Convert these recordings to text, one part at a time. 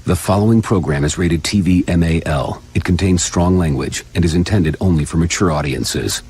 The following program is rated TV MAL. It contains strong language and is intended only for mature audiences.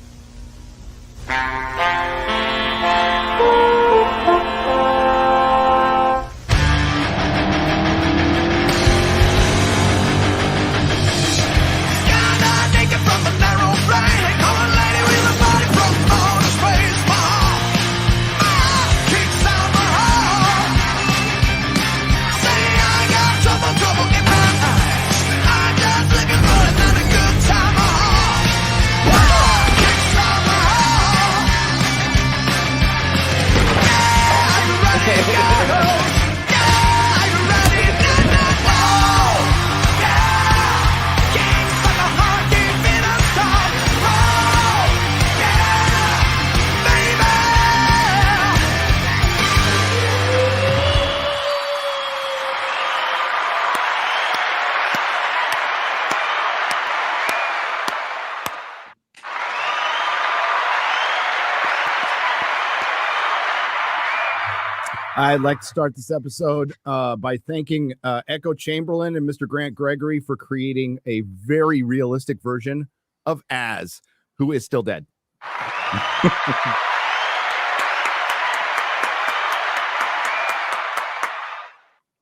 I'd like to start this episode by thanking Echo Chamberlain and Mr. Grant Gregory for creating a very realistic version of Az, who is still dead.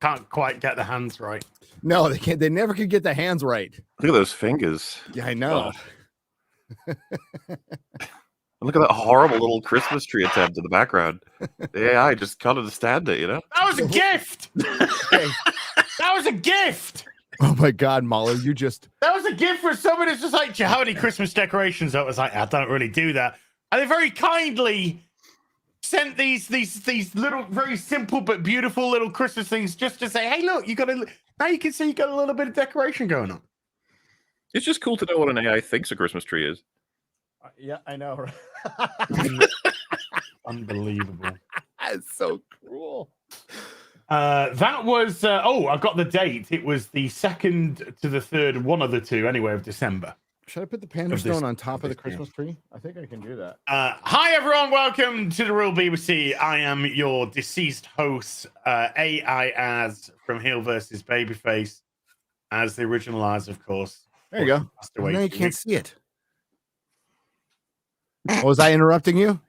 Can't quite get the hands right. No, they can't. They never could get the hands right. Look at those fingers. Yeah, I know. Look at that horrible little Christmas tree attempt in the background. The AI just can't understand it, you know? That was a gift! That was a gift! Oh my God, Mahler, you just... That was a gift for someone who's just like, do you have any Christmas decorations? I was like, I don't really do that. And they very kindly sent these little, very simple but beautiful little Christmas things just to say, hey, look, now you can see you got a little bit of decoration going on. It's just cool to know what an AI thinks a Christmas tree is. Yeah, I know. Unbelievable. That's so cruel. That was I've got the date. It was the 2nd to the 3rd, one of the two anyway, of December. Should I put the panda stone on top of the Christmas tree? I think I can do that. Hi everyone, welcome to the Real BBC. I am your deceased host, AI Az from Heel versus Babyface, as the original Az, of course. There you go. Now you can't see it. Was I interrupting you?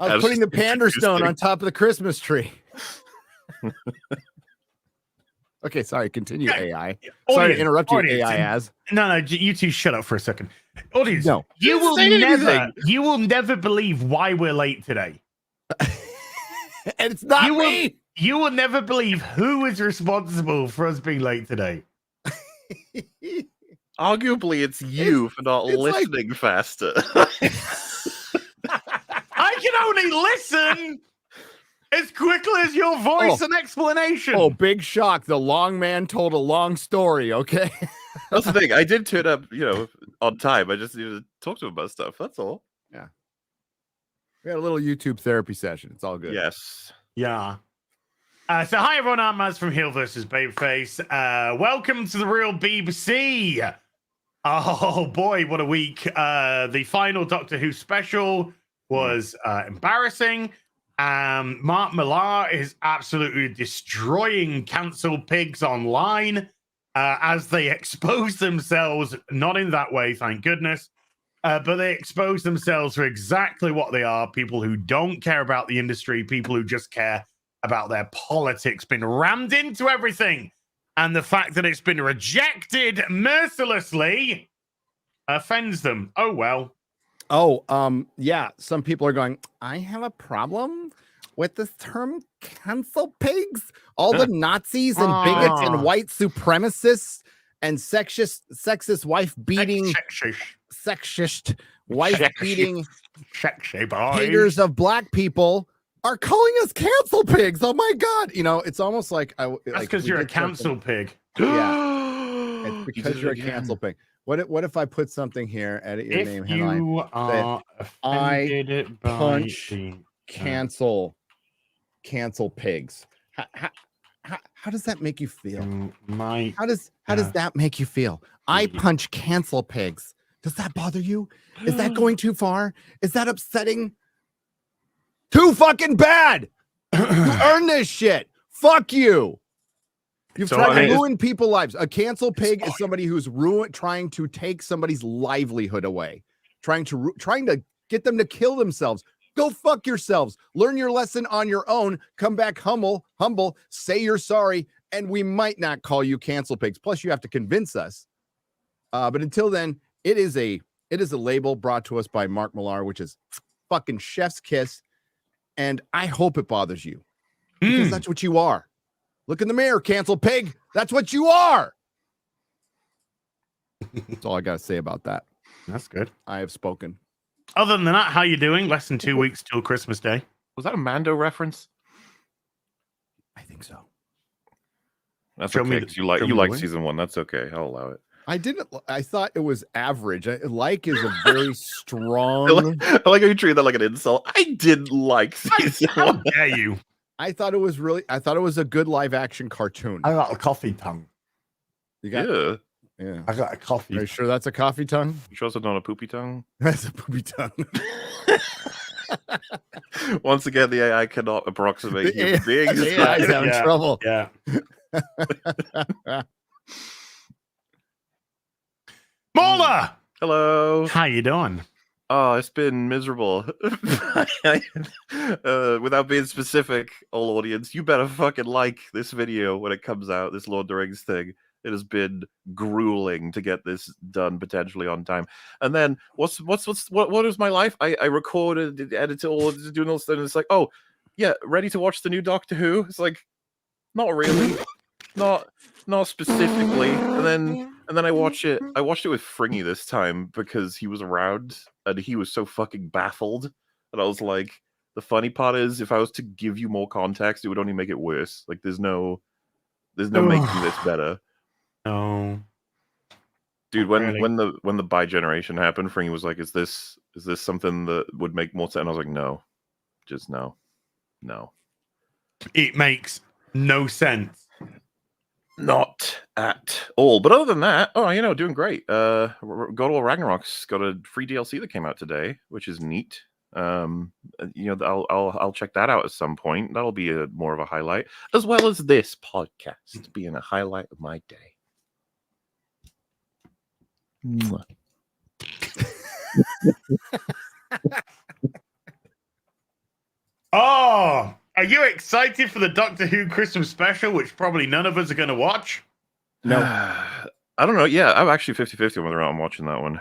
I was putting the panda stone on top of the Christmas tree. Okay, sorry. Continue, AI. Sorry to interrupt you, AI Az. No, you two shut up for a second. Audience, no. You will never believe why we're late today. And it's not me. You will never believe who is responsible for us being late today. Arguably, it's you for not listening faster. I can only listen as quickly as your voice and explanation. Oh, big shock. The long man told a long story, okay? That's the thing. I did turn up, on time. I just needed to talk to him about stuff. That's all. Yeah. We had a little YouTube therapy session. It's all good. Yes. Yeah. So hi everyone, I'm Maz from Heel versus Babyface. Welcome to the Real BBC. Oh boy, what a week. The final Doctor Who special was embarrassing. Mark Millar is absolutely destroying cancel pigs online as they expose themselves, not in that way, thank goodness, but they expose themselves for exactly what they are, people who don't care about the industry, people who just care about their politics, been rammed into everything. And the fact that it's been rejected mercilessly offends them. Oh, well. Oh, yeah. Some people are going, I have a problem with this term cancel pigs. All the Nazis and bigots and white supremacists and sexist wife beating, sexist wife beating haters of black people are calling us cancel pigs. Oh my God. It's almost like that's because you're a cancel pig. Yeah. It's because you're a cancel pig. What if I put something here, edit your name headline? You are offended by punch cancel pigs. How does that make you feel? How does that make you feel? I punch cancel pigs. Does that bother you? Is that going too far? Is that upsetting? Too fucking bad. You earned this shit. Fuck you. You've So, tried I mean, to ruin people's lives. A cancel pig is somebody who's trying to take somebody's livelihood away, trying to get them to kill themselves. Go fuck yourselves. Learn your lesson on your own. Come back humble, say you're sorry, and we might not call you cancel pigs. Plus, you have to convince us. But until then, it is a label brought to us by Mark Millar, which is fucking chef's kiss. And I hope it bothers you because that's what you are. Look in the mirror, cancel pig. That's what you are. That's all I got to say about that. That's good. I have spoken. Other than that, how you doing? Less than 2 weeks till Christmas Day. Was that a Mando reference? I think so. That's Show okay. me 'Cause you like the season 1. That's okay. I'll allow it. I thought it was average. Like is a very strong. I like how you treat that like an insult. I didn't like season How 1. dare you? I thought it was a good live action cartoon. I got a coffee tongue. You got Yeah. I got a coffee. Are you sure that's a coffee tongue? You sure it's not a poopy tongue? That's a poopy tongue. Once again, the AI cannot approximate human beings. The AI's having Yeah. trouble. Yeah. Mola! Hello. How you doing? Oh, it's been miserable. Without being specific, all audience, you better fucking like this video when it comes out, this Lord of the Rings thing. It has been grueling to get this done potentially on time. And then what is my life? I recorded, edited all of doing all this, and it's like, oh yeah, ready to watch the new Doctor Who? It's like, not really. Not specifically. And then I watched it with Fringy this time because he was around and he was so fucking baffled. And I was like, the funny part is if I was to give you more context, it would only make it worse. Like there's no making this better. No. Dude, Really? when the bi-generation happened, Fringy was like, is this something that would make more sense? And I was like, no. Just no. No. It makes no sense. Not at all. But other than that, doing great. God of War Ragnarok's got a free DLC that came out today, which is neat. I'll check that out at some point. That'll be more of a highlight, as well as this podcast being a highlight of my day. Mwah. Oh, are you excited for the Doctor Who Christmas special, which probably none of us are going to watch? No. I don't know. Yeah, I'm actually 50-50 on whether or not I'm watching that one.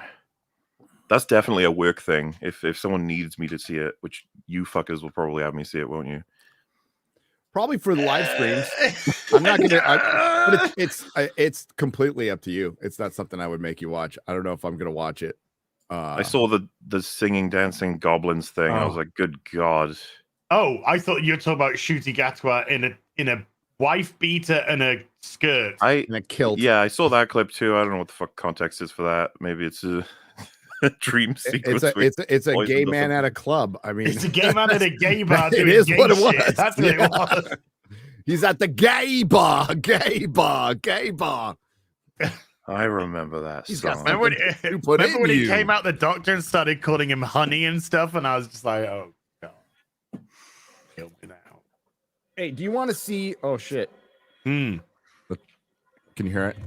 That's definitely a work thing. If someone needs me to see it, which you fuckers will probably have me see it, won't you? Probably for the live streams. I'm not gonna. But it's completely up to you. It's not something I would make you watch. I don't know if I'm gonna watch it. I saw the singing, dancing goblins thing. I was like, good God. Oh, I thought you were talking about Shooty Gatwa in a wife beater and a skirt. in a kilt. Yeah, I saw that clip too. I don't know what the fuck context is for that. Maybe it's a dream sequence. It's a gay poisoned or man something. at a club. I mean, It's a gay man at a gay bar. It doing is gay what it shit. was. That's what Yeah. it was. He's at the gay bar. I remember that He's got song. Remember when, You put remember in when he you. came out, the doctor and started calling him honey and stuff, and I was just like, oh god, kill me now. Hey, do you want to see? Oh shit! Hmm. Can you hear it?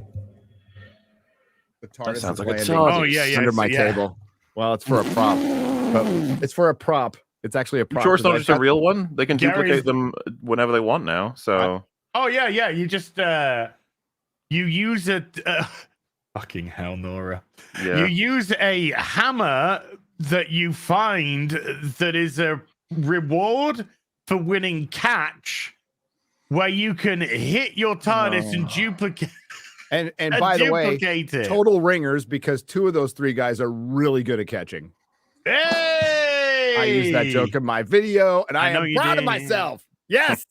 The TARDIS sounds is like a landing TARDIS. Oh yeah, under my table. Well, it's for a prop. But it's for a prop. It's actually a You prop. sure it's not because just a real one? They can Gary's- duplicate them whenever they want now. So Oh yeah. You just you use a fucking hell, Nora. yeah, You use a hammer that you find that is a reward for winning catch, where you can hit your TARDIS and duplicate. And by the way, duplicate it. total ringers because two of those three guys are really good at catching. Hey! I used that joke in my video, and I know am you proud of did. myself. Yes.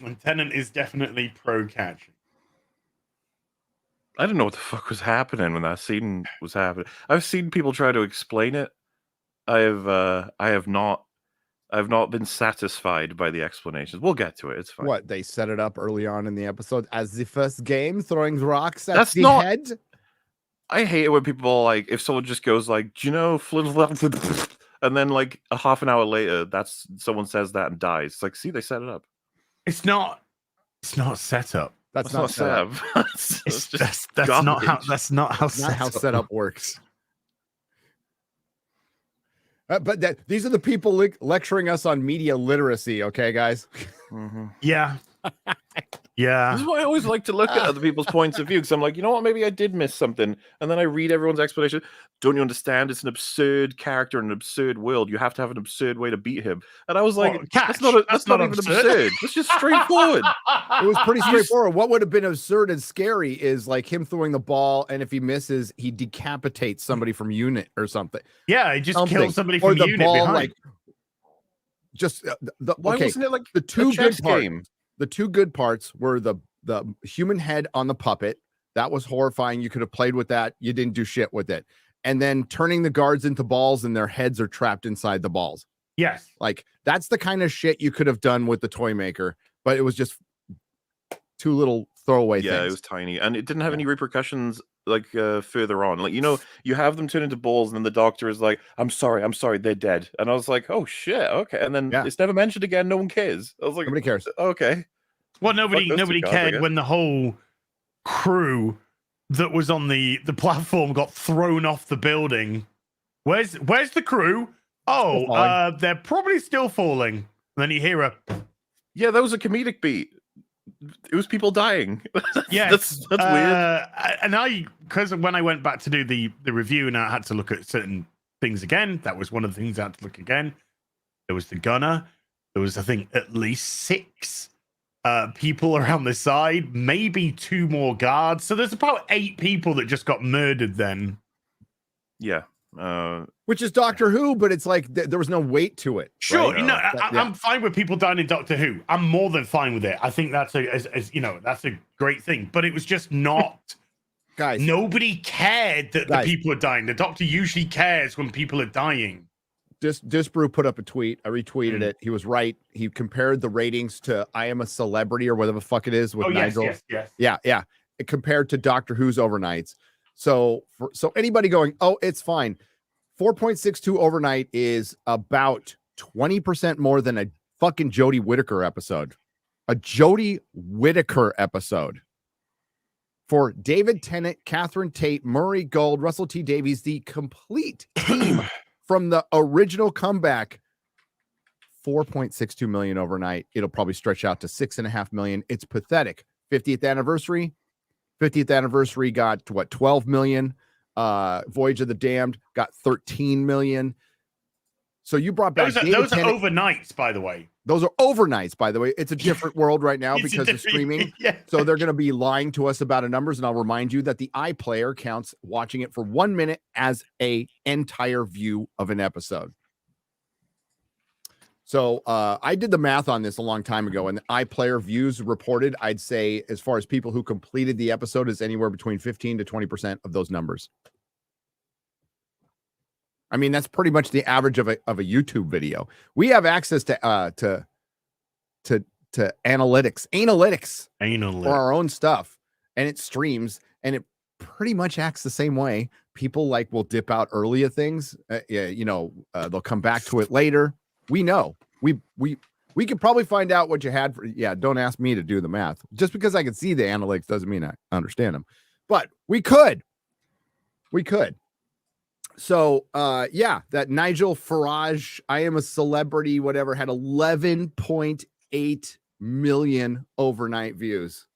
And Tennant is definitely pro catching. I didn't know what the fuck was happening when that scene was happening. I've seen people try to explain it. I have not been satisfied by the explanations. We'll get to it. It's fine. What, they set it up early on in the episode as the first game, throwing rocks at That's the not- head? I hate it when people like if someone just goes like, "Do you know and then like a half an hour later, someone says that and dies. It's like, see, they set it up. It's not It's not setup. That's not set up. That's not how Set up works. But these are the people lecturing us on media literacy, okay, guys? Mm-hmm. Yeah. Yeah. This is why I always like to look at other people's points of view, because I'm like, you know what, maybe I did miss something. And then I read everyone's explanation. Don't you understand? It's an absurd character in an absurd world. You have to have an absurd way to beat him. And I was like, that's not even absurd. That's just straightforward. It was pretty straightforward. What would have been absurd and scary is like him throwing the ball, and if he misses, he decapitates somebody from unit or something. Yeah, he just kills somebody from or the unit ball, behind. like just Why wasn't it like the two good parts? game? The two good parts were the human head on the puppet. That was horrifying. You could have played with that. You didn't do shit with it. And then turning the guards into balls and their heads are trapped inside the balls. Yes. Like that's the kind of shit you could have done with the toy maker, but it was just two little throwaway things. Yeah, it was tiny. And it didn't have any repercussions like further on. Like, you have them turn into balls and then the doctor is like, I'm sorry, they're dead. And I was like, oh shit, okay. And then it's never mentioned again. No one cares. I was like, nobody cares. Okay. Well, nobody cared when the whole crew that was on the platform got thrown off the building. Where's the crew? Oh, they're probably still falling. And then you hear yeah, that was a comedic beat. It was people dying. Yeah, that's weird. And because when I went back to do the review, and I had to look at certain things again. That was one of the things I had to look again. There was the gunner. There was, I think, at least 6 people around the side, maybe 2 more guards. So there's about 8 people that just got murdered then. Yeah. Which is Doctor Who, but it's like there was no weight to it. Sure, right? I'm fine with people dying in Doctor Who. I'm more than fine with it. I think that's that's a great thing. But it was just not, guys. Nobody cared that the people are dying. The Doctor usually cares when people are dying. Disbrew put up a tweet. I retweeted it. He was right. He compared the ratings to "I Am a Celebrity" or whatever the fuck it is with Nigel. Yes. Yeah. It compared to Doctor Who's overnights. So anybody going, oh, it's fine. 4.62 overnight is about 20% more than a fucking Jodie Whittaker episode. A Jodie Whittaker episode. For David Tennant, Catherine Tate, Murray Gold, Russell T. Davies, the complete team from the original comeback. 4.62 million overnight. It'll probably stretch out to 6.5 million. It's pathetic. 50th anniversary got to what, 12 million. Voyage of the Damned got 13 million. So you brought back those are overnights, by the way. Those are overnights, by the way. It's a different world right now because of streaming. Yeah. So they're going to be lying to us about the numbers. And I'll remind you that the iPlayer counts watching it for 1 minute as an entire view of an episode. So I did the math on this a long time ago, and the iPlayer views reported, I'd say, as far as people who completed the episode, is anywhere between 15 to 20% of those numbers. I mean, that's pretty much the average of a YouTube video. We have access to analytics for our own stuff, and it streams, and it pretty much acts the same way. People will dip out early at things. They'll come back to it later. We know. We could probably find out what you had for. Yeah, don't ask me to do the math. Just because I can see the analytics doesn't mean I understand them. But we could. So, that Nigel Farage, I Am a Celebrity, whatever, had 11.8 million overnight views.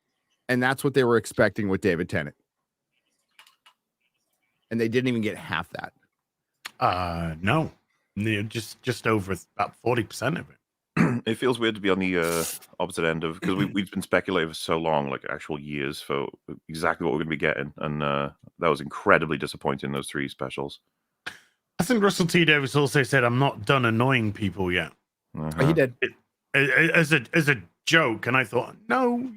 And that's what they were expecting with David Tennant. And they didn't even get half that. No. Just over about 40% of it. It feels weird to be on the opposite end of, because we've been speculating for so long, like actual years, for exactly what we're going to be getting, and that was incredibly disappointing. Those 3 specials. I think Russell T. Davies also said, "I'm not done annoying people yet." Uh-huh. He did as a joke, and I thought, no,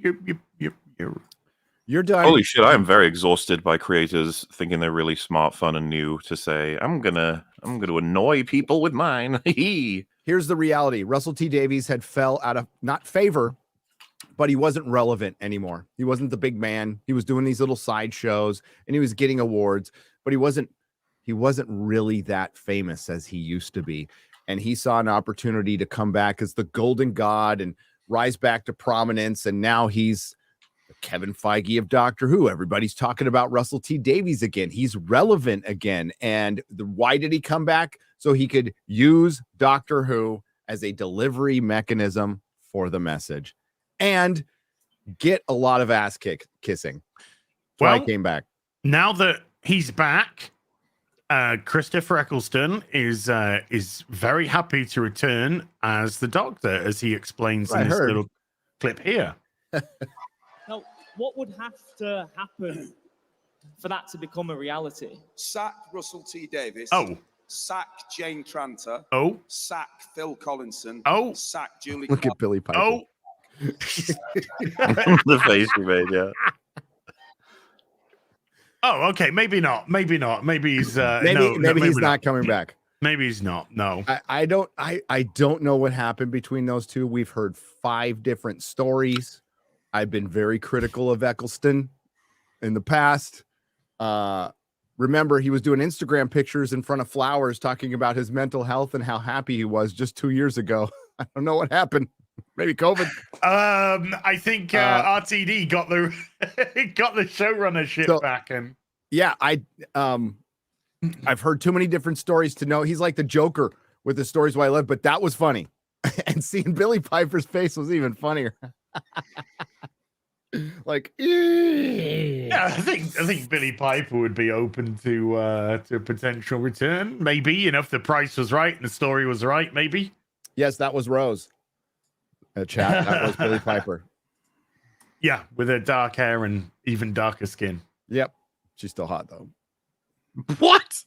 you're done. Holy shit! I am very exhausted by creators thinking they're really smart, fun, and new to say, I'm gonna annoy people with mine. Here's the reality. Russell T. Davies had fell out of not favor, but he wasn't relevant anymore. He wasn't the big man. He was doing these little side shows and he was getting awards, but he wasn't really that famous as he used to be. And he saw an opportunity to come back as the golden god and rise back to prominence, and now he's the Kevin Feige of Doctor Who. Everybody's talking about Russell T Davies again. He's relevant again. And why did he come back? So he could use Doctor Who as a delivery mechanism for the message and get a lot of ass kissing. So I came back. Now that he's back, Christopher Eccleston is very happy to return as the Doctor, as he explains in this little clip here. Now, what would have to happen for that to become a reality? Sack Russell T Davies. Oh. Sack Jane Tranter. Oh. Sack Phil Collinson. Oh. Sack Julie. Look at Billy Piper. Oh. The face you made, yeah. Oh, okay. Maybe not. Maybe not. Maybe he's maybe he's not coming back. Maybe he's not. No. I don't know what happened between those two. We've heard 5 different stories. I've been very critical of Eccleston in the past. Remember, he was doing Instagram pictures in front of flowers talking about his mental health and how happy he was just 2 years ago. I don't know what happened. Maybe COVID. I think RTD got the showrunner shit back, and I've heard too many different stories to know. He's like the Joker with the stories why I live, but that was funny. And seeing Billy Piper's face was even funnier. Like, yeah, I think Billy Piper would be open to a potential return. Maybe, if the price was right and the story was right. Maybe. Yes, that was Rose. Chat. That was Billy Piper. Yeah, with her dark hair and even darker skin. Yep, she's still hot though. What?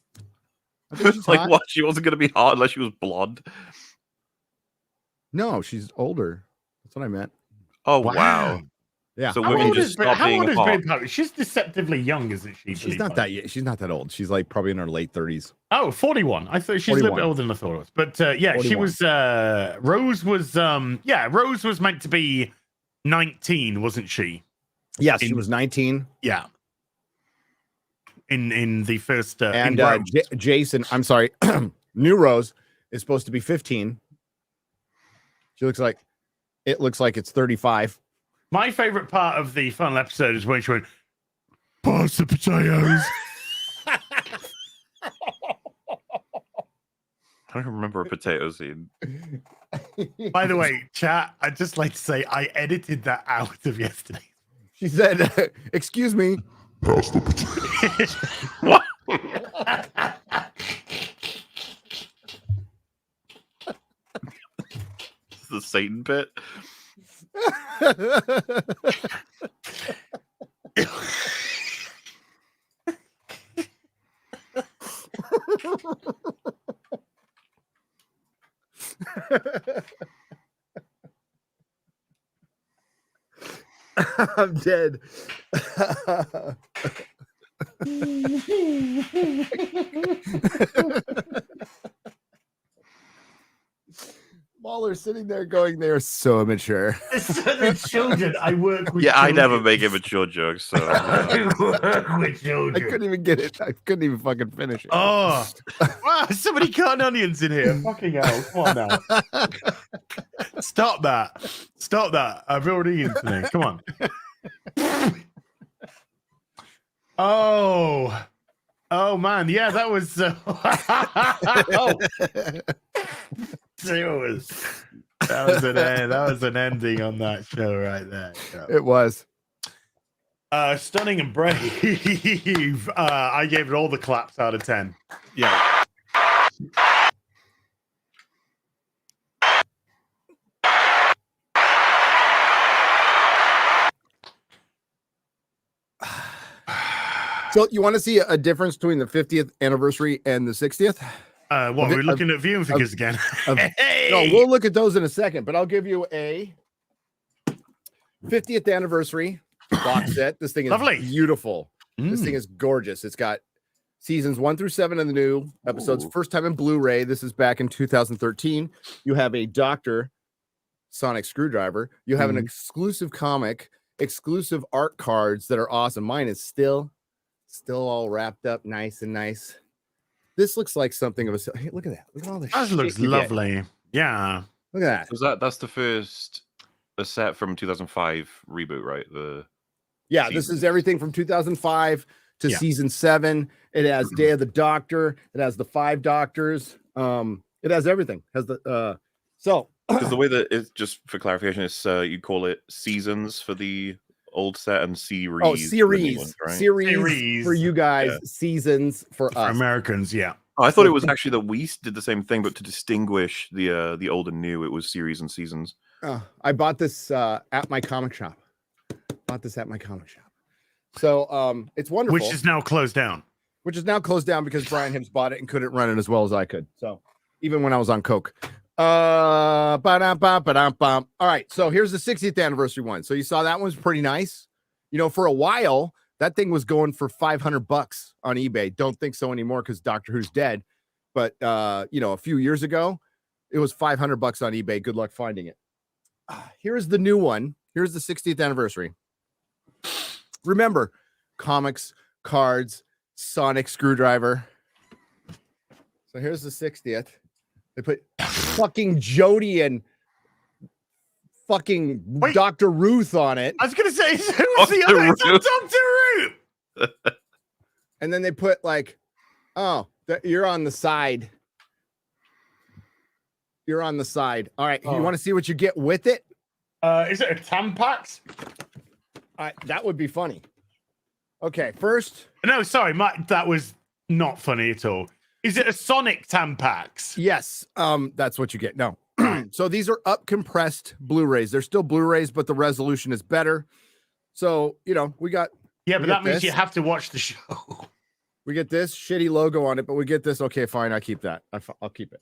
Like hot. what? She wasn't going to be hot unless she was blonde. No, she's older. That's what I meant. Oh wow. Yeah. So women just stop being hot. She's deceptively young, isn't she? She's not that. She's not that old. She's like probably in her late 30s. Oh, 41. I thought she's 41. A little bit older than I thought it was. But yeah, 41. She was. Rose was. Rose was meant to be 19, wasn't she? Yes, she was 19. Yeah. In the first. And Jason, I'm sorry, new Rose is supposed to be 15. She looks like it's 35. My favorite part of the final episode is when she went, "Pass the potatoes." I don't remember a potato scene. By the way, chat, I'd just like to say I edited that out of yesterday. She said, "Excuse me." Pass the potatoes. What? The Satan pit. I'm dead. Mahler's sitting there going, they're so immature. The children I work with. Yeah, I never make immature jokes. So I work with children. I couldn't even get it. I couldn't even fucking finish it. Oh, wow, so many cotton onions in here. Fucking hell. Come on now. Stop that. I've already eaten today. Come on. Oh man, yeah, that was that was an ending on that show right there. It was stunning and brave. I gave it all the claps out of 10. yeah. So you want to see a difference between the 50th anniversary and the 60th? We're looking at viewing figures again. Hey! No, we'll look at those in a second, but I'll give you a 50th anniversary box set. This thing is lovely, beautiful. This thing is gorgeous. It's got seasons 1 through 7 of the new episodes. First time in Blu-ray. This is back in 2013. You have a Dr. Sonic Screwdriver. You have an exclusive comic, exclusive art cards that are awesome. Mine is still all wrapped up nice and nice. This looks like something of a. Hey, look at that. Look at all this. That looks lovely. Yeah. Look at that. That's the first a set from 2005 reboot, right? Yeah, this is everything from 2005 to season 7. It has Day of the Doctor. It has the 5 Doctors. It has everything. It has the because the way that it's just for clarification is you call it seasons for the old set and series. Oh, for the new ones, right? series for you guys, seasons for us Americans. Yeah. Oh, I thought it was actually that we did the same thing, but to distinguish the old and new, it was series and seasons. I bought this at my comic shop. So it's wonderful. Which is now closed down. Because Brian Hibbs bought it and couldn't run it as well as I could. So even when I was on coke. All right, so here's the 60th anniversary one. So you saw that one's pretty nice. You know, for a while that thing was going for $500 on eBay. Don't think so anymore because Doctor Who's dead. But you know, a few years ago, it was $500 on eBay. Good luck finding it. Here's the new one. Here's the 60th anniversary. Remember, comics, cards, sonic screwdriver. So here's the 60th. They put fucking Jodie and fucking Dr. Ruth on it. I was gonna say, who's the other? It's Dr. Ruth. And then they put like, you're on the side. You're on the side. All right. You want to see what you get with it? Is it a Tampax? That would be funny. Okay, first. No, sorry, that was not funny at all. Is it a Sonic Tampax? Yes, that's what you get. No. So these are up compressed Blu-rays. They're still Blu-rays, but the resolution is better. So, you know, we got. Yeah, but that means you have to watch the show. We get this shitty logo on it, but we get this. Okay, fine. I keep that. I'll keep it.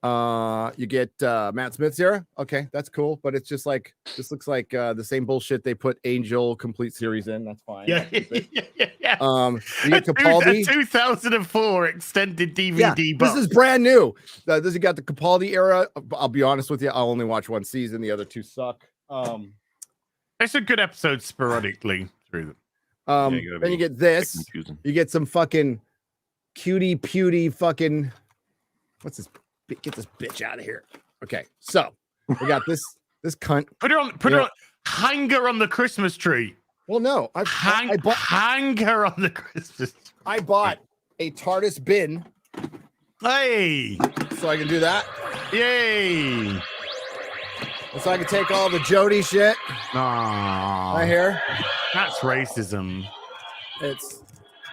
You get Matt Smith's era. Okay, that's cool, but it's just like this looks like the same bullshit they put Angel complete series in. That's fine. Yeah. You get Capaldi. 2004 extended DVD box. This is brand new. This has got the Capaldi era. I'll be honest with you, I'll only watch one season. The other two suck. There's a good episode sporadically through them. Then you get this. You get some fucking cutie pewty fucking. What's this? Get this bitch out of here. Okay, so we got this cunt. Put her on. Hang her on the Christmas tree. Well, no, hang her on the Christmas tree. I bought a TARDIS bin. Hey, so I can do that. Yay! So I can take all the Jodie shit. Aww. Right here. That's racism. That's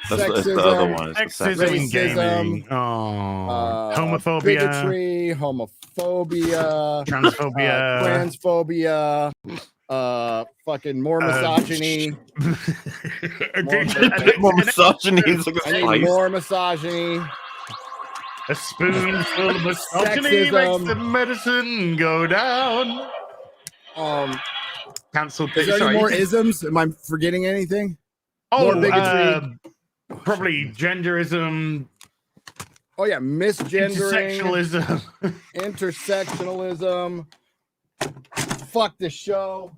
the other one. Sexism in gaming. Homophobia. Bigotry, homophobia. Transphobia. Transphobia. Fucking more misogyny. More misogyny. I need more misogyny. A spoonful of misogyny makes the medicine go down. Cancel. Is there any more isms? Am I forgetting anything? Oh, more bigotry. Probably genderism. Oh yeah, misgendering. Intersectionalism. Fuck this show.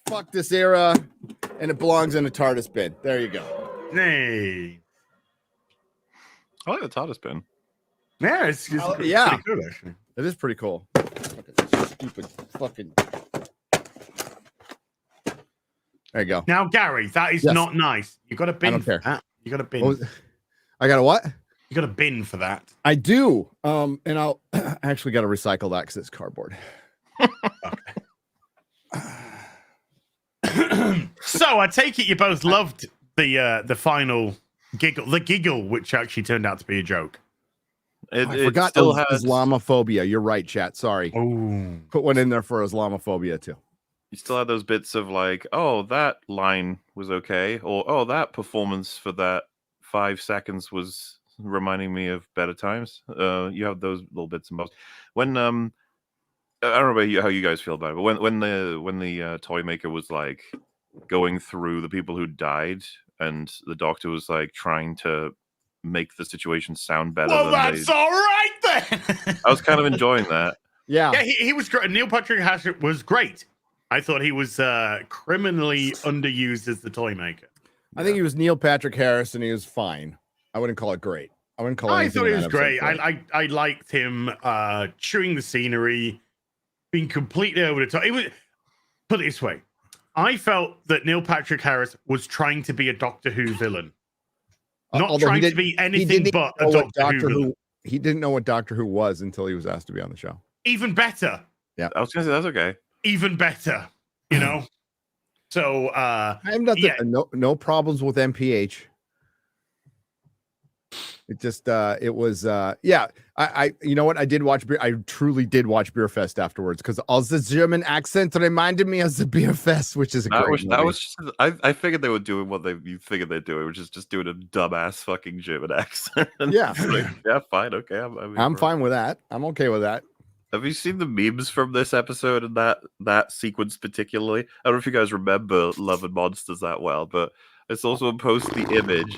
Fuck this era. And it belongs in a TARDIS bin. There you go. Hey. I like the TARDIS bin. Yeah, it's pretty cool, actually. It is pretty cool. Stupid fucking. There you go. Now, Gary, that is not nice. You got a bin. I don't care. That. You got a bin. I got a what? You got a bin for that. I do. And I'll actually got to recycle that because it's cardboard. So I take it you both loved the final giggle, which actually turned out to be a joke. I forgot still has Islamophobia. You're right, chat. Sorry. Ooh. Put one in there for Islamophobia too. You still have those bits of like, oh, that line was okay, or oh, that performance for that 5 seconds was reminding me of better times. You have those little bits and bobs. When I don't know how you guys feel about it, but when the toy maker was like going through the people who died, and the Doctor was like trying to make the situation sound better. Well, that's all right then. I was kind of enjoying that. Yeah, he was great. Neil Patrick Harris was great. I thought he was criminally underused as the toy maker. I think he was Neil Patrick Harris, and he was fine. I wouldn't call it great. I wouldn't call it. I thought he was great. I liked him chewing the scenery. being completely over the top. It was, put it this way, I felt that Neil Patrick Harris was trying to be a Doctor Who villain, not Although trying to be anything but a Doctor Who villain. He didn't know what Doctor Who was until he was asked to be on the show. Even better. I was gonna say that's okay. Even better, you know. So I have nothing, no problems with MPH. It just it was I you know what, I did watch I truly did watch Beer Fest afterwards because all the German accent reminded me of the Beer Fest, which is that was just, I figured they were doing what you figured they'd do, which is just doing a dumbass fucking German accent. Yeah. Like, yeah, fine, okay. I'm fine with that. I'm okay with that. Have you seen the memes from this episode and that sequence particularly? I don't know if you guys remember Love and Monsters that well, but it's also post the image,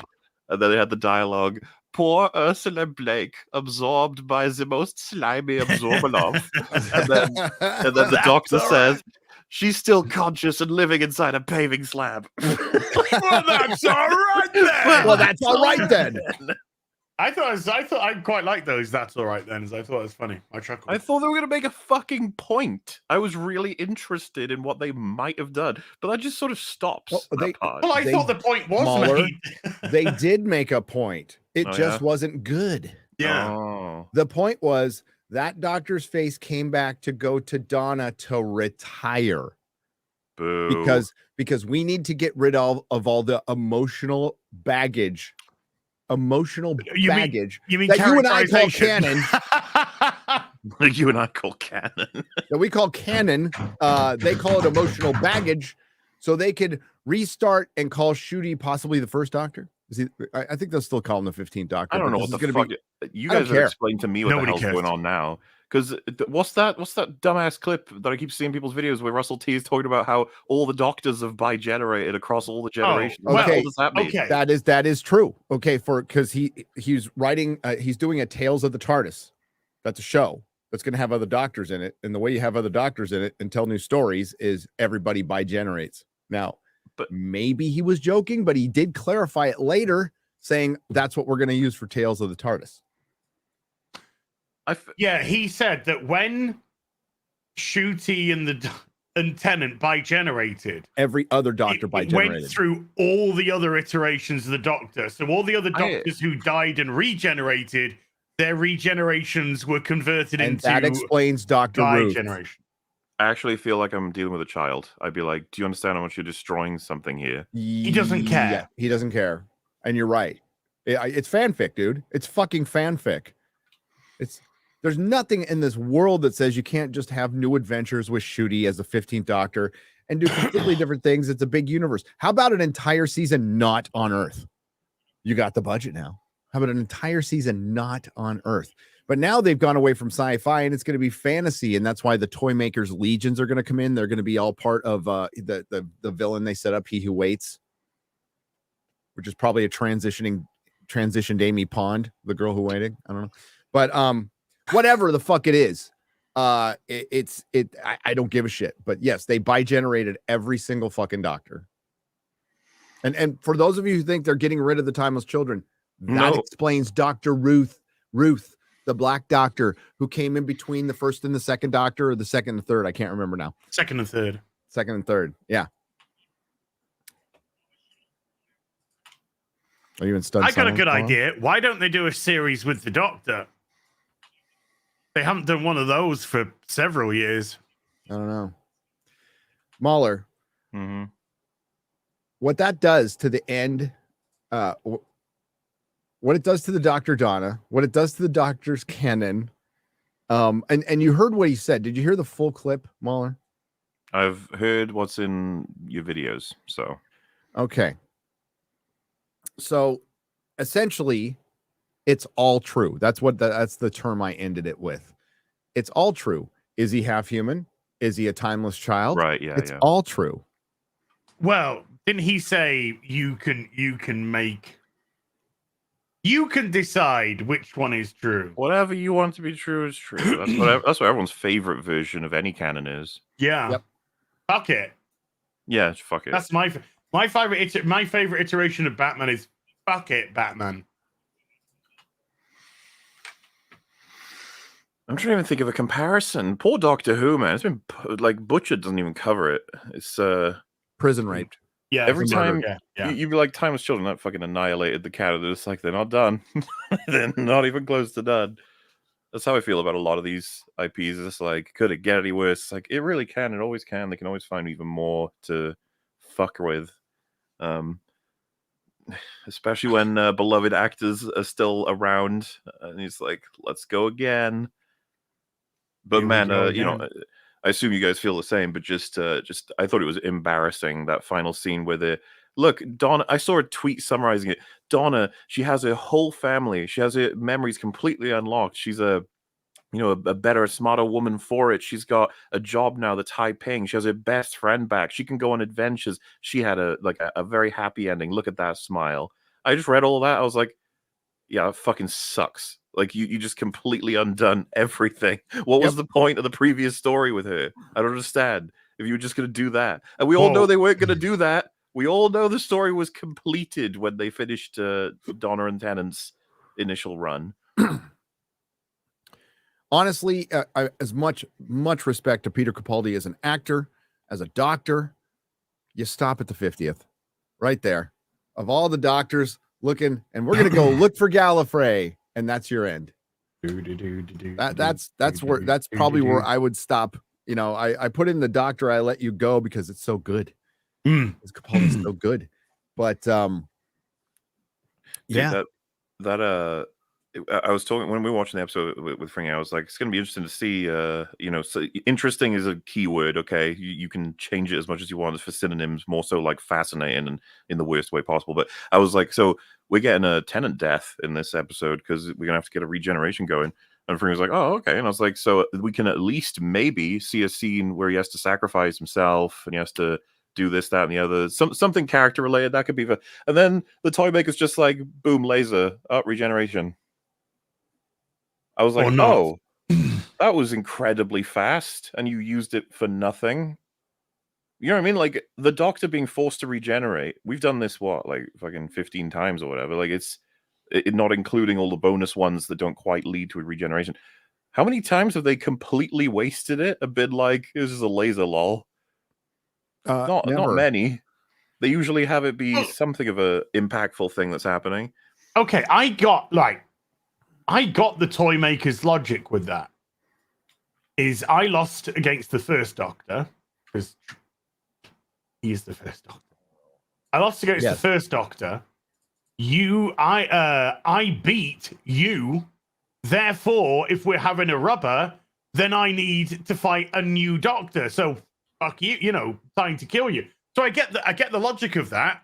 and then they had the dialogue. Poor Ursula Blake, absorbed by the most slimy Absorbaloff. and then the doctor says, she's still conscious and living inside a paving slab. Well, that's all right then. Well, that's all right then. I thought I quite like those. That's all right then. I thought it was funny. I chuckled. I thought they were going to make a fucking point. I was really interested in what they might have done, but that just sort of stops. Well, I thought the point was Mahler, made. They did make a point. It just wasn't good. Yeah. Oh. The point was that doctor's face came back to go to Donna to retire. Boo. Because we need to get rid of all the emotional baggage. You mean that you and I call canon. Like you and I call canon. That we call canon. They call it emotional baggage, so they could restart and call Shooty possibly the first Doctor. I think they'll still call him the 15th Doctor. I don't know what the fuck. You guys have explained to me what the hell's going on now. Because what's that dumbass clip that I keep seeing in people's videos where Russell T is talking about how all the doctors have bi-generated across all the generations? Oh, okay. What does that mean? Okay. That is true. Okay, because he's writing, he's doing a Tales of the TARDIS. That's a show that's going to have other doctors in it, and the way you have other doctors in it and tell new stories is everybody bi-generates. Now, but maybe he was joking, but he did clarify it later, saying that's what we're going to use for Tales of the TARDIS. Yeah, he said that when Shooty and Tennant bi-generated, every other Doctor bi-generated. Went through all the other iterations of the Doctor. So all the other Doctors who died and regenerated, their regenerations were converted into that explains Dr. Ruth. Generation. I actually feel like I'm dealing with a child. I'd be like, do you understand how much you're destroying something here? He doesn't care. Yeah, he doesn't care. And you're right. It's fanfic, dude. It's fucking fanfic. There's nothing in this world that says you can't just have new adventures with Shooty as the 15th Doctor and do completely different things. It's a big universe. How about an entire season not on Earth? You got the budget now. How about an entire season not on Earth? But now they've gone away from sci-fi and it's going to be fantasy, and that's why the Toy Makers Legions are going to come in. They're going to be all part of the villain they set up, He Who Waits, which is probably a transitioned Amy Pond, the girl who waited. I don't know, but whatever the fuck it is, I don't give a shit. But yes, they bi-generated every single fucking Doctor. And for those of you who think they're getting rid of the Timeless Children, that explains Dr. Ruth, the Black Doctor, who came in between the first and the second Doctor, or the second and third. I can't remember now. Second and third. Yeah. Are you in stud? I got a good idea. Why don't they do a series with the Doctor? They haven't done one of those for several years. I don't know. Mahler. Mm-hmm. What that does to the end, what it does to the Dr. Donna, what it does to the Doctor's canon, and you heard what he said. Did you hear the full clip, Mahler? I've heard what's in your videos, so. Okay. So, essentially, it's all true. That's the term I ended it with. It's all true. Is he half human? Is he a timeless child? Right, yeah. It's all true. Well, didn't he say you can decide which one is true? Whatever you want to be true is true. That's what everyone's favorite version of any canon is. Yeah. Yep. Fuck it. Yeah, fuck it. That's my favorite iteration of Batman is fuck it, Batman. I'm trying to even think of a comparison. Poor Doctor Who, man. It's been like Butcher doesn't even cover it. It's Prison raped. Yeah, every it's a murder, time yeah. you'd be like, Timeless Children that fucking annihilated the Canada. It's like they're not done. They're not even close to done. That's how I feel about a lot of these IPs. It's like, could it get any worse? Like, it really can. It always can. They can always find even more to fuck with. Especially when beloved actors are still around. And he's like, let's go again. But Here we man, go you know, again. I assume you guys feel the same, but just I thought it was embarrassing, that final scene where the look, Donna, I saw a tweet summarizing it. Donna, she has a whole family. She has her memories completely unlocked. She's a better, smarter woman for it. She's got a job now that's high paying. She has her best friend back. She can go on adventures. She had a very happy ending. Look at that smile. I just read all of that. I was like, yeah, it fucking sucks. Like you just completely undone everything. What was the point of the previous story with her? I don't understand. If you were just gonna do that, and we all know they weren't gonna do that. We all know the story was completed when they finished Donna and Tennant's initial run. Honestly, as much respect to Peter Capaldi as an actor, as a doctor, you stop at the 50th, right there. Of all the doctors looking, and we're gonna go look for Gallifrey, and that's your end. That's probably where I would stop. You know, I put in the Doctor I Let You Go because it's so good. It's Capaldi's so good, but yeah, that I was talking when we were watching the episode with Fring. I was like, it's going to be interesting to see. So interesting is a key word. Okay, you can change it as much as you want for synonyms. More so, like fascinating and in the worst way possible. But I was like, so we're getting a Tennant death in this episode because we're gonna have to get a regeneration going. And Fring was like, oh, okay. And I was like, so we can at least maybe see a scene where he has to sacrifice himself and he has to do this, that, and the other. Something character related that could be. And then the toy maker's just like, boom, laser, up, regeneration. I was like, oh, that was incredibly fast, and you used it for nothing. You know what I mean? Like, the Doctor being forced to regenerate. We've done this, like, fucking 15 times or whatever. Like, it's not including all the bonus ones that don't quite lead to a regeneration. How many times have they completely wasted it? A bit like, this is a laser, lol. Not many. They usually have it be something of a impactful thing that's happening. Okay, I got the toy maker's logic with that. Is I lost against the first Doctor because he is the first Doctor. I lost against the first Doctor. I beat you. Therefore, if we're having a rubber, then I need to fight a new Doctor. So fuck you, trying to kill you. So I get the logic of that.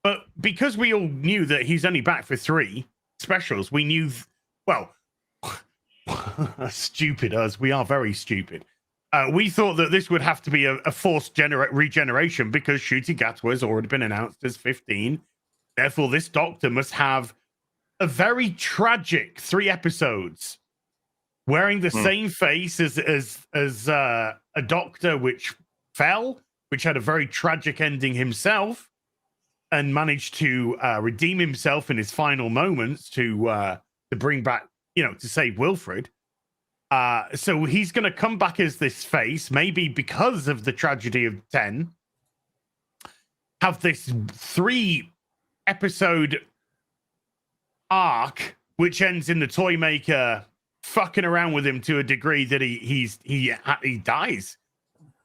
But because we all knew that he's only back for 3 specials, we knew, stupid us. We are very stupid. We thought that this would have to be a forced regeneration because Ncuti Gatwa has already been announced as 15. Therefore, this Doctor must have a very tragic 3 episodes, wearing the same face as a Doctor which fell, which had a very tragic ending himself, and managed to redeem himself in his final moments to bring back, to save Wilfred. So he's going to come back as this face, maybe because of the tragedy of 10, have this 3-episode arc, which ends in the toy maker fucking around with him to a degree that he dies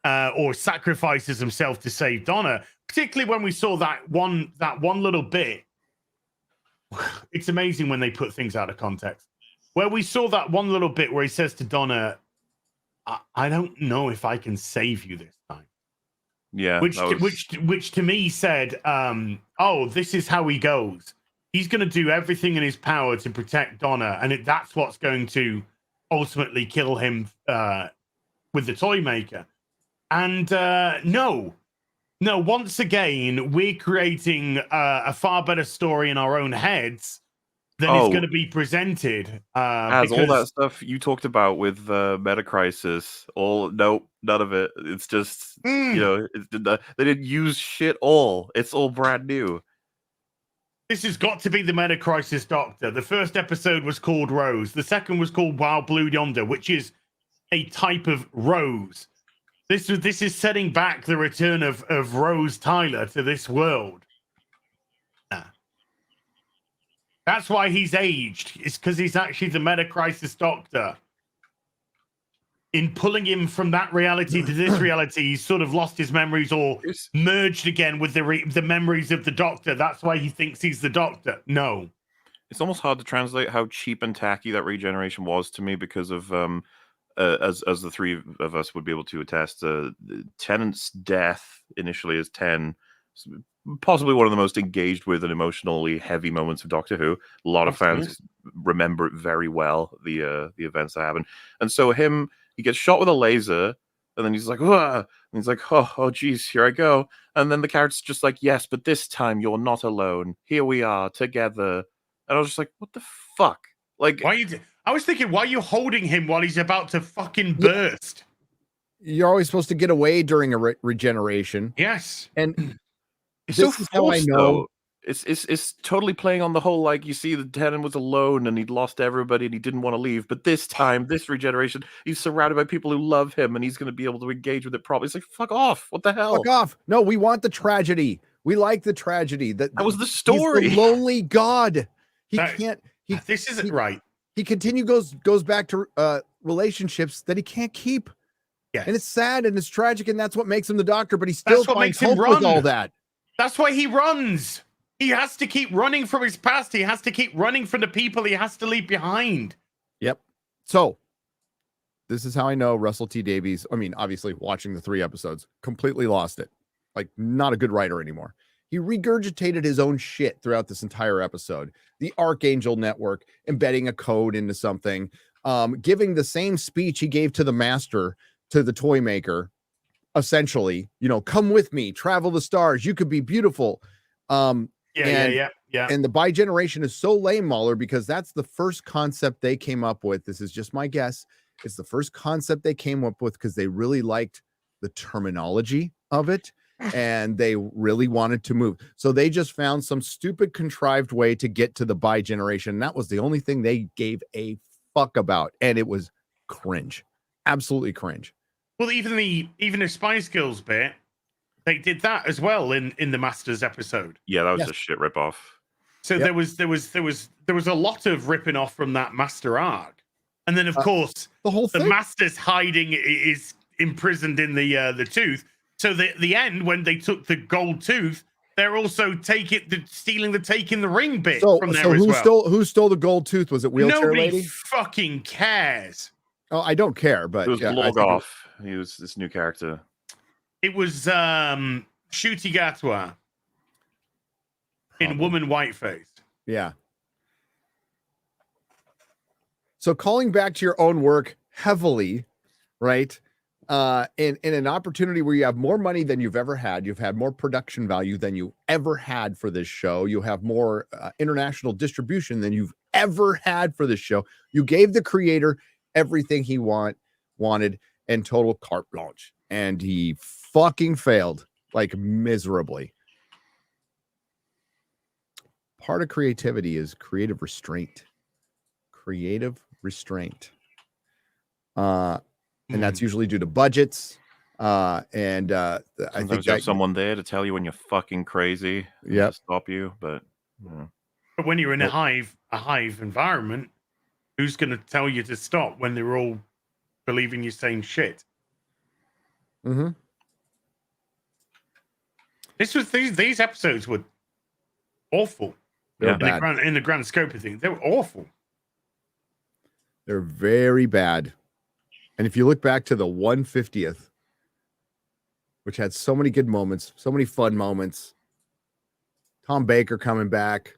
or sacrifices himself to save Donna. Particularly when we saw that one little bit. It's amazing when they put things out of context. Where we saw that one little bit where he says to Donna, I don't know if I can save you this time. Yeah. Which to me said, this is how he goes. He's going to do everything in his power to protect Donna, and that's what's going to ultimately kill him with the toy maker. And no, once again, we're creating a far better story in our own heads than is going to be presented. As all that stuff you talked about with Meta Crisis, none of it. It's just, they didn't use shit all. It's all brand new. This has got to be the Meta Crisis Doctor. The first episode was called Rose. The second was called Wild Blue Yonder, which is a type of rose. This is setting back the return of Rose Tyler to this world. That's why he's aged. It's because he's actually the Meta Crisis Doctor. In pulling him from that reality to this reality, he's sort of lost his memories or merged again with the memories of the Doctor. That's why he thinks he's the Doctor. No. It's almost hard to translate how cheap and tacky that regeneration was to me because of as the three of us would be able to attest, Tennant's death initially as 10, possibly one of the most engaged with and emotionally heavy moments of Doctor Who. A lot of fans remember it very well, the events that happened. And so he gets shot with a laser, and then he's like, "Whoa!" And he's like, oh, geez, here I go. And then the character's just like, yes, but this time you're not alone. Here we are together. And I was just like, what the fuck? Like, why I was thinking, why are you holding him while he's about to fucking burst? You're always supposed to get away during a regeneration. Yes. And it's this so is how I forced, know. though. It's totally playing on the whole, like, you see the Tennant was alone and he'd lost everybody and he didn't want to leave. But this time, this regeneration, he's surrounded by people who love him and he's going to be able to engage with it properly. It's like, fuck off. What the hell? Fuck off. No, we want the tragedy. We like the tragedy. That was the story. He's the lonely god. This isn't right. He goes back to relationships that he can't keep. Yes. And it's sad and it's tragic, and that's what makes him the Doctor, but he still finds him hope with all that. That's why he runs. He has to keep running from his past. He has to keep running from the people he has to leave behind. Yep. So this is how I know Russell T Davies, I mean, obviously watching the 3 episodes, completely lost it. Like, not a good writer anymore. He regurgitated his own shit throughout this entire episode. The Archangel Network, embedding a code into something, giving the same speech he gave to the master, to the toy maker, essentially, come with me, travel the stars, you could be beautiful. And the bi-generation is so lame, Mahler, because that's the first concept they came up with. This is just my guess. It's the first concept they came up with because they really liked the terminology of it. And they really wanted to move. So they just found some stupid contrived way to get to the bi-generation. That was the only thing they gave a fuck about. And it was cringe. Absolutely cringe. Well, even the Spice Girls bit, they did that as well in the Masters episode. Yeah, that was a shit ripoff. So there was a lot of ripping off from that Master arc. And then of course the whole thing. The Master's hiding is imprisoned in the tooth. So the end, when they took the gold tooth, they're also taking the ring bit from there as well. Who stole the gold tooth? Was it Wheelchair Nobody Lady? Fucking cares. Oh, I don't care, but it was Lorgoth. He was this new character. It was Shuti Gatwa in Woman Whiteface. Yeah. So calling back to your own work heavily, right? In an opportunity where you have more money than you've ever had, you've had more production value than you ever had for this show, you have more international distribution than you've ever had for this show. You gave the creator everything he wanted and total carte blanche, and he fucking failed, like, miserably. Part of creativity is creative restraint. And that's usually due to budgets. I think you have someone there to tell you when you're fucking crazy. Yeah, stop you. But when you're in a hive environment, who's going to tell you to stop when they're all believing you're saying shit? Mm-hmm. These episodes were awful. Yeah, in the grand scope of things, they were awful. They're very bad. And if you look back to the 150th, which had so many good moments, so many fun moments, Tom Baker coming back,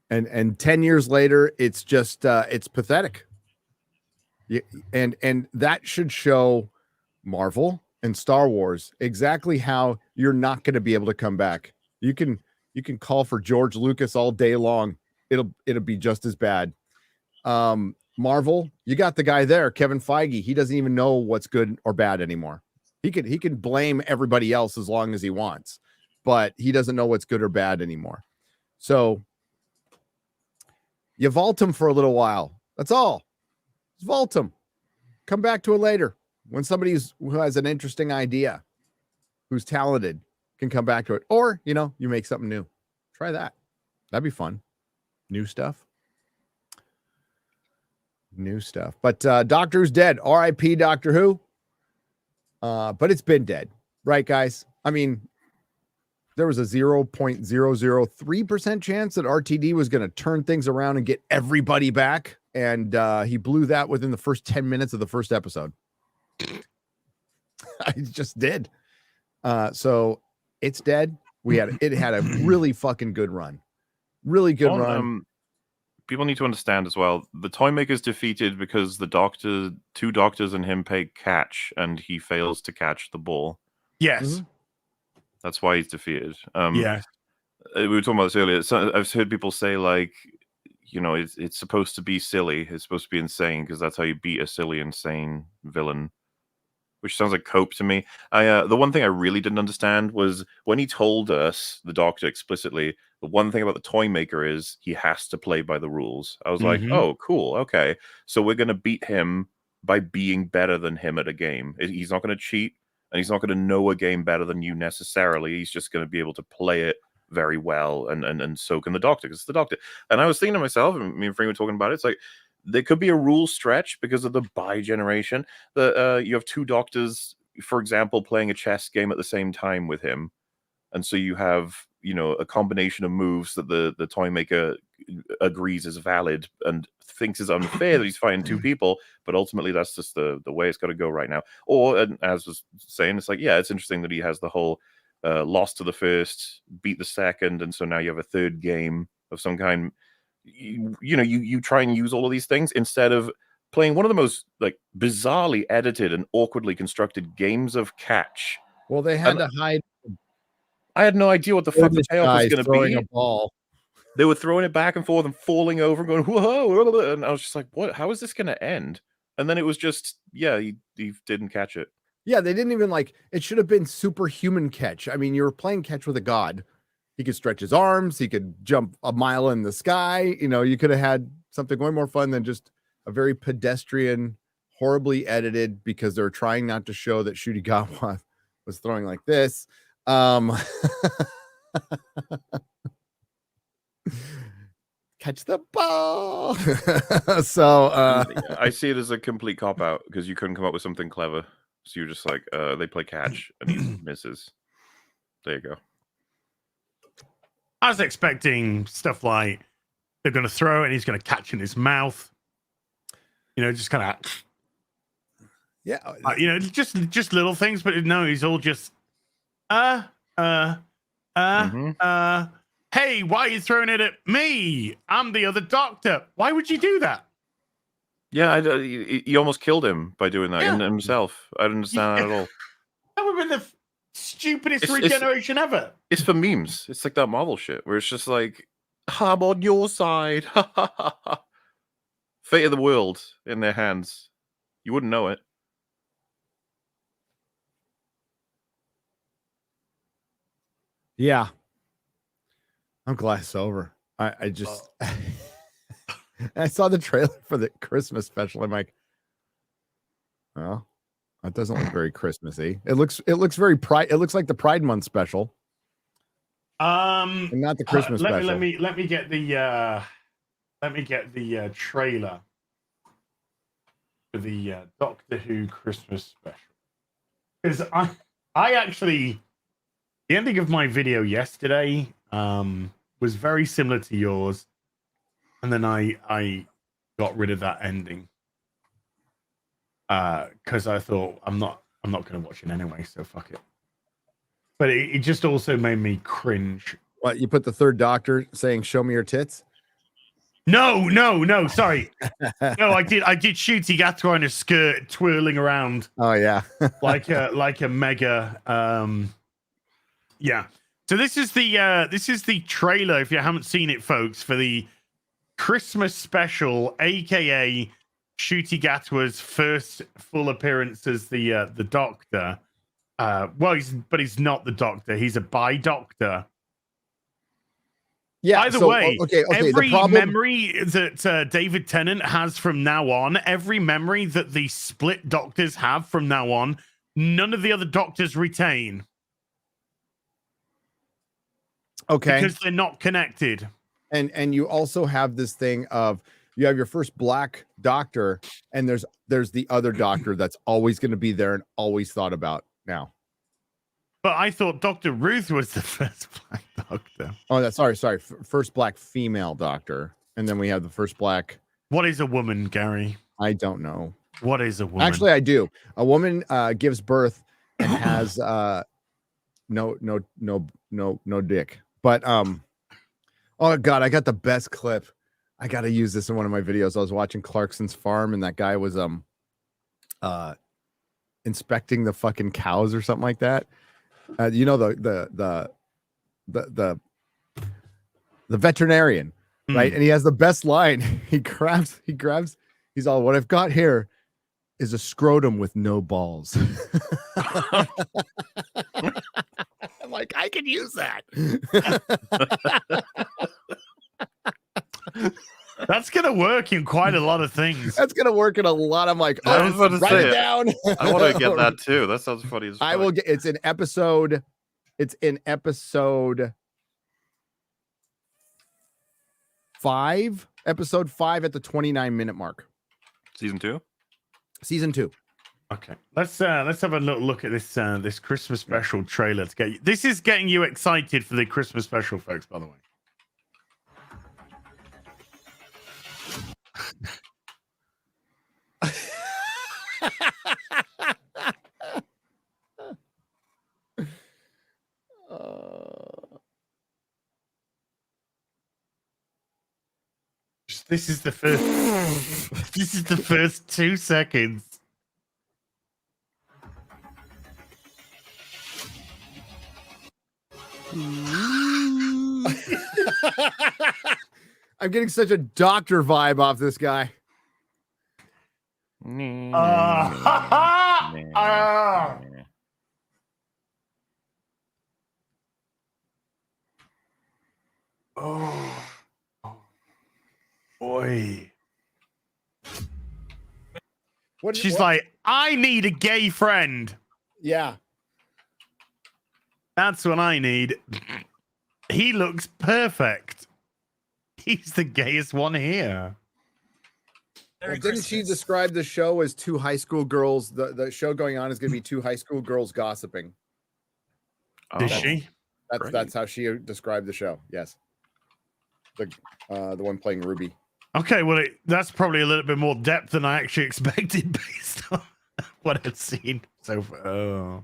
and 10 years later, it's just it's pathetic. And that should show Marvel and Star Wars exactly how you're not going to be able to come back. You can call for George Lucas all day long. It'll be just as bad. Marvel, you got the guy there, Kevin Feige. He doesn't even know what's good or bad anymore. He can blame everybody else as long as he wants, but he doesn't know what's good or bad anymore. So you vault him for a little while. That's all. Just vault him. Come back to it later when somebody who has an interesting idea, who's talented, can come back to it. Or, you make something new. Try that. That'd be fun. New stuff. But Doctor Who's dead. R.I.P. Doctor Who. But it's been dead. Right, guys? I mean, there was a 0.003% chance that RTD was going to turn things around and get everybody back. And he blew that within the first 10 minutes of the first episode. I just did. So it's dead. It had a really fucking good run. Really good run. People need to understand as well, the Toymaker's defeated because two doctors and him play catch, and he fails to catch the ball. Yes. Mm-hmm. That's why he's defeated. Yes. We were talking about this earlier. I've heard people say, like, it's supposed to be silly. It's supposed to be insane because that's how you beat a silly, insane villain. Which sounds like cope to me. The one thing I really didn't understand was when he told us, the Doctor, explicitly, the one thing about the Toymaker is he has to play by the rules. I was like, oh, cool, okay. So we're going to beat him by being better than him at a game. He's not going to cheat, and he's not going to know a game better than you necessarily. He's just going to be able to play it very well, and so can the Doctor, because it's the Doctor. And I was thinking to myself, and me and Frank were talking about it, it's like, there could be a rule stretch because of the bi-generation that you have two doctors, for example, playing a chess game at the same time with him. And so you have, a combination of moves that the Toymaker agrees is valid and thinks is unfair that he's fighting two people. But ultimately, that's just the way it's got to go right now. Or, and as was saying, it's like, yeah, it's interesting that he has the whole loss to the first, beat the second. And so now you have a third game of some kind. You try and use all of these things instead of playing one of the most bizarrely edited and awkwardly constructed games of catch. Well, they had to hide. I had no idea what the fuck the payoff was going to be. A ball. They were throwing it back and forth and falling over and going, whoa, and I was just like, what? How is this going to end? And then it was just, yeah, he didn't catch it. Yeah, they didn't even it should have been superhuman catch. I mean, you were playing catch with a god. He could stretch his arms. He could jump a mile in the sky. You could have had something way more fun than just a very pedestrian, horribly edited, because they're trying not to show that Shudigawa was throwing like this. Catch the ball. So I see it as a complete cop-out because you couldn't come up with something clever. So you're just like, they play catch and he misses. There you go. I was expecting stuff like they're going to throw it and he's going to catch in his mouth. Just kind of, yeah, just little things. But no, he's all just, hey, why are you throwing it at me? I'm the other Doctor. Why would you do that? Yeah, he almost killed him by doing that in himself. I don't understand that at all. That would have been the stupidest regeneration ever. It's for memes. It's like that Marvel shit where it's just like, I'm on your side. Fate of the world in their hands. You wouldn't know it. Yeah. I'm glad it's over. I just I saw the trailer for the Christmas special. I'm like, well, that doesn't look very Christmassy. It looks very Pride. It looks like the Pride Month special. And not the Christmas special. Let me get the trailer for the Doctor Who Christmas special. Because I actually, the ending of my video yesterday was very similar to yours, and then I got rid of that ending because I thought I'm not going to watch it anyway, so fuck it. But it just also made me cringe. What, you put the third Doctor saying "Show me your tits"? No, sorry. No, I did shoot Igatora in a skirt twirling around. Oh yeah. like a mega yeah. So this is the trailer, if you haven't seen it, folks, for the Christmas special, aka Shutigatoa's first full appearance as the Doctor. Well, he's not the Doctor, he's a bi-Doctor. Yeah. By the so, way, okay. every The problem. memory that David Tennant has from now on, every memory that the split doctors have from now on, none of the other doctors retain. Okay. Because they're not connected. And you also have this thing of you have your first black doctor, and there's the other doctor that's always going to be there and always thought about now. But I thought Dr. Ruth was the first black doctor. Oh, that's sorry. First black female doctor, and then we have the first black. What is a woman, Gary? I don't know. What is a woman? Actually, I do. A woman gives birth and has no dick. But oh god, I got the best clip. I got to use this in one of my videos. I was watching Clarkson's Farm, and that guy was inspecting the fucking cows or something like that. You know the veterinarian, right? And he has the best line. He grabs. He's all, what I've got here is a scrotum with no balls. I'm like, I can use that. That's gonna work in quite a lot of things. That's gonna work in a lot. I'm like, I was about to write say it down. I want to get that too. That sounds funny as fuck. I will get. It's in episode 5. Episode 5 at the 29-minute mark. Season 2. Season 2. Okay, let's have a little look at this this Christmas special trailer to get you. This is getting you excited for the Christmas special, folks. By the way. This is the first. This is the first 2 seconds. I'm getting such a doctor vibe off this guy. Oh boy. She's like, I need a gay friend. Yeah. That's what I need. He looks perfect. He's the gayest one here. Well, didn't she describe the show as 2 high school girls? The show going on is going to be 2 high school girls gossiping. Did she? That's how she described the show. Yes. The one playing Ruby. Okay, well, that's probably a little bit more depth than I actually expected based on what I've seen so far. Oh.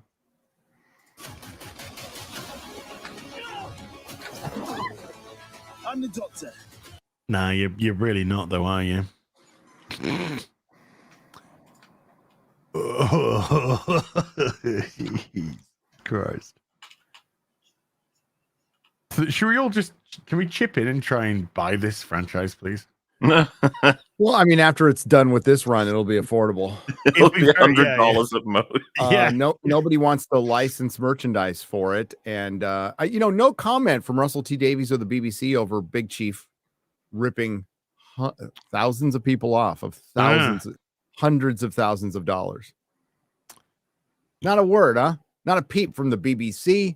I'm the doctor. Nah, you're really not, though, are you? Christ. Should we all can we chip in and try and buy this franchise, please? Well, I mean, after it's done with this run, it'll be affordable. It'll be $100 at most. Nobody wants to license merchandise for it, and no comment from Russell T Davies or the BBC over Big Chief ripping thousands of people off of hundreds of thousands of dollars. Not a word, huh? Not a peep from the BBC.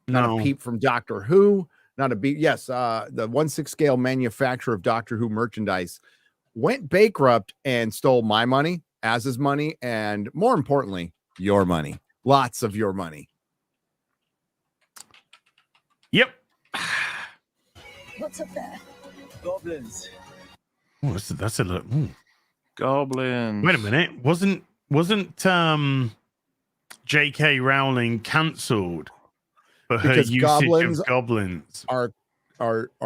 Not a peep from Doctor Who. Not a beat. Yes, the 1/6 scale manufacturer of Doctor Who merchandise went bankrupt and stole my money, Az's money, and more importantly, your money. Lots of your money. Yep. What's up there? Goblins. Oh, that's a look. Goblins. Wait a minute. Wasn't J.K. Rowling cancelled for her usage of goblins? Are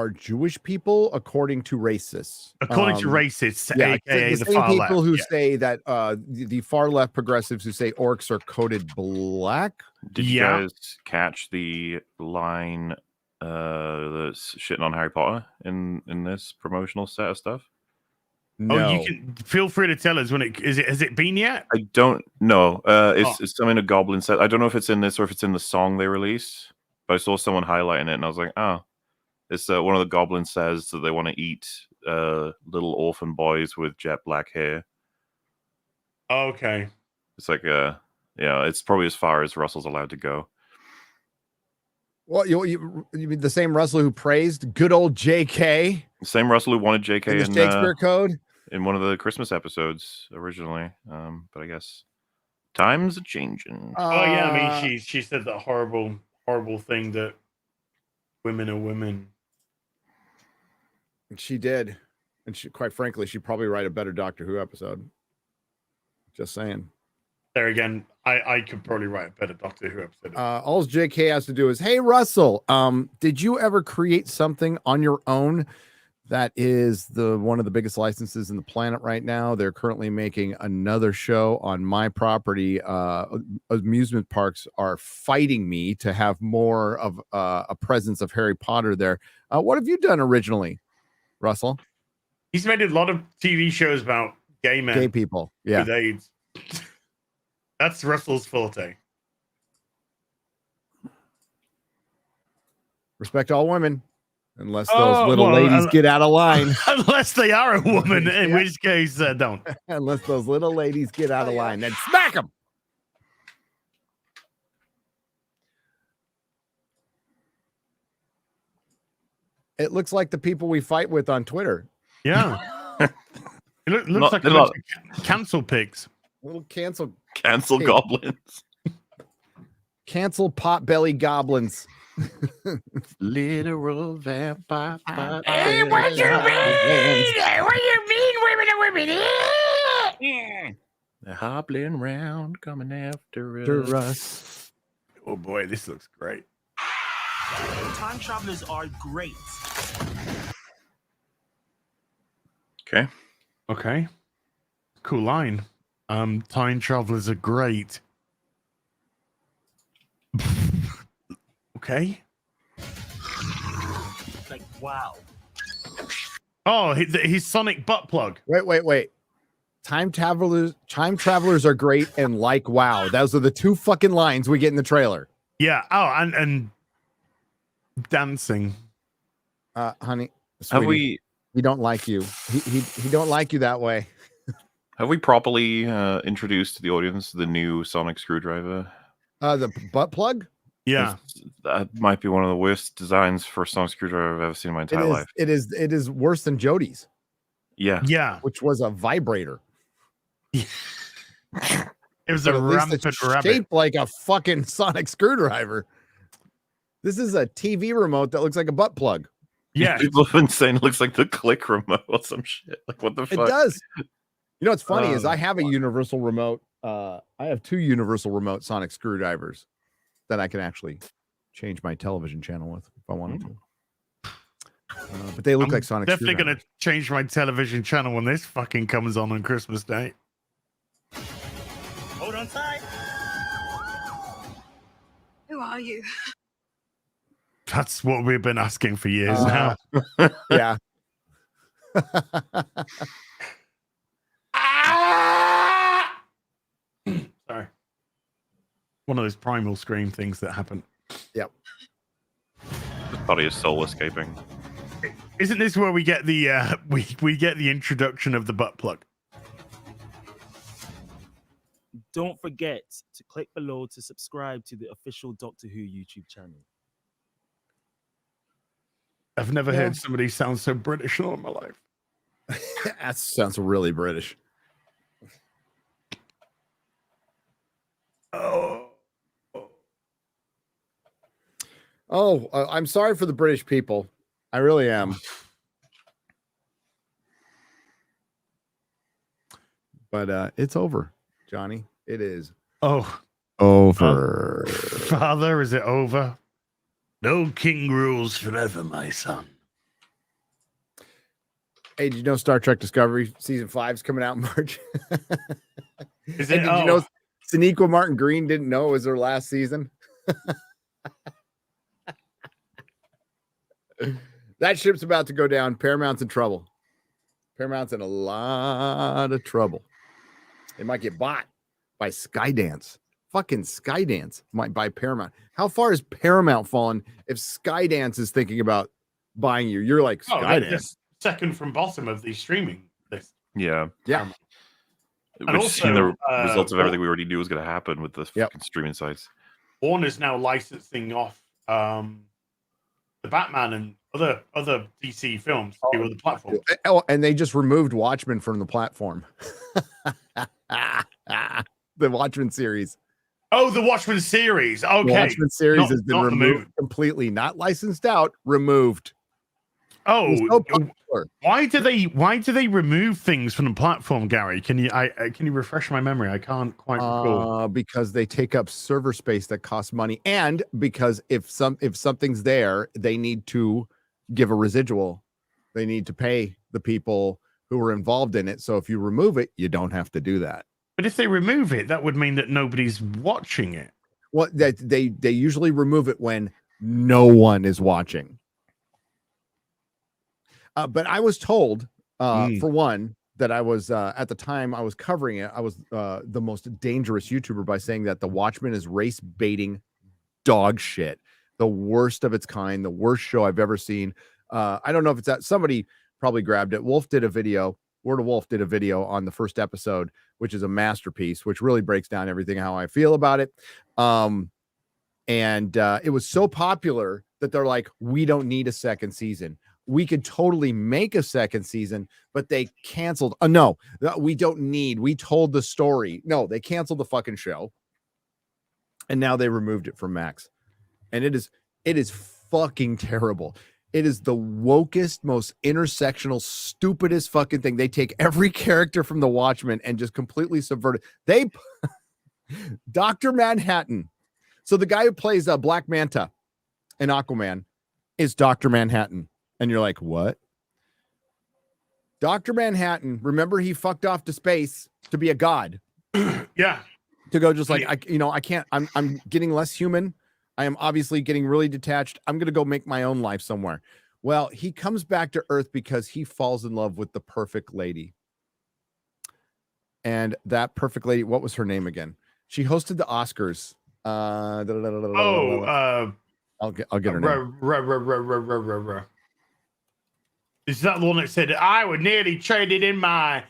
Jewish people, according to racists. According to racists, aka the same far people left. who say that the far left progressives who say orcs are coded black. Did you guys catch the line that's shitting on Harry Potter in this promotional set of stuff? No. Oh, you can feel free to tell us when has it been yet? I don't know. It's something a goblin said. I don't know if it's in this or if it's in the song they released. But I saw someone highlighting it and I was like, oh, It's one of the goblins says that they want to eat little orphan boys with jet black hair. Okay. It's like it's probably as far as Russell's allowed to go. Well, you mean the same Russell who praised good old JK? The same Russell who wanted JK in the Shakespeare Code in one of the Christmas episodes originally. But I guess times are changing. Oh yeah, I mean she said that horrible thing that women are women. She did, and she, quite frankly, she'd probably write a better Doctor Who episode. Just saying. There again, I could probably write a better Doctor Who episode. All JK has to do is, hey Russell, did you ever create something on your own that is one of the biggest licenses in the planet right now? They're currently making another show on my property. Amusement parks are fighting me to have more of a presence of Harry Potter there. What have you done originally, Russell? He's made a lot of TV shows about gay men, Gay people, yeah. with AIDS. That's Russell's forte. Respect all women, unless those little ladies get out of line. Unless they are a woman, in which case, don't. Unless those little ladies get out of line, then smack them. It looks like the people we fight with on Twitter. Yeah. It looks like a bunch of cancel pigs. Little cancel goblins. Cancel potbelly goblins. Literal vampire. Hey, what you mean? What you mean, women are women? They're hobbling round, coming after us. Oh boy, this looks great. Time travelers are great. Okay. Cool line. Time travelers are great. Okay. Like, wow. Oh, he's Sonic butt plug. Wait. Time travelers are great and like wow. Those are the two fucking lines we get in the trailer. Yeah. Oh, and dancing. Honey, Sweetie, he don't like you. He don't like you that way. Have we properly introduced to the audience the new Sonic screwdriver? The butt plug? Yeah. That might be one of the worst designs for Sonic screwdriver I've ever seen in my entire life. It is worse than Jody's. Yeah. Which was a vibrator. It was a rampant rabbit. Shaped like a fucking Sonic screwdriver. This is a TV remote that looks like a butt plug. Yeah. People have been saying it looks like the click remote or some shit. Like, what the fuck? It does. You know what's funny is I have a universal remote. I have two universal remote Sonic screwdrivers that I can actually change my television channel with if I wanted to. But they look like Sonic definitely screwdrivers. going to change my television channel when this fucking comes on Christmas Day. Hold on tight. Who are you? That's what we've been asking for years now. Yeah. Sorry. One of those primal scream things that happen. Yep. His body is soul escaping. Isn't this where we get the we get the introduction of the butt plug? Don't forget to click below to subscribe to the official Doctor Who YouTube channel. I've never heard somebody sound so British in all my life. That sounds really British. I'm sorry for the British people. I really am. But it's over, Johnny. It is over. Father, is it over? No king rules forever, my son. Hey, did you know Star Trek Discovery Season 5 is coming out in March? Is And it? did you know Sonequa Martin Green didn't know it was their last season? That ship's about to go down. Paramount's in trouble. Paramount's in a lot of trouble. They might get bought by Skydance. Fucking Skydance might buy Paramount. How far has Paramount fallen if Skydance is thinking about buying you. You're like Skydance. This second from bottom of the streaming list. Yeah. Yeah. And We've seen the also, results of everything we already knew was going to happen with the fucking streaming sites. Warner's now licensing off the Batman and other DC films to other platforms. Oh, and they just removed Watchmen from the platform. The Watchmen series. Oh, the Watchmen series. Okay. The Watchmen series has been not the removed movie. completely, not licensed out, removed. Oh, It was so popular. why do they remove things from the platform, Gary? Can you refresh my memory? I can't quite recall. Because they take up server space that costs money, and because if something's there, they need to give a residual. They need to pay the people who were involved in it. So if you remove it, you don't have to do that. But if they remove it, that would mean that nobody's watching it. Well, that they usually remove it when no one is watching. But I was told, for one, that I was at the time I was covering it, I was the most dangerous YouTuber by saying that The Watchmen is race baiting dog shit, the worst of its kind, the worst show I've ever seen. I don't know if it's that somebody probably grabbed it. Wolf did a video. Word of Wolf did a video on the first episode, which is a masterpiece, which really breaks down everything how I feel about it. And it was so popular that they're like, we don't need a second season. We could totally make a second season, but they canceled. No, we don't need. We told the story. No, they canceled the fucking show, and now they removed it from Max, and it is fucking terrible. It is the wokest, most intersectional, stupidest fucking thing. They take every character from The Watchmen and just completely subvert it. Dr. Manhattan. So the guy who plays Black Manta in Aquaman is Dr. Manhattan. And you're like, what? Dr. Manhattan, remember he fucked off to space to be a god. Yeah. To go just like, I can't, I'm getting less human. I am obviously getting really detached. I'm going to go make my own life somewhere. Well, he comes back to Earth because he falls in love with the perfect lady. And that perfect lady, what was her name again? She hosted the Oscars. I'll get her name. Is that the one that said, I would nearly trade it in my...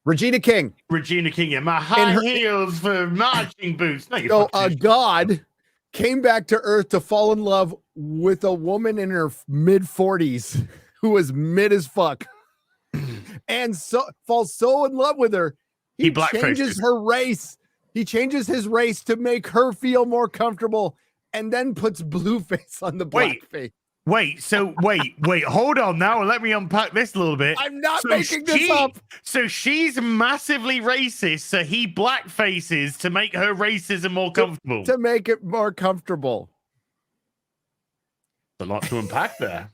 Regina King, yeah, my high heels for marching boots. No, so a god came back to Earth to fall in love with a woman in her mid-40s who was mid as fuck, and so falls so in love with her, he changes her race. He changes his race to make her feel more comfortable, and then puts blue face on the black face. Wait, hold on now. Let me unpack this a little bit. I'm not making this up. So she's massively racist, so he black faces to make her racism more comfortable. To make it more comfortable. A lot to unpack there.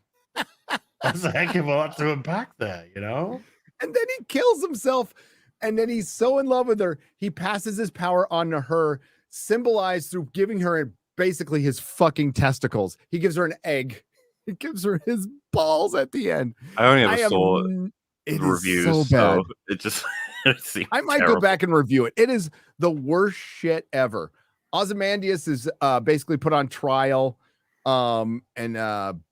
That's a heck of a lot to unpack there, you know? And then he kills himself, and then he's so in love with her, he passes his power on to her, symbolized through giving her basically his fucking testicles. He gives her an egg. He gives her his balls at the end. I only ever saw the reviews, so bad. so it just I might terrible. go back and review it. It is the worst shit ever. Ozymandias is basically put on trial and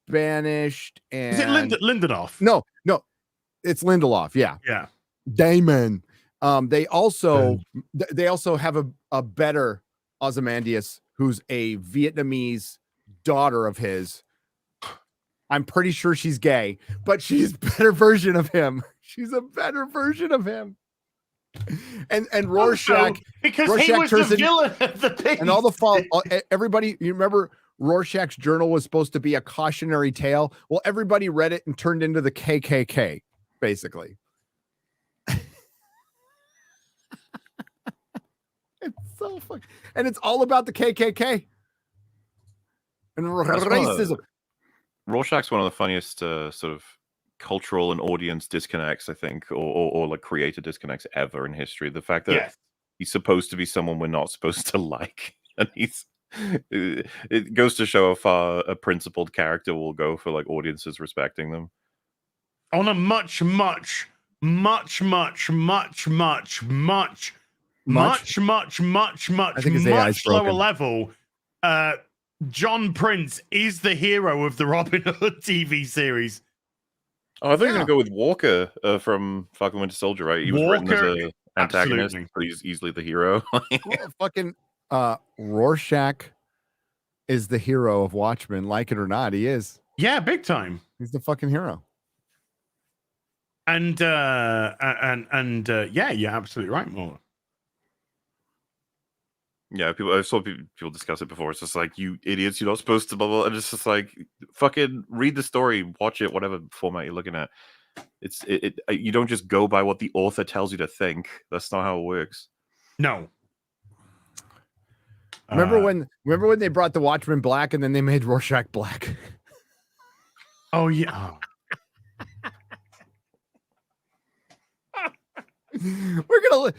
banished. And Is it Lindelof? No, it's Lindelof. Yeah. Damon. They also have a better Ozymandias, who's a Vietnamese daughter of his. I'm pretty sure she's gay, but she's a better version of him. She's a better version of him. And Rorschach, because Rorschach he was turns the in- villain of the piece. and all the everybody, you remember Rorschach's journal was supposed to be a cautionary tale. Well, everybody read it and turned into the KKK, basically. It's so fucking, and it's all about the KKK and racism. Rorschach's one of the funniest sort of cultural and audience disconnects, I think, or like creator disconnects ever in history. The fact that he's supposed to be someone we're not supposed to like, and it goes to show how far a principled character will go for like audiences respecting them. On a much more slower level, John Prince is the hero of the Robin Hood TV series. Oh, I thought you were going to go with Walker from Falcon Winter Soldier, right? He was written as Walker, an antagonist, absolutely. but he's easily the hero. Well, fucking Rorschach is the hero of Watchmen, like it or not. He is. Yeah, big time. He's the fucking hero. And yeah, you're absolutely right, Moore. Yeah, I saw people discuss it before. It's just like, you idiots, you're not supposed to blah blah. And it's just like, fucking read the story, watch it, whatever format you're looking at. You don't just go by what the author tells you to think. That's not how it works. No. Remember when they brought the Watchmen black and then they made Rorschach black? Oh yeah. We're gonna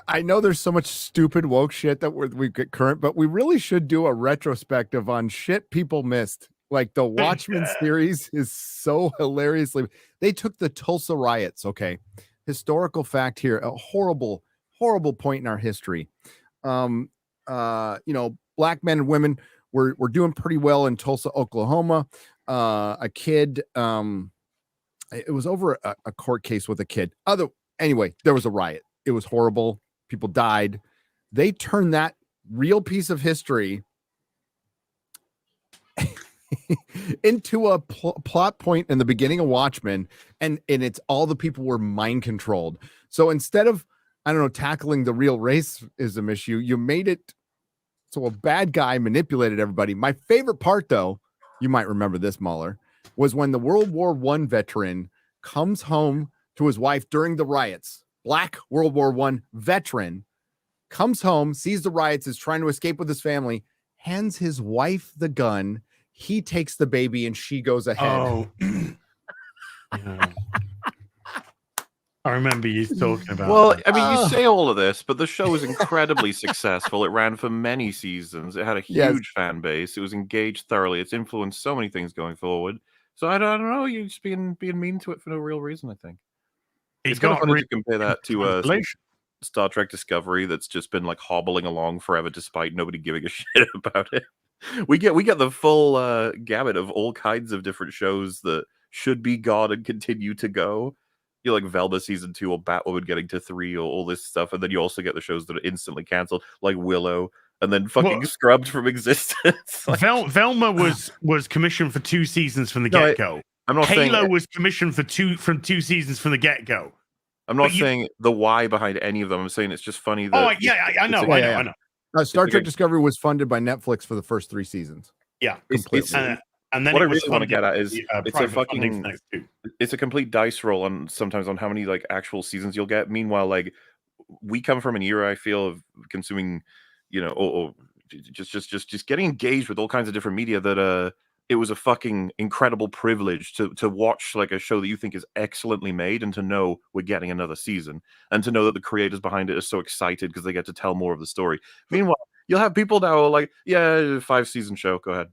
I know there's so much stupid woke shit that we get current, but we really should do a retrospective on shit people missed. Like the Watchmen series is so hilariously. They took the Tulsa riots. Okay, historical fact here. A horrible point in our history. You know, black men and women were doing pretty well in Tulsa, Oklahoma. A kid. It was over a court case with a kid. Anyway, there was a riot. It was horrible. People died. They turned that real piece of history into a plot point in the beginning of Watchmen, and it's all the people were mind controlled. So instead of, I don't know, tackling the real racism issue, you made it so a bad guy manipulated everybody. My favorite part, though, you might remember this, Millar, was when the World War I veteran comes home to his wife during the riots. Black World War I veteran comes home, sees the riots, is trying to escape with his family, hands his wife the gun. He takes the baby and she goes ahead. Oh, yeah. I remember you talking about. Well, that. I mean, you say all of this, but the show was incredibly successful. It ran for many seasons. It had a huge fan base. It was engaged thoroughly. It's influenced so many things going forward. So I don't know. You're just being mean to it for no real reason, I think. It's kind of funny to compare that to Star Trek Discovery, that's just been like hobbling along forever despite nobody giving a shit about it. We get the full gamut of all kinds of different shows that should be gone and continue to go. You like Velma season 2 or Batwoman getting to 3 or all this stuff, and then you also get the shows that are instantly cancelled, like Willow, and then fucking scrubbed from existence. Like, Velma was commissioned for 2 seasons from the get-go. I'm not saying Halo was commissioned for 2 seasons from the get-go. I'm not saying the why behind any of them. I'm saying it's just funny that. Oh yeah, I know. Star Trek Discovery was funded by Netflix for the first 3 seasons. Yeah, completely. And then what I really want to get at is it's a fucking it's a complete dice roll on sometimes on how many like actual seasons you'll get. Meanwhile, like we come from an era, I feel, of consuming, you know, or just getting engaged with all kinds of different media that it was a fucking incredible privilege to watch like a show that you think is excellently made and to know we're getting another season and to know that the creators behind it are so excited because they get to tell more of the story. Meanwhile, you'll have people now who are like, yeah, 5-season show, go ahead.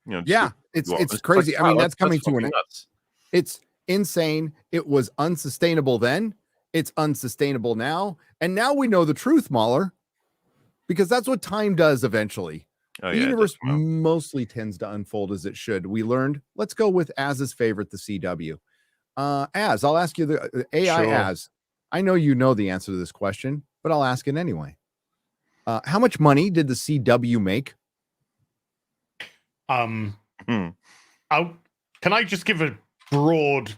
You know, yeah, it's crazy. Like, I mean, that's coming to an end. Nuts. It's insane. It was unsustainable then. It's unsustainable now. And now we know the truth, Millar, because that's what time does eventually. Oh, the universe mostly tends to unfold as it should. We learned. Let's go with Az's favorite, the CW. Az, I'll ask you the AI Sure. Az. I know you know the answer to this question, but I'll ask it anyway. How much money did the CW make? Can I just give a broad?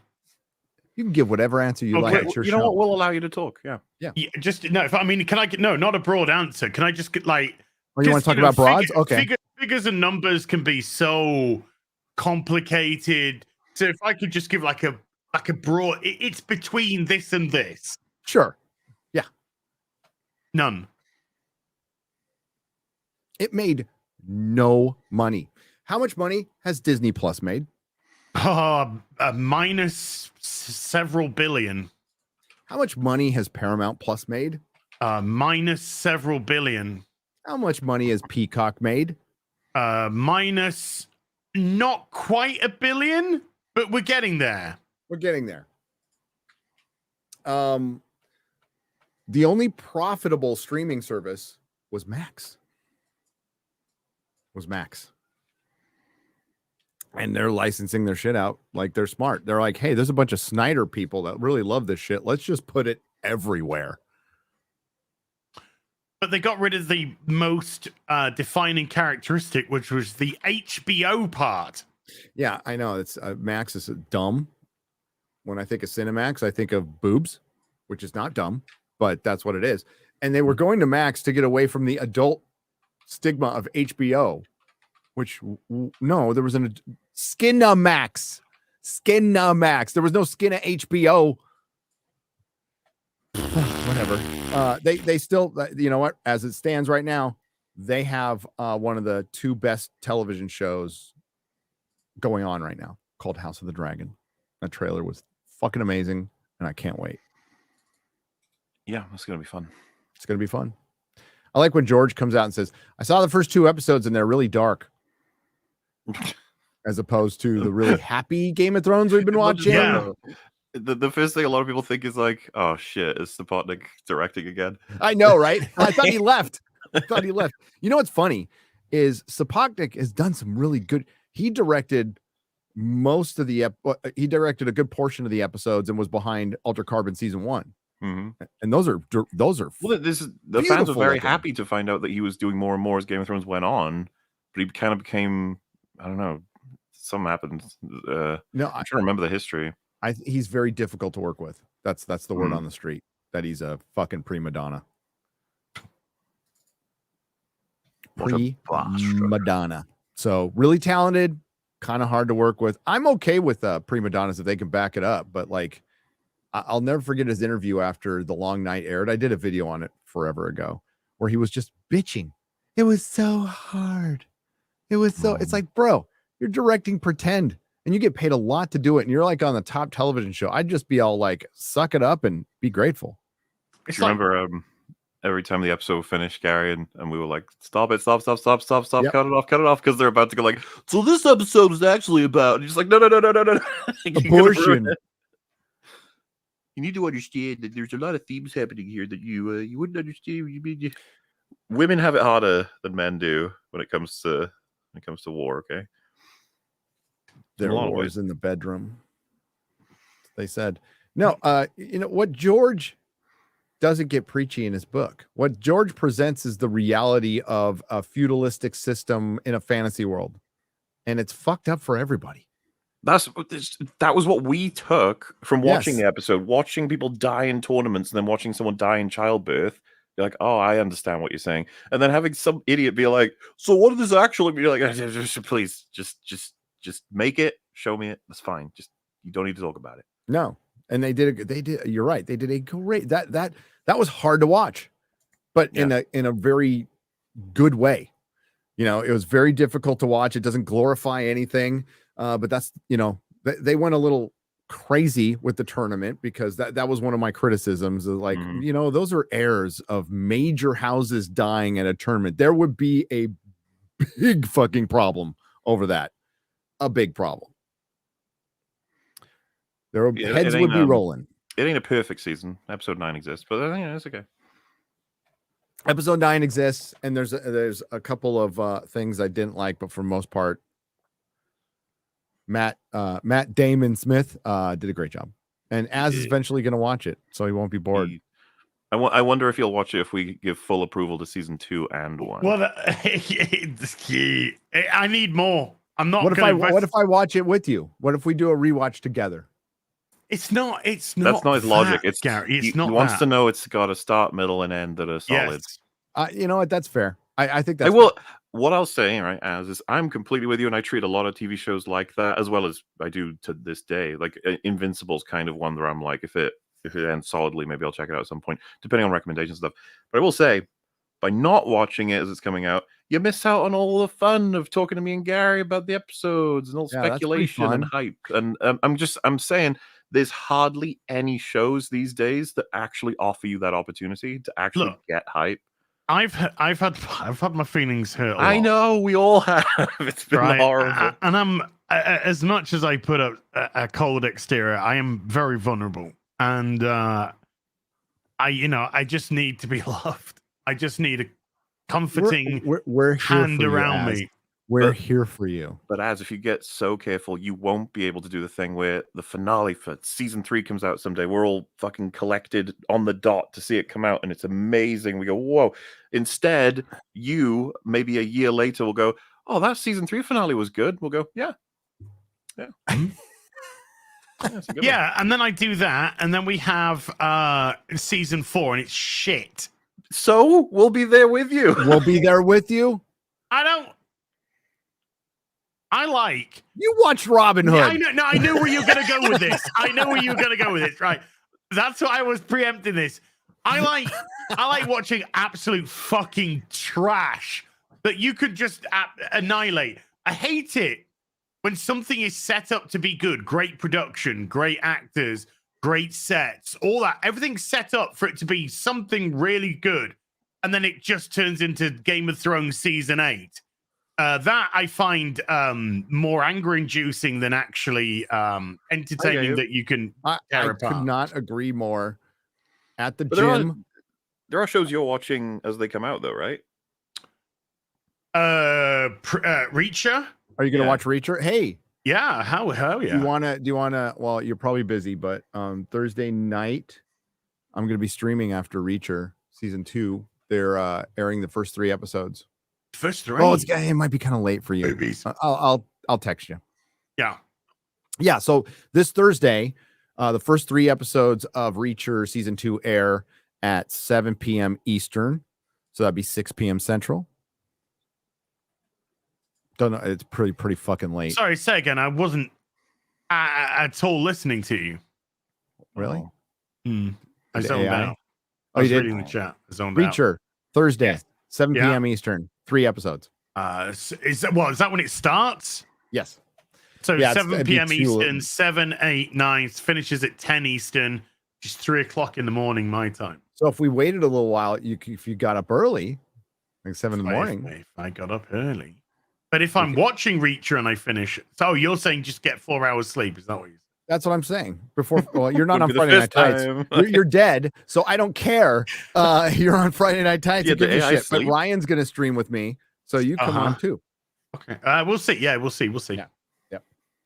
You can give whatever answer you like. It's your you know show. what? We'll allow you to talk. Yeah. Just no. If I mean, can I get not a broad answer? Can I just get like? Or you want to talk about broads? Okay. Figures and numbers can be so complicated. So if I could just give like a broad, it's between this and this. Sure. Yeah. None. It made no money. How much money has Disney Plus made? Minus several billion. How much money has Paramount Plus made? Minus several billion. How much money has Peacock made? Minus not quite $1 billion, but we're getting there. We're getting there. The only profitable streaming service was Max. was Max. And they're licensing their shit out like they're smart. They're like, hey, there's a bunch of Snyder people that really love this shit. Let's just put it everywhere. But they got rid of the most defining characteristic, which was the HBO part. Yeah, I know. It's Max is dumb. When I think of Cinemax, I think of boobs, which is not dumb, but that's what it is. And they were going to Max to get away from the adult stigma of HBO, which no, there was an Skinamax. Skinamax. There was no skin at HBO. Whatever. They still, you know what? As it stands right now, they have one of the 2 best television shows going on right now called House of the Dragon. That trailer was fucking amazing, and I can't wait. Yeah, it's gonna be fun. It's gonna be fun. I like when George comes out and says, "I saw the first 2 episodes and they're really dark," as opposed to the really happy Game of Thrones we've been watching. Yeah. The first thing a lot of people think is like, oh shit, is Sapotnik directing again? I know, right? I thought he left. You know what's funny is Sapotnik has done some really good. He directed most of the he directed a good portion of the episodes and was behind Ultra Carbon season 1. Mm-hmm. And those are well, the fans were very happy to find out that he was doing more and more as Game of Thrones went on, but he kind of became, I don't know, something happened. No, I'm trying to remember the history. He's very difficult to work with. That's the word on the street, that he's a fucking prima donna. Prima-donna. So really talented, kind of hard to work with. I'm okay with prima donnas if they can back it up, but like I'll never forget his interview after The Long Night aired. I did a video on it forever ago where he was just bitching. It was so hard. It was so, it's like, bro, you're directing pretend and you get paid a lot to do it. And you're like on the top television show. I'd just be all like, suck it up and be grateful. I remember every time the episode finished, Gary, and we were like, stop it, stop, cut it off, because they're about to go like, so this episode was actually about, and you're just like, no. Abortion. You need to understand that there's a lot of themes happening here that you wouldn't understand. Women have it harder than men do when it comes to war. Okay, There are wars in the bedroom. They said no. You know what, George doesn't get preachy in his book. What George presents is the reality of a feudalistic system in a fantasy world, and it's fucked up for everybody. That was what we took from watching the episode, watching people die in tournaments and then watching someone die in childbirth. You're like, oh, I understand what you're saying. And then having some idiot be like, so what does this actually mean? You're like, please, just make it, show me it. That's fine. Just, you don't need to talk about it. No. And they did, you're right. They did a great, that was hard to watch, but in a very good way. You know, it was very difficult to watch. It doesn't glorify anything. But that's, you know, they went a little crazy with the tournament because that was one of my criticisms of like, you know, those are heirs of major houses dying at a tournament. There would be a big fucking problem over that. A big problem. Heads would be rolling. It ain't a perfect season. Episode 9 exists, but I think it's okay. Episode 9 exists, and there's a couple of things I didn't like, but for the most part, Matt Damon Smith did a great job, and Az is eventually going to watch it, so he won't be bored. I wonder if he'll watch it if we give full approval to season 2 and 1. Well, it's key. I need more. I'm not. What if I watch it with you? What if we do a rewatch together? It's not. That's not his logic. It's Gary. It's he not. He wants to know it's got a start, middle, and end that are solid. Yes. You know what? That's fair. I think that's. I will. What I'll say, right, Az, is I'm completely with you, and I treat a lot of TV shows like that, as well as I do to this day. Like Invincible's kind of one where I'm like, if it ends solidly, maybe I'll check it out at some point, depending on recommendations and stuff. But I will say, by not watching it as it's coming out, you miss out on all the fun of talking to me and Gary about the episodes and all speculation and hype. And I'm saying there's hardly any shows these days that actually offer you that opportunity to actually get hype. I've had my feelings hurt. I know, we all have. It's been horrible. And I'm as much as I put up a cold exterior, I am very vulnerable, and I just need to be loved. I just need a comforting we're hand around me. We're here for you. But if you get so careful, you won't be able to do the thing where the finale for season 3 comes out someday. We're all fucking collected on the dot to see it come out, and it's amazing. We go, whoa. Instead, you, maybe a year later, will go, oh, that season 3 finale was good. We'll go, yeah. Yeah, and then I do that, and then we have season 4, and it's shit. So we'll be there with you. We'll be there with you. You watched Robin Hood. Yeah, I knew where you were going to go with this. Right? That's why I was preempting this. I like watching absolute fucking trash that you could just annihilate. I hate it when something is set up to be good, great production, great actors, great sets, all that. Everything's set up for it to be something really good, and then it just turns into Game of Thrones season 8. That I find more anger-inducing than actually entertaining that you can tear apart. I could not agree more. At the But gym. There are shows you're watching as they come out, though, right? Reacher? Are you going to watch Reacher? Hey. Yeah, hell yeah. Do you wanna well, you're probably busy, but Thursday night I'm gonna be streaming after Reacher season 2. They're airing the first 3 episodes. First 3? Oh, it might be kind of late for you. I'll text you. Yeah, so this Thursday, the first 3 episodes of Reacher season 2 air at 7 p.m. Eastern. So that'd be 6 p.m. Central. Don't know. It's pretty fucking late. Sorry, say again. I wasn't at all listening to you. Really? I zoned out. I was reading the chat. I zoned out. Reacher, Thursday, 7 p.m. Eastern. 3 episodes. Is that when it starts? Yes. So 7 p.m. Eastern, 7, 8, 9, finishes at 10 Eastern, just 3 o'clock in the morning, my time. So if we waited a little while, if you got up early, like 7 in the morning. If I got up early. But if I'm watching Reacher and I finish, so you're saying just get 4 hours sleep? Is that what you're saying? That's what I'm saying. Well, you're not on Friday Night Tights. You're dead, so I don't care. You're on Friday Night Tights. Give a shit. But Ryan's gonna stream with me, so you come on too. Okay. We'll see. Yeah, we'll see. Yeah.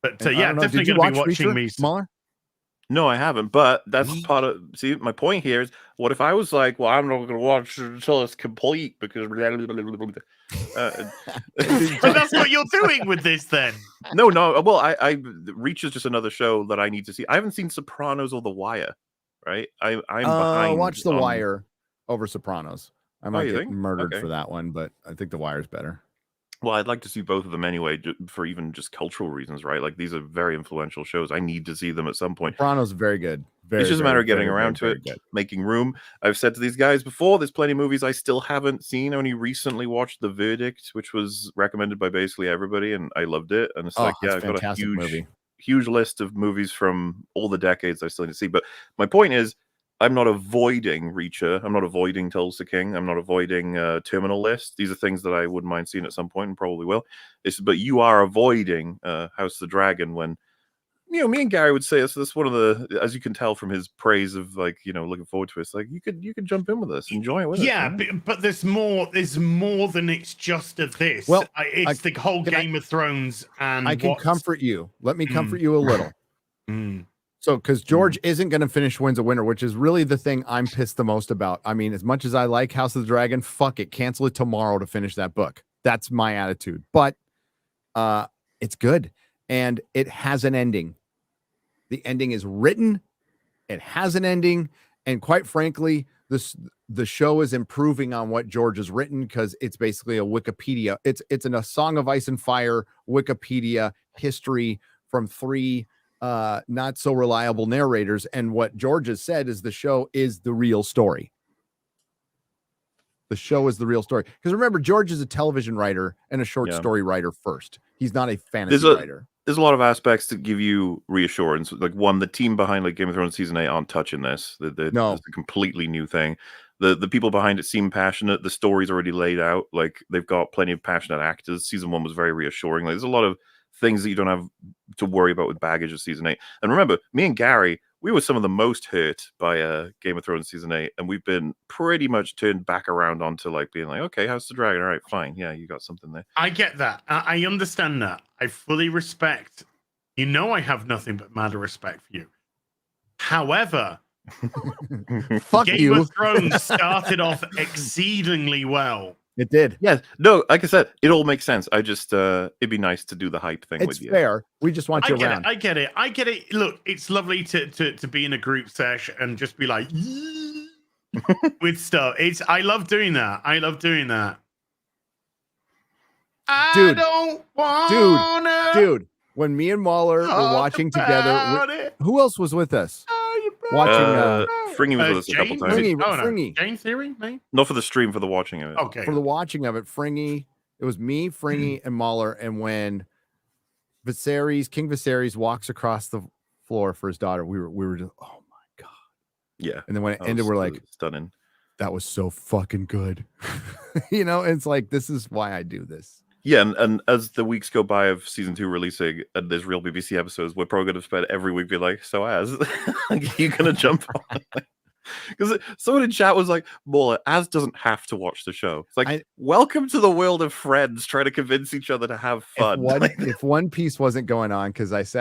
But definitely gonna be watching me. Smaller. No, I haven't. But that's part of. See, my point here is, what if I was like, well, I'm not going to watch it until it's complete because. But that's what you're doing with this, then. No. Well, Reach is just another show that I need to see. I haven't seen Sopranos or The Wire. Right? I'm behind. Watch The Wire over Sopranos. I might get murdered for that one, but I think The Wire's better. Well, I'd like to see both of them anyway, for even just cultural reasons, right? Like, these are very influential shows. I need to see them at some point. Sopranos very good. It's just a matter of getting around to it, making room. I've said to these guys before, there's plenty of movies I still haven't seen. I only recently watched The Verdict, which was recommended by basically everybody, and I loved it. And it's I've got a huge list of movies from all the decades I still need to see. But my point is, I'm not avoiding Reacher. I'm not avoiding Tulsa King. I'm not avoiding Terminal List. These are things that I wouldn't mind seeing at some point and probably will. But you are avoiding House of the Dragon when, me and Gary would say this is one of the, as you can tell from his praise of looking forward to it. It's like you could jump in with us, enjoy it with us. Yeah, but there's more than it's just of this. Well, it's the whole Game of Thrones, and I can comfort you. Let me comfort you a little. So, because George isn't going to finish Wins a Winner, which is really the thing I'm pissed the most about. I mean, as much as I like House of the Dragon, fuck it, cancel it tomorrow to finish that book. That's my attitude. But it's good, and it has an ending. The ending is written. It has an ending, and quite frankly, the show is improving on what George has written because it's basically a Wikipedia. It's a Song of Ice and Fire Wikipedia history from 3 not so reliable narrators, and what George has said is the show is the real story. The show is the real story, because remember, George is a television writer and a short story writer first. He's not a fantasy writer. There's a lot of aspects that give you reassurance. Like, one, the team behind Game of Thrones season 8 aren't touching this. No, it's a completely new thing. The people behind it seem passionate. The story's already laid out. Like, they've got plenty of passionate actors. Season 1 was very reassuring. Like, there's a lot of things that you don't have to worry about with baggage of season 8. And remember, me and Gary, we were some of the most hurt by Game of Thrones season 8, and we've been pretty much turned back around onto like being like, okay, House of the Dragon, all right, fine, yeah, you got something there. I get that. I understand that. I fully respect. You know, I have nothing but mad respect for you. However, Fuck Game you. of Thrones started off exceedingly well. It did. Yeah, no, like I said, it all makes sense. I just it'd be nice to do the hype thing It's with you. fair. We just want you around. I get it. Look, it's lovely to be in a group sesh and just be like with stuff. I love doing that. I Dude. don't wanna Dude, when me and Mahler were watching together, who else was with us? Watching Fringy was with us a couple Jane? times. Fringy. Jane Theory, maybe? Not for the stream, for the watching of it. Okay. For the watching of it, Fringy, it was me, Fringy, and Mahler. And when King Viserys walks across the floor for his daughter, we were just, oh my God. Yeah. And then when it That ended, was we're like, stunning. that was so fucking good. You know, it's like, this is why I do this. Yeah, and as the weeks go by of season 2 releasing, and there's real BBC episodes, we're probably going to spend every week being like, so Az, like, you going to jump on? Because someone in chat was like, Mola, Az doesn't have to watch the show. It's like, welcome to the world of friends trying to convince each other to have fun. If One Piece wasn't going on, because Az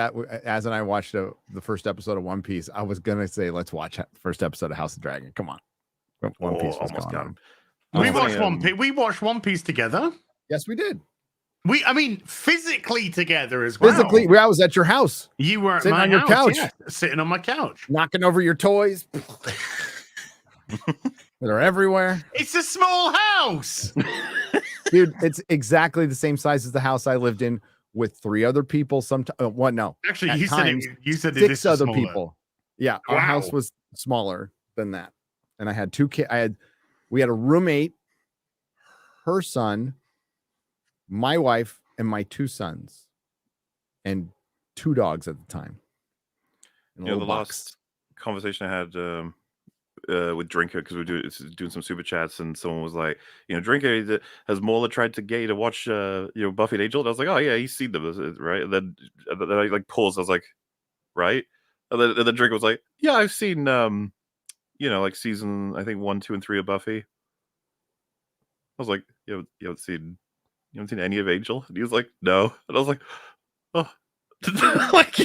and I watched the first episode of One Piece, I was going to say, let's watch the first episode of House of Dragon. Come on. One Piece was almost going got on. We watched One Piece. We watched One Piece together. Yes, we did. I mean, physically together as well. Physically, I was at your house. You were at sitting my on your house, couch. yeah, sitting on my couch, knocking over your toys. They're everywhere. It's a small house. Dude, it's exactly the same size as the house I lived in with 3 other people. No. Actually, you said 6 other smaller. people. Yeah, our house was smaller than that. And I had 2 kids. We had a roommate, her son, my wife, and my 2 sons, and 2 dogs at the time. The last conversation I had with Drinker, because we were doing some super chats, and someone was like, Drinker, has Mola tried to get you to watch Buffy and Angel? And I was like, oh yeah, he's seen them, right? And then I like paused. I was like, right? And then Drinker was like, yeah, I've seen like season, I think 1, 2, and 3 of Buffy. I was like, you haven't seen any of Angel? And he was like, no. And I was like, oh. Like,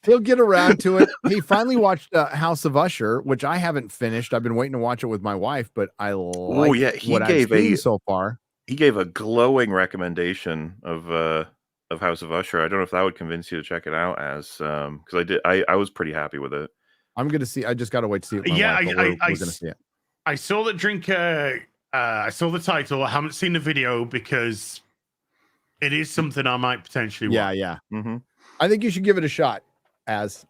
he'll get around to it. He finally watched House of Usher, which I haven't finished. I've been waiting to watch it with my wife, but I like what I've seen so far. He gave a glowing recommendation of House of Usher. I don't know if that would convince you to check it out, because I was pretty happy with it. I'm gonna see. I just gotta wait to see it. We're gonna see it. I saw that Drinker. I saw the title. I haven't seen the video because it is something I might potentially watch. Yeah. Mm-hmm. I think you should give it a shot. As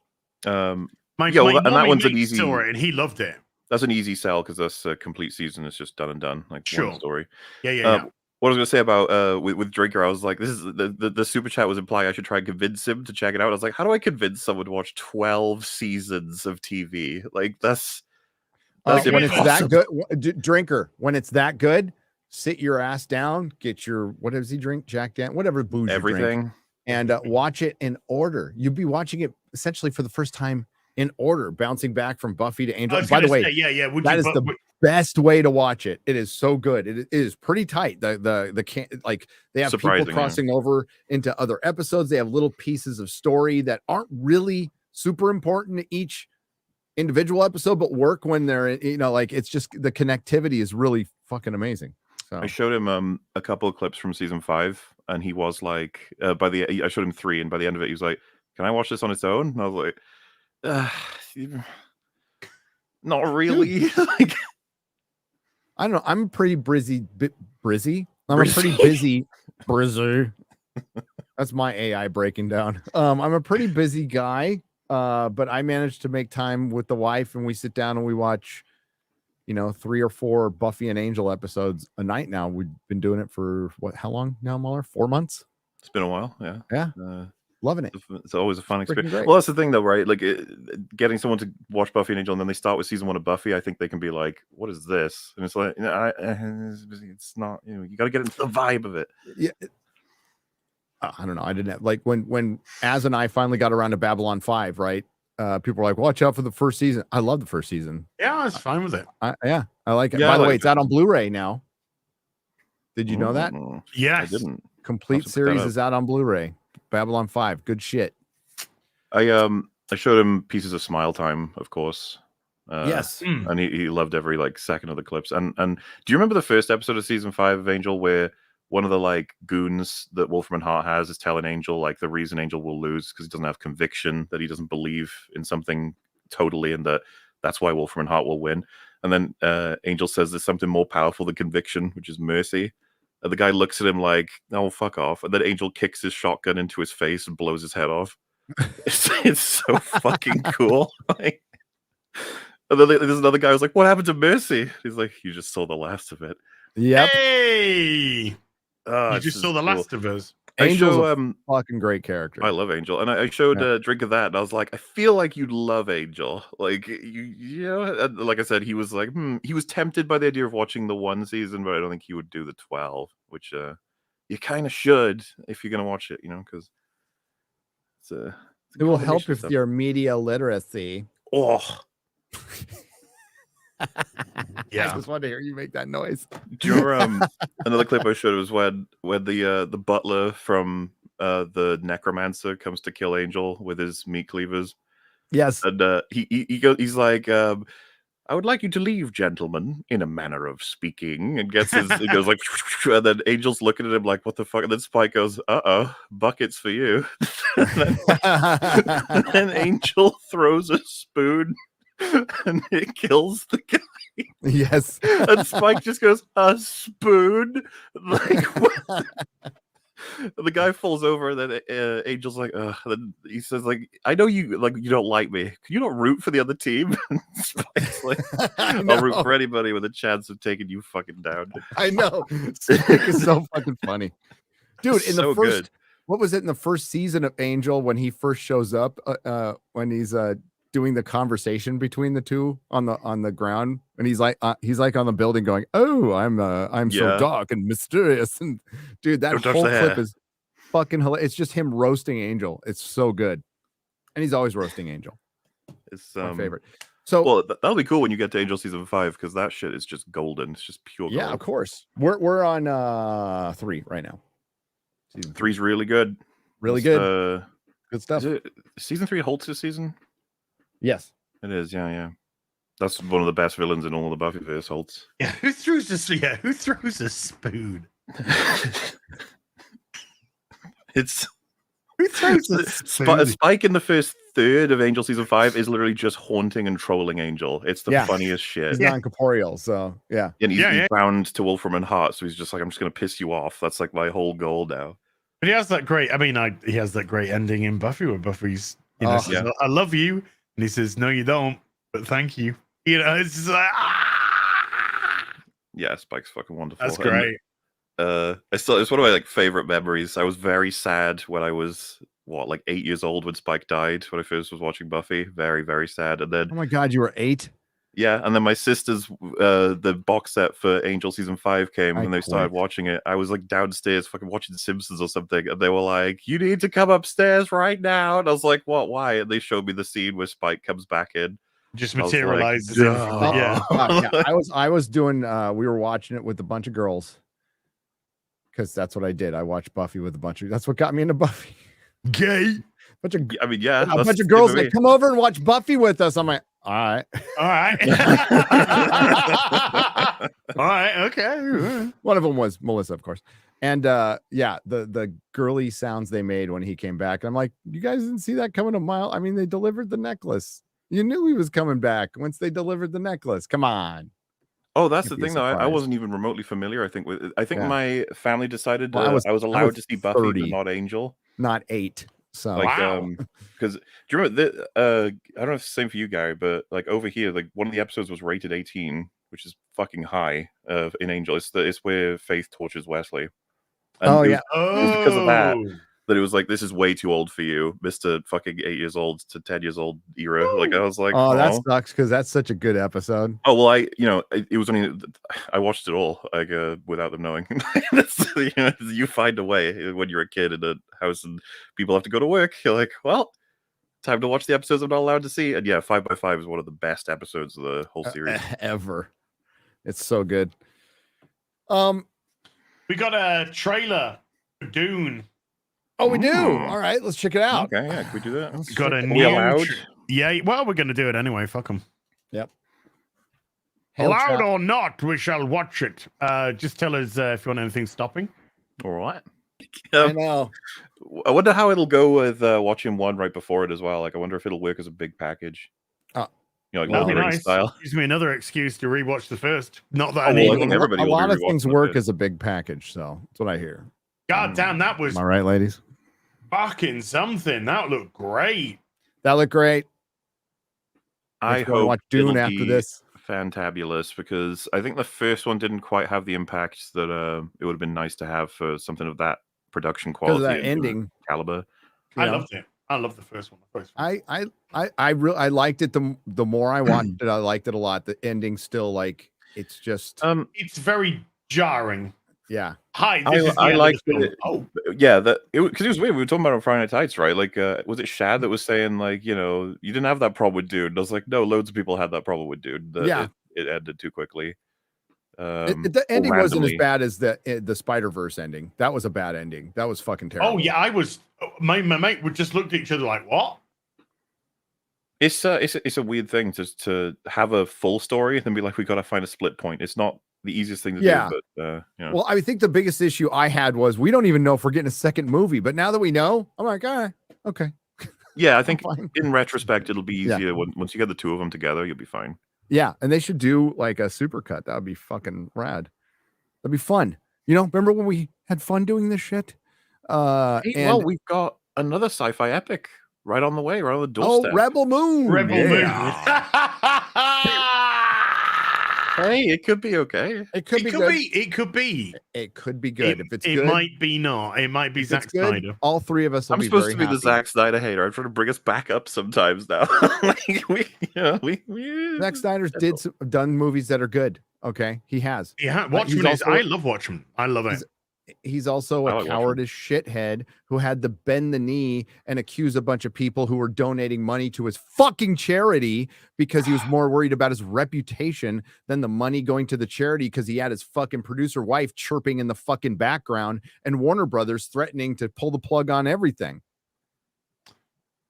and that one's an easy story, and he loved it. That's an easy sell because that's a complete season. It's just done and done, like one story. Yeah. What I was gonna say about with Drinker, I was like, this is the super chat was implying I should try and convince him to check it out. I was like, how do I convince someone to watch 12 seasons of TV? Like that's when it's that good, Drinker. When it's that good, sit your ass down, get your what does he drink? Jack Dan, whatever booze, everything, and watch it in order. You'll be watching it essentially for the first time in order, bouncing back from Buffy to Angel. By the way, that is the best way to watch it. It is so good. It is pretty tight. Like they have people crossing over into other episodes. They have little pieces of story that aren't really super important to each individual episode, but work when they're like it's just the connectivity is really fucking amazing. So I showed him a couple of clips from season 5, and he was like, I showed him 3, and by the end of it, he was like, "Can I watch this on its own?" And I was like, "Not really." Like, I don't know. I'm pretty brizzy. I'm a pretty busy brizzy. That's my AI breaking down. I'm a pretty busy guy, but I managed to make time with the wife, and we sit down and we watch, 3 or 4 Buffy and Angel episodes a night now. We've been doing it for how long now, Muller? 4 months? It's been a while. Yeah. Yeah. Loving it. It's always a fun experience. Great. Well, that's the thing, though, right? Like, getting someone to watch Buffy and Angel, and then they start with season 1 of Buffy. I think they can be like, "What is this?" And it's like, it's not. You got to get into the vibe of it. Yeah. I don't know. I didn't have, like when Az and I finally got around to Babylon 5, right? people are like, watch out for the first season. I love the first season. Yeah, I was fine with it. I like it. Yeah, By I the way, like it's out on Blu-ray now. Did you know that? I Yes. didn't. Complete have to put that series up. is out on Blu-ray. Babylon 5. Good shit. I showed him pieces of Smile Time, of course. Yes. And he loved every like second of the clips. And do you remember the first episode of season 5 of Angel where one of the like goons that Wolfram and Hart has is telling Angel like the reason Angel will lose because he doesn't have conviction, that he doesn't believe in something totally, and that's why Wolfram and Hart will win. And then Angel says there's something more powerful than conviction, which is mercy. And the guy looks at him like, "Oh, fuck off!" And then Angel kicks his shotgun into his face and blows his head off. It's so fucking cool. Like, and then there's another guy who's like, "What happened to mercy?" He's like, "You just saw the last of it." Yep. Hey, Oh, you it's just saw the cool. last of us. Angel's show, a fucking great character. I love Angel, and I showed Drink of that, and I was like, I feel like you'd love Angel. Like you know, and like I said, he was like, he was tempted by the idea of watching the 1 season, but I don't think he would do the 12, which you kind of should if you're gonna watch it, you know, because it will help combination if stuff. your media literacy. Oh, Yeah. I just want to hear you make that noise. do you remember another clip I showed was when the butler from the Necromancer comes to kill Angel with his meat cleavers. Yes. And he's like, I would like you to leave, gentlemen, in a manner of speaking. And he goes like, and then Angel's looking at him like, what the fuck? And then Spike goes, buckets for you. and then Angel throws a spoon and it kills the guy. Yes. And Spike just goes, a spoon? Like, what? The guy falls over, and then Angel's like, ugh. And then he says, like, I know you don't like me. Can you not root for the other team? And Spike's like, I'll root for anybody with a chance of taking you fucking down. I know. Spike is so fucking funny. Dude, in the first, what was it in the first season of Angel when he first shows up, when he's doing the conversation between the two on the ground, and he's like on the building going, "Oh, I'm so dark and mysterious," and dude, that whole clip is fucking hilarious. It's just him roasting Angel. It's so good, and he's always roasting Angel. It's my favorite. So, well, that'll be cool when you get to Angel season 5 because that shit is just golden. It's just pure gold. Yeah, of course. We're on 3 right now. Season 3's really good. Really good. Good stuff. Season 3 Holtz's season? Yes. It is, yeah. That's one of the best villains in all of the Buffyverse, Holtz. Yeah, who throws a spoon? It's who throws a spoon? Spike in the first third of Angel season 5 is literally just haunting and trolling Angel. It's the funniest shit. He's non-corporeal, so yeah. And he's bound to Wolfram and Hart, so he's just like, I'm just gonna piss you off. That's like my whole goal now. But he has that great. He has that great ending in Buffy where Buffy's, says, I love you, and he says, no, you don't, but thank you. You know, it's just like, yeah, Spike's fucking wonderful. That's great. It's one of my favorite memories. I was very sad when I was 8 years old when Spike died when I first was watching Buffy. Very, very sad. And then, oh my god, you were 8? Yeah, and then my sister's the box set for Angel season 5 came and they started watching it. I was like downstairs fucking watching The Simpsons or something, and they were like, "You need to come upstairs right now." And I was like, "What? Why?" And they showed me the scene where Spike comes back in. Just materializes. Like, yeah. I was doing we were watching it with a bunch of girls. Because that's what I did. I watched Buffy with a bunch of. That's what got me into Buffy. Gay. A bunch of girls that come over and watch Buffy with us. I'm like, all right. All right. Okay. One of them was Melissa, of course. And the girly sounds they made when he came back. I'm like, you guys didn't see that coming a mile. I mean, they delivered the necklace. You knew he was coming back once they delivered the necklace. Come on. Oh, that's the thing, though. I wasn't even remotely familiar. I think my family decided I was allowed to see Buffy, 30, but not Angel. Not 8. So because do you remember I don't know if it's the same for you, Gary, but like over here, like one of the episodes was rated 18, which is fucking high in Angel. It's where Faith tortures Wesley. And it was because of that it was like, this is way too old for you, Mr. fucking 8 years old to 10 years old era. Like I was like, oh, that sucks because that's such a good episode. Oh well, it was only I watched it all like without them knowing. You find a way when you're a kid in a house and people have to go to work. You're like, well, Time to watch the episodes I'm not allowed to see. And yeah, 5x5 is one of the best episodes of the whole series. Ever. It's so good. We got a trailer for Dune. Oh, we do. All right, let's check it out. Okay, yeah, can we do that? Got a Are we new. allowed? Yeah, well, we're gonna do it anyway. Fuck them. Yep. Hail Allowed chat. or not, we shall watch it. Just tell us if you want anything stopping. All right. I know. I wonder how it'll go with watching one right before it as well. Like, I wonder if it'll work as a big package. You know, like That'd Lord be of the Rings nice. style. Gives me another excuse to rewatch the first. Not that Oh, I well, need I think one. everybody A will lot be of things rewatching work it. as a big package, so that's what I hear. God damn, that was Am I right, ladies? fucking something. That looked great. That looked great. I Let's go hope watch Dune it'll after be this. fantabulous, because I think the first one didn't quite have the impact that it would have been nice to have for something of that production Because quality of that and ending. caliber. I Yeah. loved it. I loved the first one. I liked it. The more I watched it, I liked it a lot. The ending still, like, it's just It's very jarring. yeah. Hi, this is the I end liked of the film. it. Oh, Yeah, because it was weird. We were talking about it on Friday Night Lights, right? Like, was it Shad that was saying, like, you know, you didn't have that problem with Dude? And I was like, no, loads of people had that problem with Dude. Yeah. It ended too quickly. The or ending wasn't as randomly. bad as the Spider-Verse ending. That was a bad ending. That was fucking terrible. oh yeah, I was. My mate would just looked at each other like, "What?" It's a weird thing to have a full story and then be like, we got to find a split point. It's not the easiest thing to Yeah. do, but yeah. Well, I think the biggest issue I had was we don't even know if we're getting a second movie. But now that we know, I'm like, all right, okay. Yeah, I think fine. in retrospect, it'll be Yeah. easier once you get the two of them together. You'll be fine. Yeah, and they should do like a supercut. That would be fucking rad. That'd be fun. You know, remember when we had fun doing this shit? Hey, And well, we've got another sci-fi epic right on the way, right on the oh, doorstep. Rebel Moon. Rebel Hey, it could be okay. It could It be could good. be. It could be. It could be good. If it's it good, might be not. It might be if Zack it's good, Snyder. all three of us will I'm be supposed very to be happy. the Zack Snyder hater. I'm trying to bring us back up sometimes now. Like, Zack Snyder's done movies that are good. Okay, he has. Yeah, he's Watchmen is. also- I love Watchmen. I love it. He's also I a like Watchmen. cowardice shithead who had to bend the knee and accuse a bunch of people who were donating money to his fucking charity because he was more worried about his reputation than the money going to the charity, because he had his fucking producer wife chirping in the fucking background and Warner Brothers threatening to pull the plug on everything.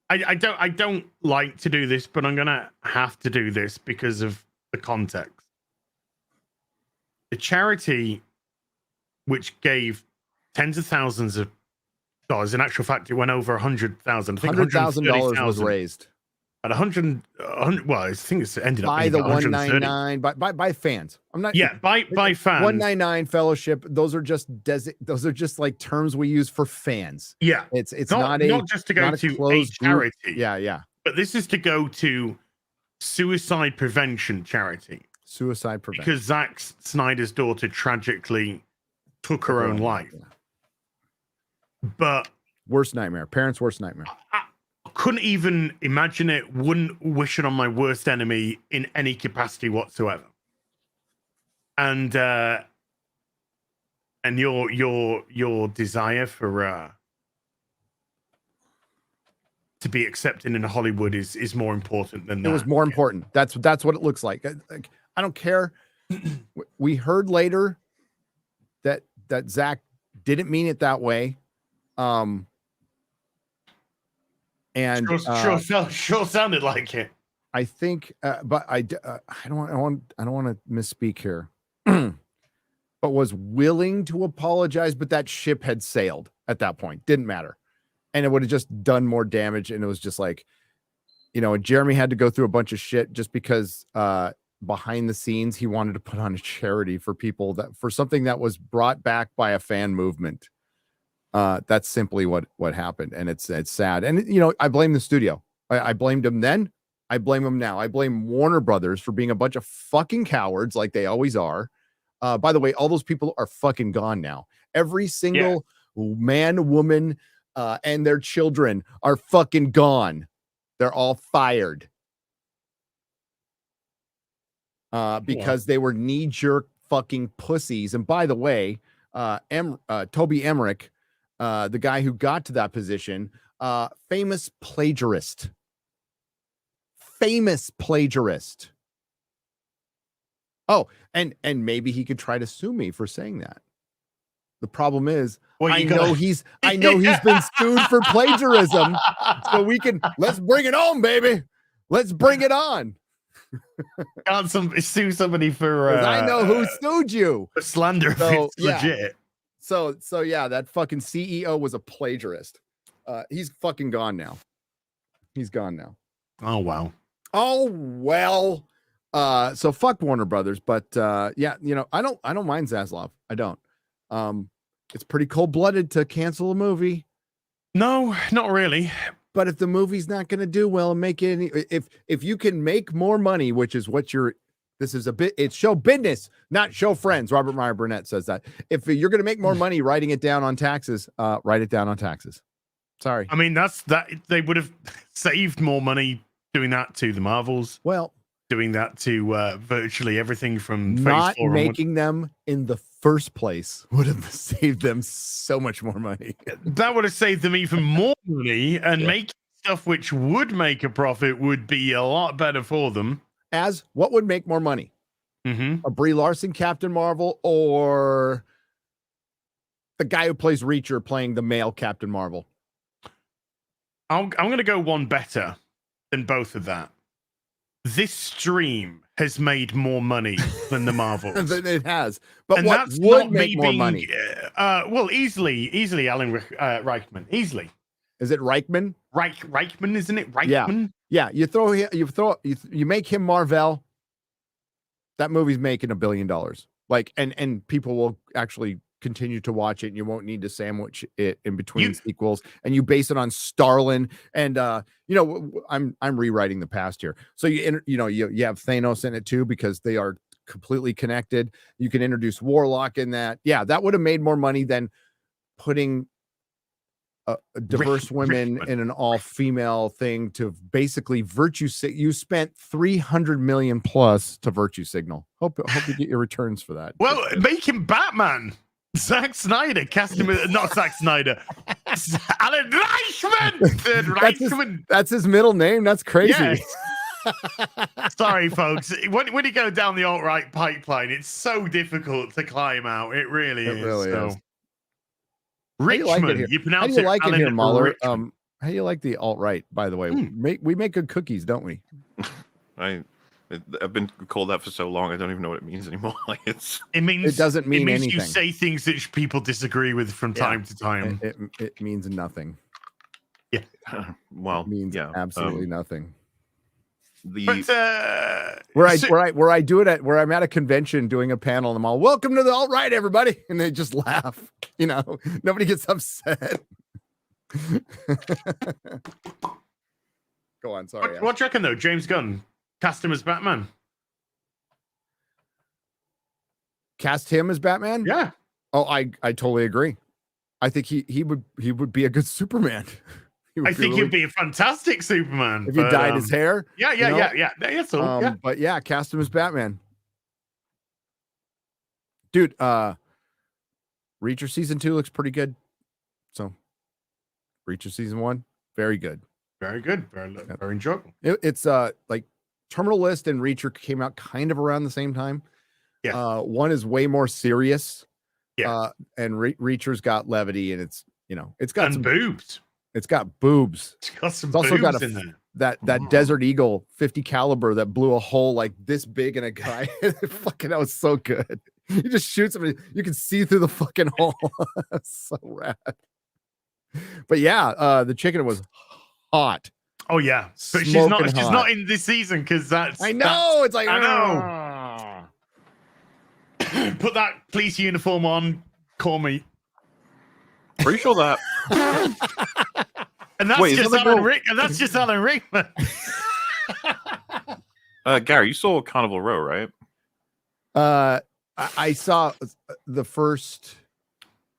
I don't like to do this, but I'm gonna have to do this because of the context. The charity, which gave tens of thousands of dollars, in actual fact, it went over 100,000. I think $100,000 was raised at 100. Well, I think it's ended up by being the about 130. 199 by fans. I'm not. Yeah, by fans. 199 fellowship. Those are just like terms we use for fans. Yeah, It's not just to go not a to a closed group. charity. Yeah. But this is to go to suicide prevention charity Suicide prevention. because Zack Snyder's daughter tragically took her own life. Yeah. But Worst nightmare. Parents' worst nightmare. I couldn't even imagine it. Wouldn't wish it on my worst enemy in any capacity whatsoever. And your desire for to be accepted in Hollywood is more important than that. It was more important. That's what it looks like. I don't care. We heard later that Zach didn't mean it that way. And sure sounded like it. I think, but I don't want to misspeak here. But was willing to apologize, but that ship had sailed at that point. Didn't matter, and it would have just done more damage. And it was just like, you know, Jeremy had to go through a bunch of shit just because behind the scenes he wanted to put on a charity for people for something that was brought back by a fan movement. That's simply what happened, and it's sad. And you know, I blame the studio. I blamed him then. I blame him now. I blame Warner Brothers for being a bunch of fucking cowards, like they always are. By the way, all those people are fucking gone now. Every single man, woman, and their children are fucking gone. They're all fired because they were knee-jerk fucking pussies. And by the way, Toby Emmerich, the guy who got to that position, famous plagiarist. famous plagiarist. Oh, and maybe he could try to sue me for saying that. The problem is, Well, I know he's been sued for plagiarism, so let's bring it on, baby. Let's bring it on. Can't sue somebody for 'Cause I know who sued you. for slander if So, it's yeah. legit. So yeah, that fucking CEO was a plagiarist. He's fucking gone now. He's gone now. Oh wow. Oh well. So fuck Warner Brothers, but yeah, you know, I don't mind Zaslav. I don't. It's pretty cold-blooded to cancel a movie. No, not really. But if the movie's not going to do well and make any, if you can make more money, which is what this is it's show business, not show friends. Robert Meyer Burnett says that. If you're going to make more money writing it down on taxes, write it down on taxes. Sorry. I mean, they would have saved more money doing that to the Marvels. Well, doing that to virtually everything from not Phase 4 making them in the first place would have saved them so much more money. That would have saved them even more money, and making stuff which would make a profit would be a lot better for them. As what would make more money? A Brie Larson Captain Marvel, or the guy who plays Reacher playing the male Captain Marvel? I'm going to go one better than both of that. This stream has made more money than the Marvels. It has. But and what that's would not make more money? Well, easily Alan Reichman. Easily. Is it Reichman? Reichman, isn't it? Reichman? Yeah. You make him Marvel. That movie's making $1 billion. Like, and people will actually continue to watch it, and you won't need to sandwich it in between sequels, and you base it on Starlin. And you know, I'm rewriting the past here. So you have Thanos in it too, because they are completely connected. You can introduce Warlock in that. Yeah, that would have made more money than putting diverse women in an all-female thing to basically virtue. You spent $300 million plus to virtue signal. Hope you get your returns for that. Well, make him Batman. Zack Snyder cast him, not Zack Snyder. Alan Reichman. That's his middle name. That's crazy. Yeah. Sorry, folks. When you go down the alt-right pipeline, it's so difficult to climb out. It really is. Richmond. You pronounce it. How do you like it here, Millar? How do you like the alt-right? By the way, we make good cookies, don't we? I've been called that for so long, I don't even know what it means anymore. It doesn't mean it means anything. You say things that people disagree with from time to time. It means nothing. Yeah. Well, it means absolutely nothing. Where I'm at a convention doing a panel, and I'm all, welcome to the alt-right, everybody, and they just laugh. You know, nobody gets upset. Go on, sorry. What do you reckon though, James Gunn? Cast him as Batman. Cast him as Batman? Yeah. Oh, I totally agree. I think he would be a good Superman. He'd be a fantastic Superman. If he dyed his hair. Yeah. That's all. But yeah, cast him as Batman. Dude, Reacher season 2 looks pretty good. So Reacher season 1, very good. Very good. Very enjoyable. It's like Terminal List and Reacher came out kind of around the same time. Yeah. One is way more serious. Yeah. And Reacher's got levity, and it's got some boobs. It's got boobs. It's got some also boobs got in there. That Desert Eagle 50 caliber that blew a hole like this big in a guy. Fucking, that was so good. You just shoot somebody, you can see through the fucking hole. So rad. But yeah, the chicken was hot. Oh yeah, but she's not in this season because that's. I know. It's like I know. Put that police uniform on. Call me. Pretty sure that. And that's just Alan Rickman. Gary, you saw Carnival Row, right? I saw the first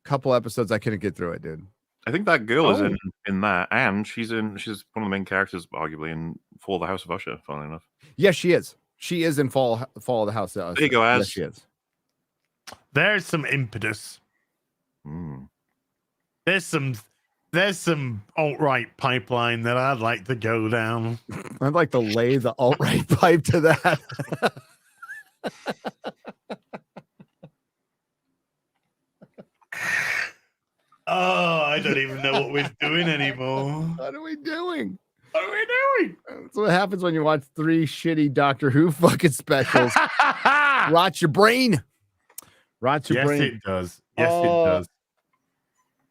couple episodes. I couldn't get through it, dude. I think that girl is in that, and she's one of the main characters, arguably, in Fall of the House of Usher. Funnily enough, yes, she is. She is in Fall of the House of Usher. There you go, Az. Yes, she is. There's some impetus. There's some There's some alt-right pipeline that I'd like to go down. I'd like to lay the alt-right pipe to that. Oh, I don't even know what we're doing anymore. What are we doing? What are we doing? That's what happens when you watch 3 shitty Doctor Who fucking specials. Rot your brain. Rot your Yes, brain. it does. Yes, it does.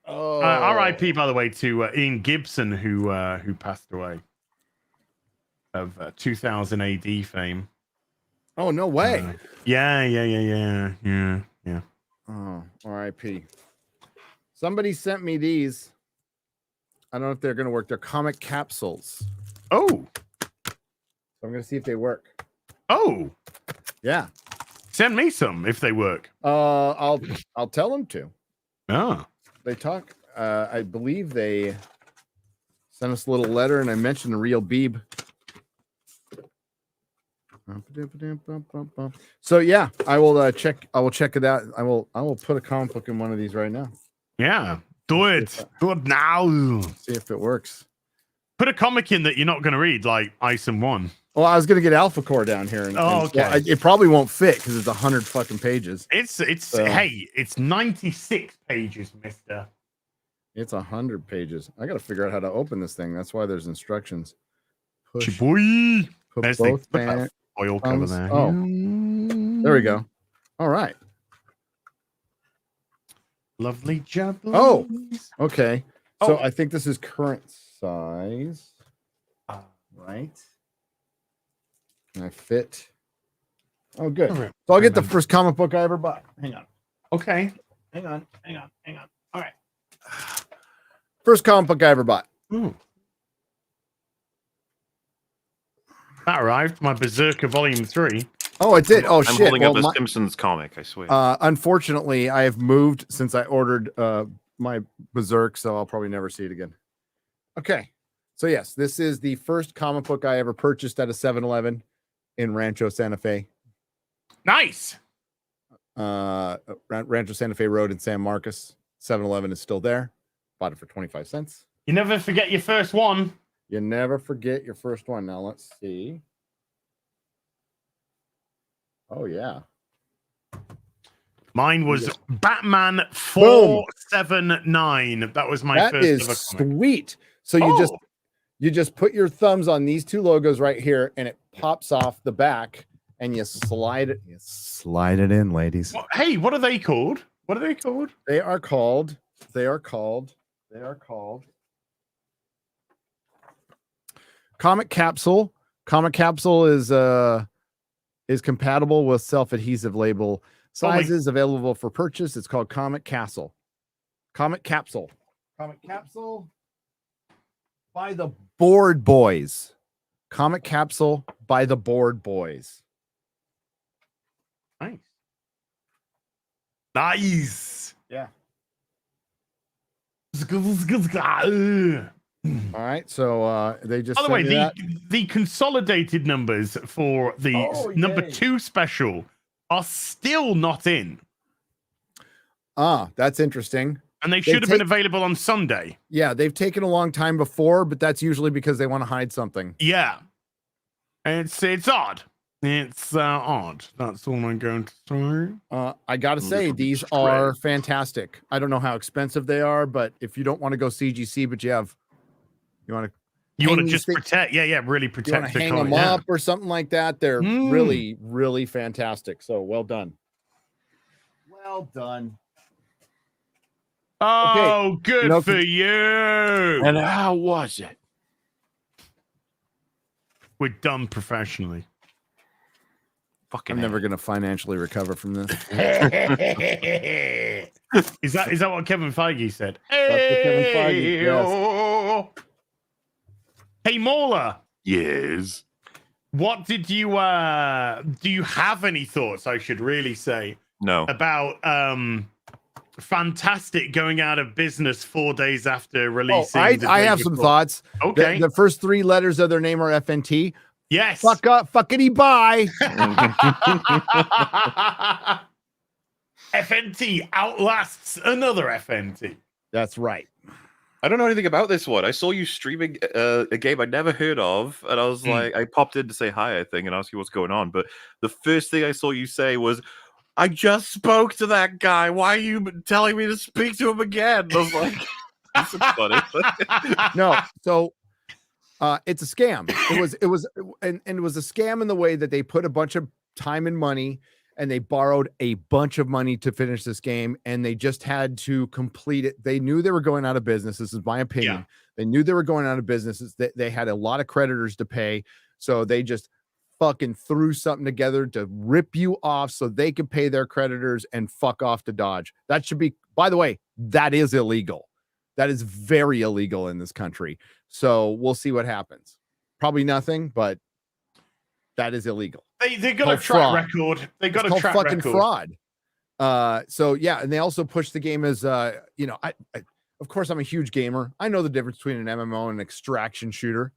Oh. R.I.P. By the way to Ian Gibson, who passed away of 2000 AD fame. Oh, no way. Yeah. Oh, R.I.P. Somebody sent me these. I don't know if they're going to work. They're comic capsules. Oh. So I'm going to see if they work. Oh. Yeah. Send me some if they work. I'll tell them to. Oh. They talk. I believe they sent us a little letter, and I mentioned the real Beeb. So yeah, I will check. I will check it out. I will put a comic book in one of these right now. Yeah. Do it. Do it now. See if it works. Put a comic in that you're not going to read, like Ice and One. Well, I was going to get Alpha Core down here. Okay. It probably won't fit because it's 100 fucking pages. Hey, it's 96 pages, mister. It's 100 pages. I got to figure out how to open this thing. That's why there's instructions. Push. Boy. Put There's both the oil cover thumbs. there. Oh, there we go. All right. Lovely job. Oh, okay. So Oh. I think this is current size. Right. And I fit. Oh, good. Alright. So I'll get the first comic book I ever bought. Hang on. Okay. Hang on. All right. First comic book I ever bought. Ooh. That arrived. My Berserker Volume 3. Oh, it did. Oh, I'm shit. holding up Well, a Simpsons comic, I swear. unfortunately, I have moved since I ordered my Berserk, so I'll probably never see it again. Okay. So, yes, this is the first comic book I ever purchased at a 7-Eleven in Rancho Santa Fe. Nice. Rancho Santa Fe Road in San Marcos. 7-Eleven is still there. Bought it for 25 cents. You never forget your first one. You never forget your first one. Now, let's see. Oh, yeah. Mine was Batman 479. That was my That first is ever comic. sweet. So you just put your thumbs on these 2 logos right here, and it pops off the back, and you slide it. You slide it in, ladies. Hey, what are they called? What are they called? They are called Comic Capsule. Comic Capsule is compatible with self-adhesive label sizes available for purchase. It's called Comic Castle. Comic Capsule. Comic Capsule by the Board Boys. Comic Capsule by the Board Boys. Nice. Nice. Yeah. By All right. So they just the way, sent the consolidated numbers for the number yay. 2 special are still not in. that's interesting. And they should have been available on Sunday. Yeah, they've taken a long time before, but that's usually because they want to hide something. Yeah. It's odd. It's odd. That's all I'm going to say. I gotta say, these are fantastic. I don't know how expensive they are, but if you don't want to go CGC, but you want to just protect, really you protect want the to hang comic, them yeah. up or something like that, they're really, really fantastic. So well done. Well done. Oh, good No, for you. And how was it? We're done professionally. Fucking I'm never gonna financially recover from this. Is that what Kevin Feige said? That's what Kevin Feige, yes. Hey, Millar. Yes. What did you do you have any thoughts, I should really say, No. about Fantastic going out of business 4 days after releasing? I have some thoughts. Okay. The first 3 letters of their name are FNT. Yes. Fuck up, fuckity bye. FNT outlasts another FNT. That's right. I don't know anything about this one. I saw you streaming a game I never heard of, and I was like, I popped in to say hi, I think, and ask you what's going on. But the first thing I saw you say was, "I just spoke to that guy. Why are you telling me to speak to him again?" And I was like, "This is funny." No, so it's a scam. It was it was a scam in the way that they put a bunch of time and money, and they borrowed a bunch of money to finish this game, and they just had to complete it. They knew they were going out of business. This is my opinion. Yeah. They knew they were going out of business. They had a lot of creditors to pay, so they just fucking threw something together to rip you off so they could pay their creditors and fuck off to Dodge. That should be, by the way, that is illegal. That is very illegal in this country. So we'll see what happens. Probably nothing, but that is illegal. They got a track record. They got a track fucking record. fraud. So yeah, and they also push the game as you know, I of course I'm a huge gamer. I know the difference between an MMO and an extraction shooter.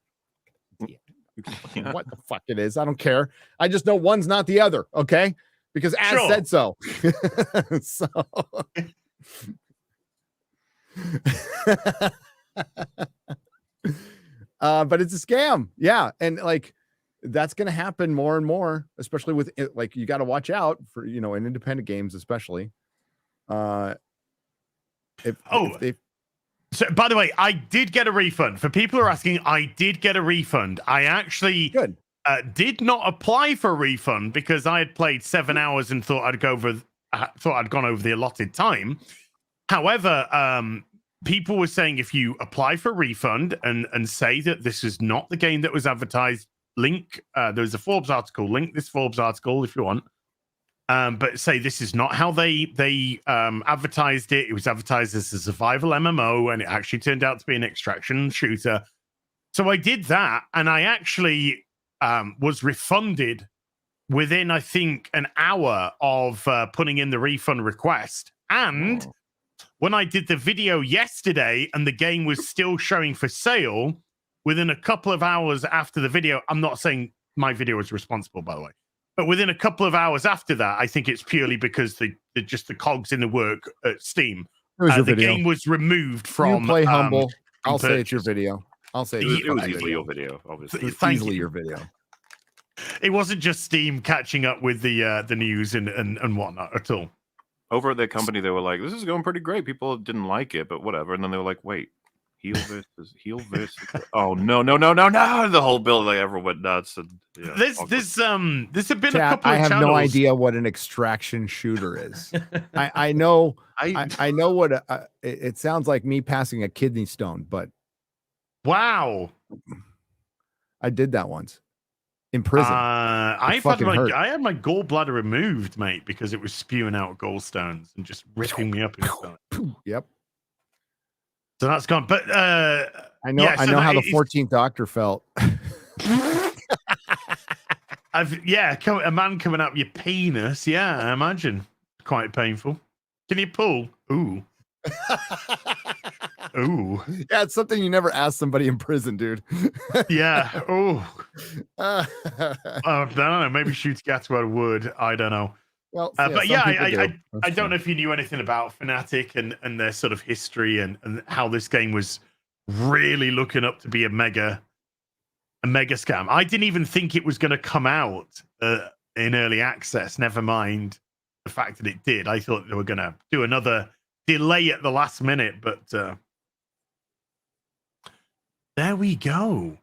What the fuck it is, I don't care. I just know one's not the other, okay? Because As said so. So but it's a scam, yeah, and like that's going to happen more and more, especially with it, like you got to watch out for, you know, in independent games, especially. If they, so by the way, I did get a refund. For people who are asking, I did get a refund. I actually did not apply for a refund because I had played 7 hours and thought I'd gone over the allotted time. However, people were saying if you apply for a refund and say that this is not the game that was advertised, link there's a Forbes article, link this Forbes article if you want, but say this is not how they advertised it. It was advertised as a survival MMO, and it actually turned out to be an extraction shooter. So I did that, and I actually was refunded within, I think, an hour of putting in the refund request. And when I did the video yesterday and the game was still showing for sale, within a couple of hours after the video, I'm not saying my video was responsible, by the way, but within a couple of hours after that, I think it's purely because just the cogs in the work at Steam. The game was removed from. You play humble. I'll purchase. say it's your video. I'll say it was easily your video, obviously. Thank easily you. Your video. It wasn't just Steam catching up with the news and whatnot at all. Over at their company, they were like, "This is going pretty great." People didn't like it, but whatever. And then they were like, "Wait, heel versus." Oh no! The whole building, like, everyone went nuts. And yeah, this have been Chat, a couple of I have channels. no idea what an extraction shooter is. I know what it sounds like. Me passing a kidney stone, but wow, I did that once in prison. I had my gallbladder removed, mate, because it was spewing out gallstones and just ripping me up inside. Yep. So that's gone. But I know how the 14th Doctor felt. A man coming up your penis. Yeah, I imagine. Quite painful. Can you pull? Ooh. Ooh. Yeah, it's something you never ask somebody in prison, dude. Yeah. Oh. I don't know. Maybe shoot cats out of wood. I don't know. Well, but yeah, I don't know if you knew anything about Fnatic and their sort of history and how this game was really looking up to be a mega scam. I didn't even think it was going to come out in early access. Never mind the fact that it did. I thought they were going to do another delay at the last minute, but there we go.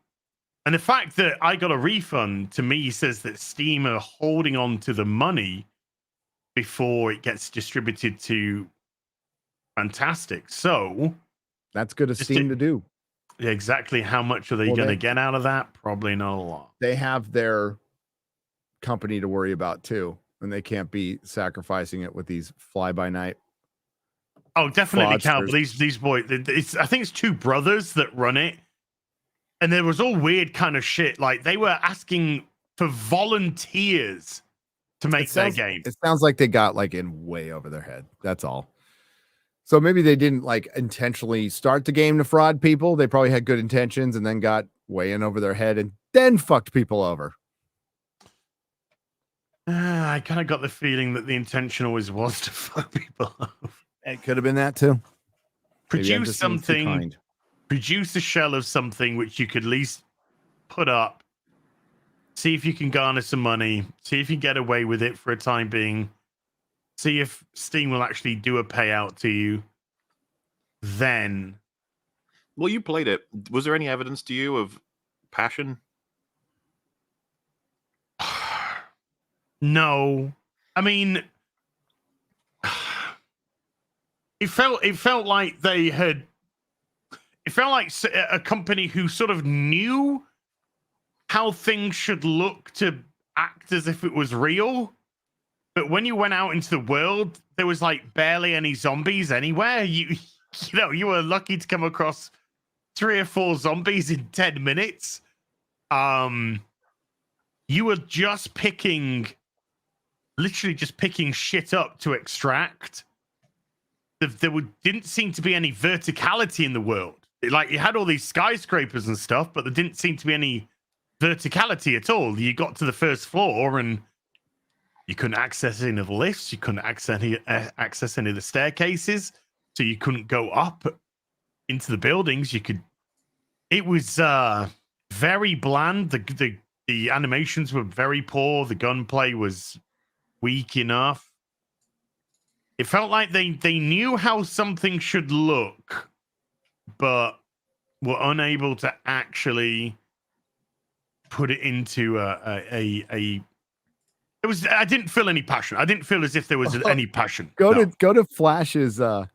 And the fact that I got a refund, to me, says that Steam are holding on to the money before it gets distributed to Fantastic. So that's good of Steam to do. Exactly how much are they going to get out of that? Probably not a lot. They have their company to worry about too, and they can't be sacrificing it with these fly-by-night. Oh, definitely can't. These boys, I think it's two brothers that run it, and there was all weird kind of shit. Like they were asking for volunteers to make their game. It sounds like they got like in way over their head. That's all. So maybe they didn't like intentionally start the game to fraud people. They probably had good intentions and then got way in over their head and then fucked people over. I kind of got the feeling that the intention always was to fuck people over. It could have been that too. Produce something produce a shell of something which you could at least put up, see if you can garner some money, see if you get away with it for a time being, see if Steam will actually do a payout to you. Then, Well, you played it. Was there any evidence to you of passion? no, I mean, it felt like they had. It felt like a company who sort of knew how things should look to act as if it was real. But when you went out into the world, there was like barely any zombies anywhere. You you were lucky to come across 3 or 4 zombies in 10 minutes. You were just literally just picking shit up to extract. There didn't seem to be any verticality in the world. Like, you had all these skyscrapers and stuff, but there didn't seem to be any verticality at all. You got to the first floor and you couldn't access any of the lifts. You couldn't access any of the staircases. So you couldn't go up into the buildings. It was very bland. The animations were very poor. The gunplay was weak enough. It felt like they knew how something should look, but were unable to actually put it into a. It was. I didn't feel any passion. I didn't feel as if there was any passion. Go to Flash's the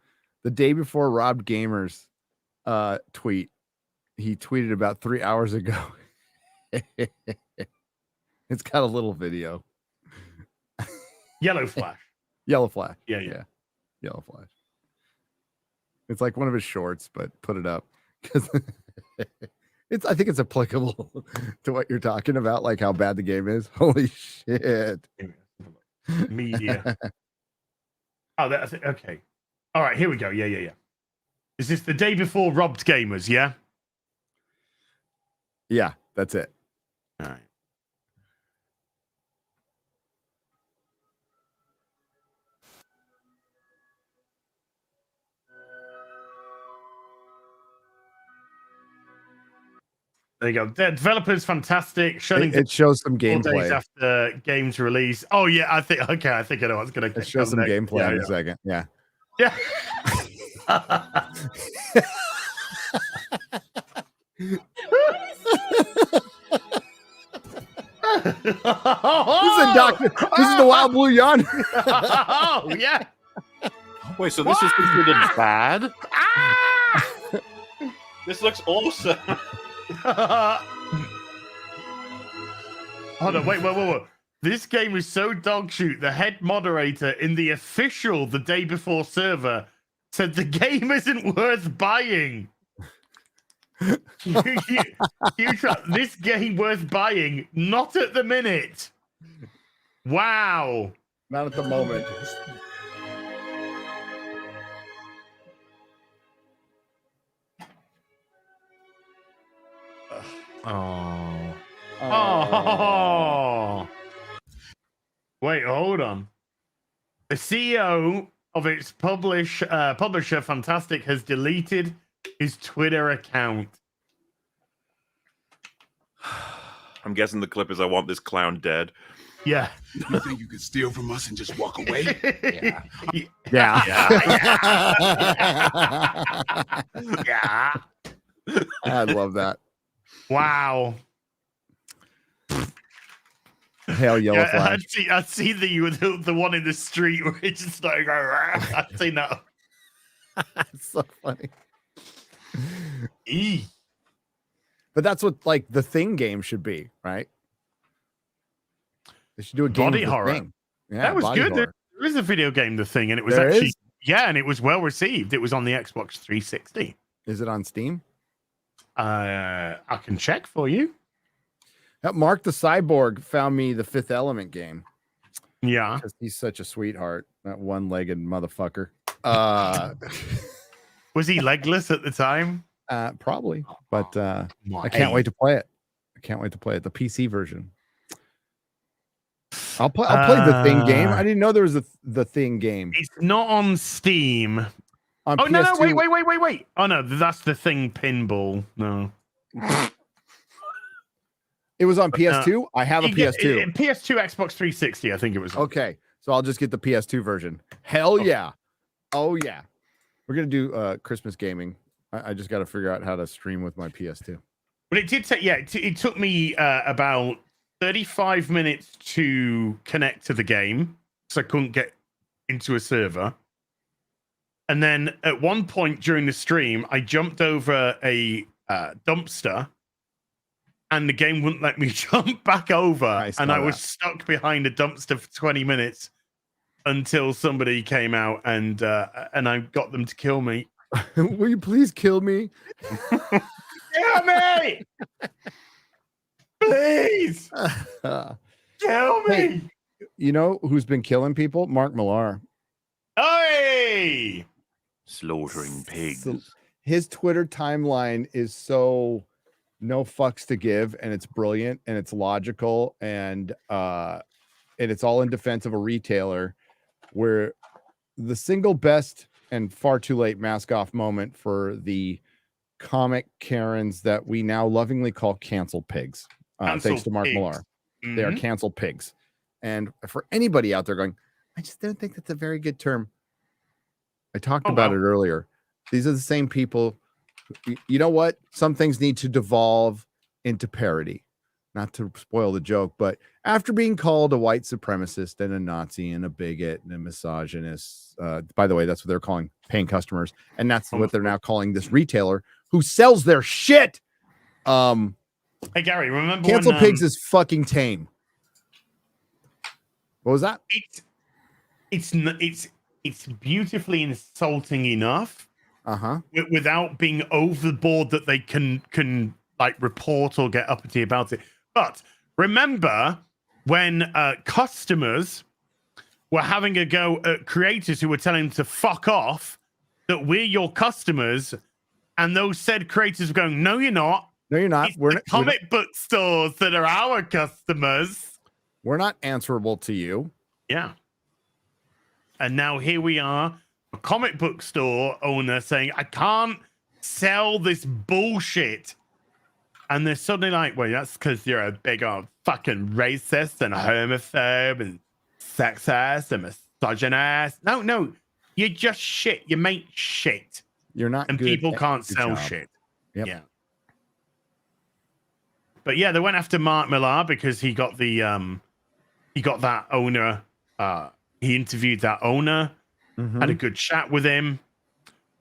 day before Robbed Gamers tweet. He tweeted about 3 hours ago. It's got a little video. Yellow Flash. Yellow Flash. Yeah. Yellow Flash. It's like one of his shorts, but put it up because I think it's applicable to what you're talking about, like how bad the game is. Holy shit. Media. Oh, that's it. Okay. All right, here we go. Yeah. Is this the day before Robbed Gamers? Yeah. Yeah, that's it. All right. There you go. The developer's fantastic. Shutting It shows some 4 days gameplay. after game's release. Oh yeah, I think I know what's gonna. It shows some gameplay in a second. Yeah. Yeah. This is the Wild Blue Yonder. Oh yeah. Wait, so this is considered bad? Ah! This looks awesome. Hold on, wait. This game is so dog shoot. The head moderator in the official The Day Before server said the game isn't worth buying. This game worth buying? Not at the minute. Wow. Not at the moment. Oh. Wait, hold on. The CEO of its publisher, Fantastic, has deleted his Twitter account. I'm guessing the clip is I want this clown dead. Yeah. You think you could steal from us and just walk away? Yeah. Yeah. I love that. Wow. Hell, Yellow Yeah, Flash. I'd see the one in the street where it's just like, I've seen that. It's so funny. Eee. But that's what like the Thing game should be, right? They should do a game Body of the horror. Thing. Yeah, That was body good. horror. There is a video game, The Thing, and it was There actually is? yeah, and it was well received. It was on the Xbox 360. Is it on Steam? I can check for you. Mark the Cyborg found me the Fifth Element game Yeah. because he's such a sweetheart. That one-legged motherfucker. Was he legless at the time? Probably, but I My can't wait to play it. I can't wait to play it. The PC version. I'll play the Thing game. I didn't know there was the Thing game. It's not on Steam. On Oh no, PS2, wait. Oh no, that's the thing. Pinball. No. it was on PS2. I have a PS2. PS2, Xbox 360. I think it was. Okay, so I'll just get the PS2 version. Hell yeah. Oh yeah. We're gonna do Christmas gaming. I just got to figure out how to stream with my PS2. But it did take. Yeah, it took me about 35 minutes to connect to the game, so I couldn't get into a server. And then at one point during the stream, I jumped over a dumpster, and the game wouldn't let me jump back over, I was stuck behind a dumpster for 20 minutes until somebody came out and I got them to kill me. Will you please kill me? Kill me! Please! Kill me! Hey, you know who's been killing people? Mark Millar. Hey! Slaughtering pigs. So his Twitter timeline is so no fucks to give, and it's brilliant, and it's logical, and it's all in defense of a retailer where the single best and far too late mask off moment for the comic Karens that we now lovingly call cancel pigs. Thanks to Mark Millar. They are canceled pigs. And for anybody out there going, I just don't think that's a very good term. I talked about it earlier. These are the same people. You know what? Some things need to devolve into parody. Not to spoil the joke, but after being called a white supremacist and a Nazi and a bigot and a misogynist, by the way, that's what they're calling paying customers. And that's what they're now calling this retailer who sells their shit. Hey, Gary, remember Cancel when, pigs is fucking tame. What was that? It's beautifully insulting enough, without being overboard that they can like report or get uppity about it. But remember when customers were having a go at creators who were telling them to fuck off, that we're your customers, and those said creators were going, "No, you're not. No, you're not. We're the comic book stores that are our customers. We're not answerable to you." Yeah. And now here we are, a comic book store owner saying, I can't sell this bullshit. And they're suddenly like, well, that's because you're a big old fucking racist and a homophobe and sexist and misogynist. No, you're just shit. You make shit. You're not and good people at can't your sell job. shit. Yep. Yeah. But yeah, they went after Mark Millar because he got that owner. He interviewed that owner, had a good chat with him,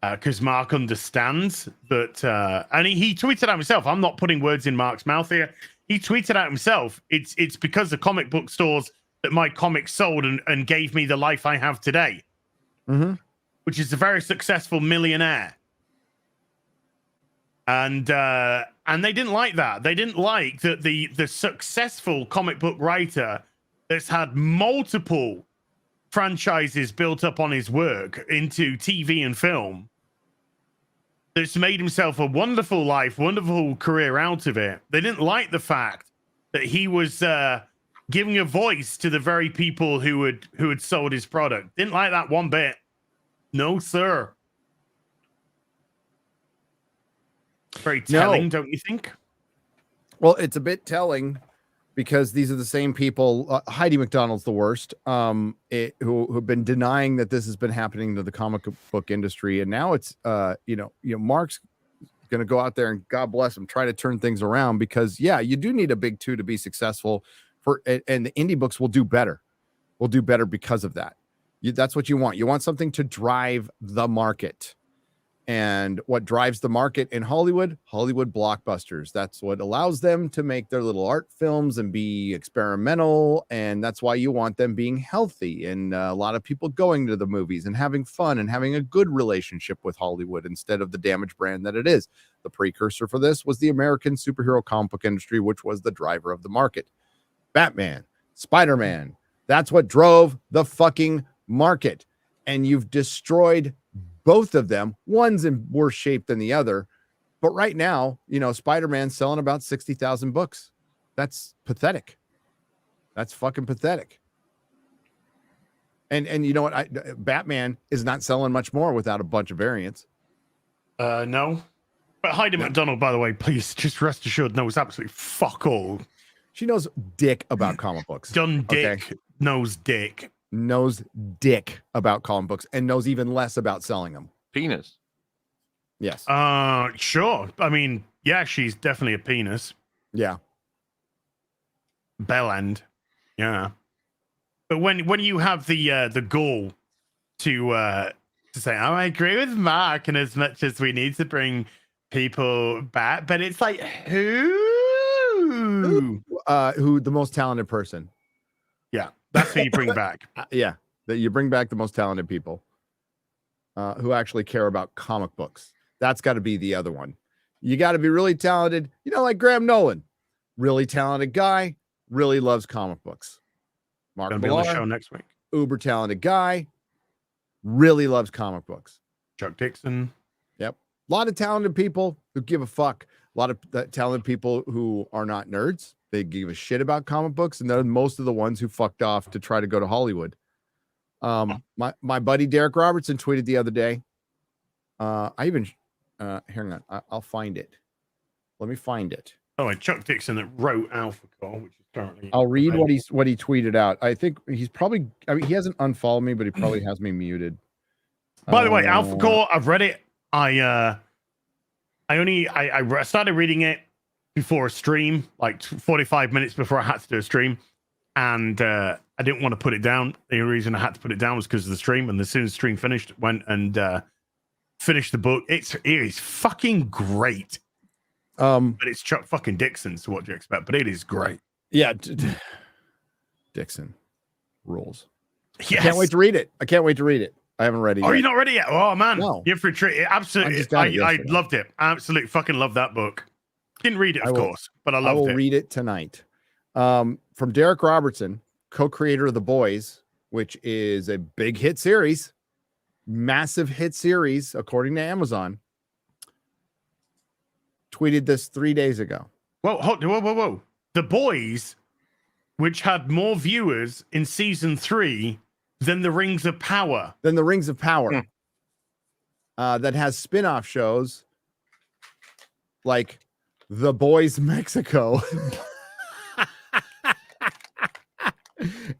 because Mark understands that. And he tweeted out himself, I'm not putting words in Mark's mouth here. He tweeted out himself, it's because of comic book stores that my comics sold and gave me the life I have today, which is a very successful millionaire. And they didn't like that. They didn't like that the successful comic book writer that's had multiple franchises built up on his work into TV and film, that's made himself a wonderful life, wonderful career out of it. They didn't like the fact that he was giving a voice to the very people who had sold his product. Didn't like that one bit. No, sir. Very telling, don't you think? Well, it's a bit telling because these are the same people. Heidi McDonald's the worst, who've been denying that this has been happening to the comic book industry, and now it's Mark's going to go out there and God bless him, try to turn things around because you do need a big two to be successful. And the indie books will do better. Will do better because of that. That's what you want. You want something to drive the market. And what drives the market in Hollywood blockbusters. That's what allows them to make their little art films and be experimental. And that's why you want them being healthy and a lot of people going to the movies and having fun and having a good relationship with Hollywood instead of the damaged brand that it is. The precursor for this was the American superhero comic book industry, which was the driver of the market. Batman, Spider-Man. That's what drove the fucking market. And you've destroyed both of them. One's in worse shape than the other. But right now, Spider-Man's selling about 60,000 books. That's pathetic. That's fucking pathetic. And you know what? Batman is not selling much more without a bunch of variants. No. But Heidi McDonald, by the way, please just rest assured knows absolutely fuck all. She knows dick about comic books. Done dick, okay? knows dick. Knows dick about comic books and knows even less about selling them. Penis. Yes. Sure. I mean, yeah, she's definitely a penis. Yeah. Bell end. Yeah. But when you have the goal to say, oh, I agree with Mark, and as much as we need to bring people back, but it's like who the most talented person. Yeah, that's who you bring back. Yeah, that you bring back the most talented people who actually care about comic books. That's got to be the other one. You got to be really talented, you know, like Graham Nolan, really talented guy, really loves comic books. Mark Gonna be on the Millar, show next week. uber talented guy, really loves comic books. Chuck Dixon. Yep. A lot of talented people who give a fuck. A lot of talented people who are not nerds. They give a shit about comic books, and they're most of the ones who fucked off to try to go to Hollywood. My buddy Derek Robertson tweeted the other day. Hang on, I'll find it. Let me find it. Oh, and Chuck Dixon that wrote Alpha Core, which is currently. I'll read what he tweeted out. I think he's probably. I mean, he hasn't unfollowed me, but he probably has me muted. By the way, Alpha Core, I've read it. I started reading it before a stream, like 45 minutes before I had to do a stream, and I didn't want to put it down. The only reason I had to put it down was because of the stream. And as soon as the stream finished, went and finished the book. It is fucking great. But it's Chuck fucking Dixon, so what do you expect? But it is great. Yeah, Dixon rules. Yes. I can't wait to read it. I haven't read it yet. Oh, you're not ready yet? Oh man, No. you're for a treat. Absolutely, I loved it. Absolutely, fucking loved that book. Didn't read it, of course, but I loved it. I will read it tonight. From Derek Robertson, co-creator of The Boys, which is a big hit series, massive hit series, according to Amazon. Tweeted this 3 days ago. Whoa. The Boys, which had more viewers in season 3 than the Rings of Power. That has spin-off shows like The Boys Mexico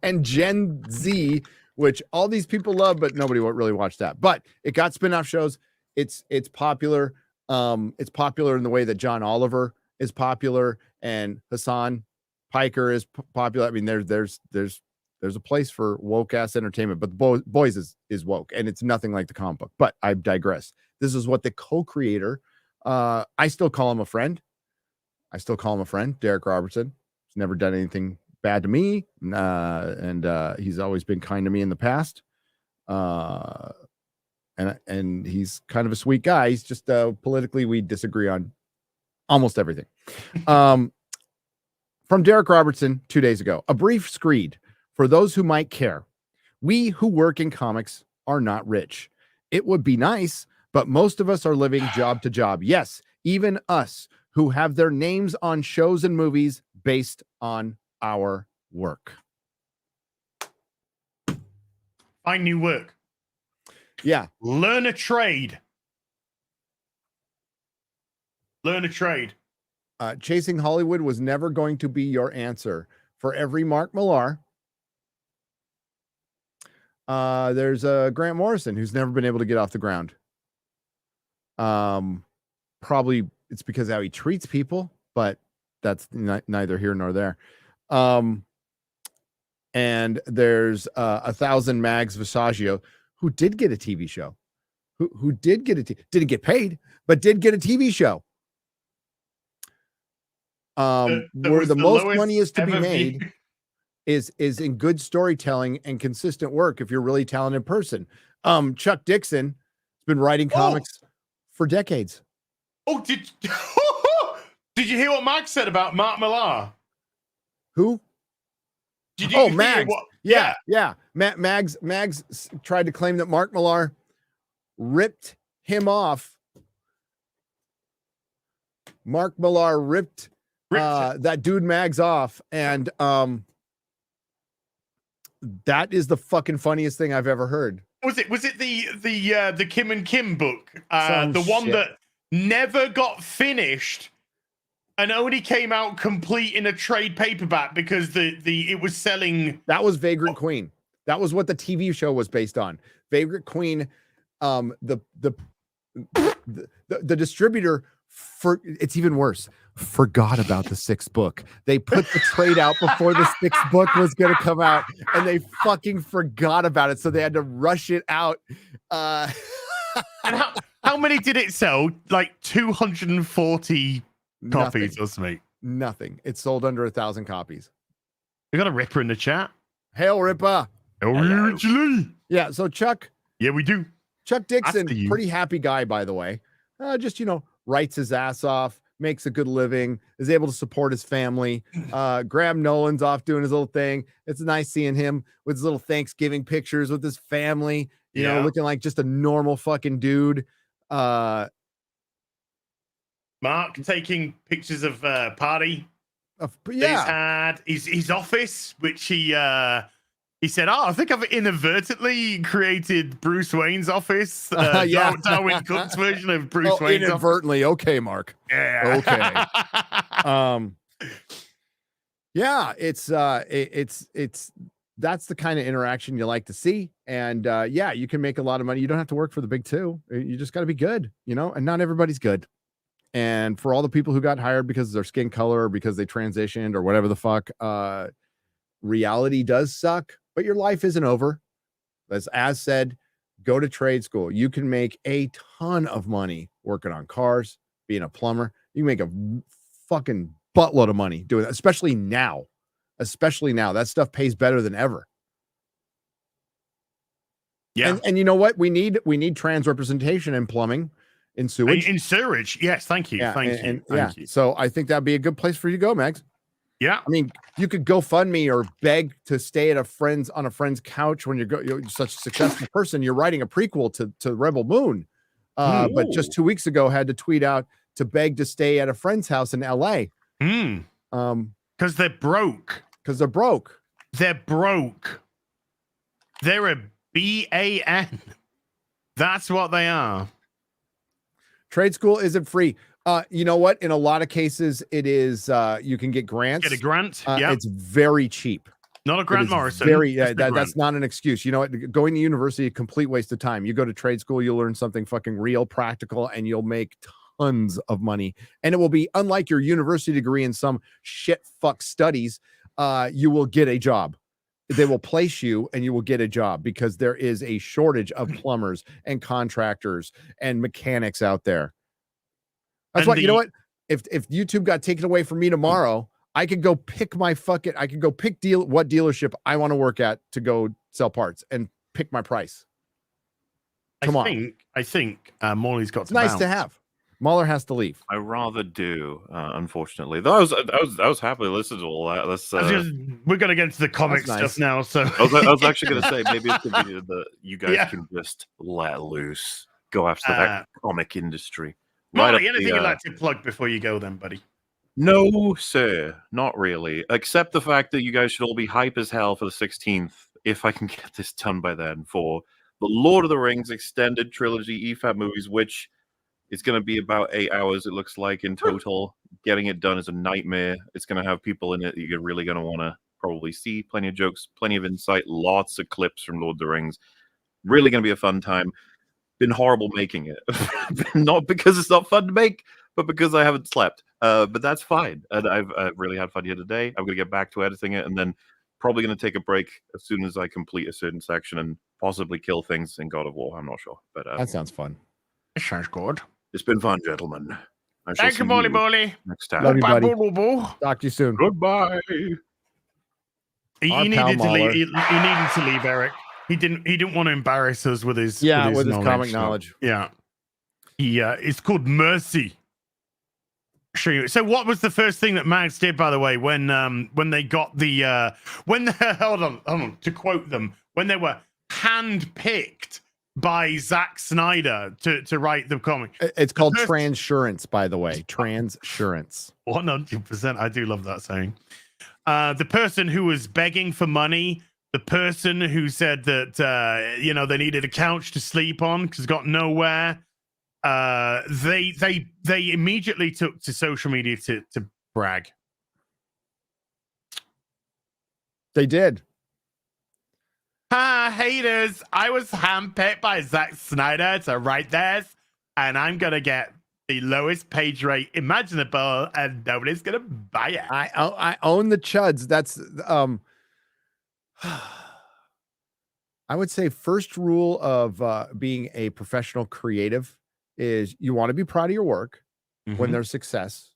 and Gen Z, which all these people love, but nobody really watched that. But it got spin-off shows. It's popular. It's popular in the way that John Oliver is popular and Hassan Piker is popular. I mean, there's a place for woke ass entertainment, but the Boys is woke, and it's nothing like the comic book. But I digress. This is what the co-creator. I still call him a friend. Derek Robertson. He's never done anything bad to me, and he's always been kind to me in the past. And he's kind of a sweet guy. He's just politically we disagree on almost everything. From Derek Robertson 2 days ago, a brief screed for those who might care. We who work in comics are not rich. It would be nice, but most of us are living job to job. Yes, even us who have their names on shows and movies based on our work. Find new work. Yeah. Learn a trade. Chasing Hollywood was never going to be your answer. For every Mark Millar, there's a Grant Morrison who's never been able to get off the ground. Probably it's because how he treats people, but that's neither here nor there. And there's 1,000 Mags Visaggio, who did get a TV show, who did get didn't get paid, but did get a TV show. Where the most money is to be made is in good storytelling and consistent work. If you're a really talented person, Chuck Dixon has been writing comics for decades. Oh, did you hear what Max said about Mark Millar? Who? Did you hear Mags. what? Yeah. Mags tried to claim that Mark Millar ripped him off. Mark Millar ripped that dude Mags off, and That is the fucking funniest thing I've ever heard. Was it the Kim and Kim book? Some The one shit. that never got finished and only came out complete in a trade paperback because it was selling. That was Vagrant Queen. That was what the TV show was based on. Vagrant Queen, the distributor it's even worse. Forgot about the 6th book. They put the trade out before the 6th book was going to come out, and they fucking forgot about it, so they had to rush it out. And how many did it sell? Like 240 copies or something. Nothing. It sold under 1,000 copies. We got a Ripper in the chat. Hail Ripper. Originally. Yeah. So Chuck. Yeah, we do. Chuck Dixon, pretty happy guy, by the way. Just writes his ass off, makes a good living, is able to support his family. Graham Nolan's off doing his little thing. It's nice seeing him with his little Thanksgiving pictures with his family, you know, looking like just a normal fucking dude. Mark taking pictures of party. He's had his office, which he said, I think I've inadvertently created Bruce Wayne's office. Darwin Cook's version of Bruce Wayne's inadvertently. office. Okay, Mark. Yeah. Okay. Yeah, it's that's the kind of interaction you like to see. And yeah, you can make a lot of money. You don't have to work for the big two. You just got to be good, and not everybody's good. And for all the people who got hired because of their skin color or because they transitioned or whatever the fuck, reality does suck, but your life isn't over. As said, go to trade school. You can make a ton of money working on cars, being a plumber. You can make a fucking buttload of money doing that, especially now. That stuff pays better than ever. Yeah. And you know what? We need trans representation in plumbing, in sewage. In sewage. Yes. Thank you. Yeah, Thank you. So I think that'd be a good place for you to go, Max. Yeah. I mean, you could GoFundMe or beg to stay at on a friend's couch when you're such a successful person. You're writing a prequel to Rebel Moon. But just 2 weeks ago had to tweet out to beg to stay at a friend's house in LA. Because they're broke. They're broke. They're a BAN. That's what they are. Trade school isn't free. You know what? In a lot of cases, it is. You can get grants. Get a grant. Yeah, it's very cheap. Not a Grant Morrison. That's not an excuse. You know what? Going to university, a complete waste of time. You go to trade school, you'll learn something fucking real, practical, and you'll make tons of money. And it will be unlike your university degree in some shit fuck studies. You will get a job. They will place you and you will get a job because there is a shortage of plumbers and contractors and mechanics out there. That's why, you know what? If YouTube got taken away from me tomorrow, I could go pick what dealership I want to work at to go sell parts and pick my price. I think Morley's got it's nice to have. Mahler has to leave. I rather do, unfortunately. Though I was happy to listen to all that. We're gonna get into the comic stuff now. So I was actually gonna say maybe it's convenient that you guys can just let loose, go after that comic industry. Molly, anything you'd like to plug before you go, then, buddy? No, sir, not really. Except the fact that you guys should all be hype as hell for the 16th, if I can get this done by then, for the Lord of the Rings extended trilogy EFAP movies, which is going to be about 8 hours, it looks like, in total. Getting it done is a nightmare. It's going to have people in it that you're really going to want to probably see. Plenty of jokes, plenty of insight, lots of clips from Lord of the Rings. Really going to be a fun time. Been horrible making it. Not because it's not fun to make, but because I haven't slept. But that's fine. And I've really had fun here today. I'm going to get back to editing it and then probably going to take a break as soon as I complete a certain section and possibly kill things in God of War. I'm not sure. But that sounds fun. It sounds good. It's been fun, gentlemen. Thank you, Molly. Next time. Love you, buddy. Talk to you soon. Goodbye. He needed to leave. He needed to leave, Eric. He didn't want to embarrass us with his with his comic knowledge. Yeah. It's called Mercy. Show you. So what was the first thing that Max did, by the way, when they got the hold on, to quote them, when they were handpicked by Zack Snyder to write the comic? It's called Transurance, by the way. Transurance. 100%. I do love that saying. The person who was begging for money the person who said that they needed a couch to sleep on because got nowhere. They immediately took to social media to brag. They did. Haters! I was handpicked by Zack Snyder to write this, and I'm gonna get the lowest page rate imaginable, and nobody's gonna buy it. I own the chuds. That's I would say first rule of being a professional creative is you want to be proud of your work when there's success,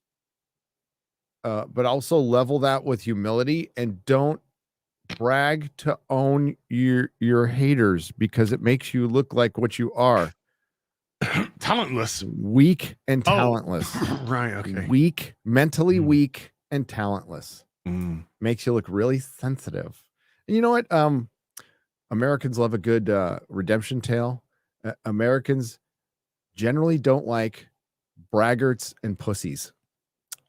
but also level that with humility and don't brag to own your haters because it makes you look like what you are. Talentless, weak and talentless. Right, okay. Weak, mentally weak and talentless. Makes you look really sensitive. And you know what? Americans love a good redemption tale. Americans generally don't like braggarts and pussies.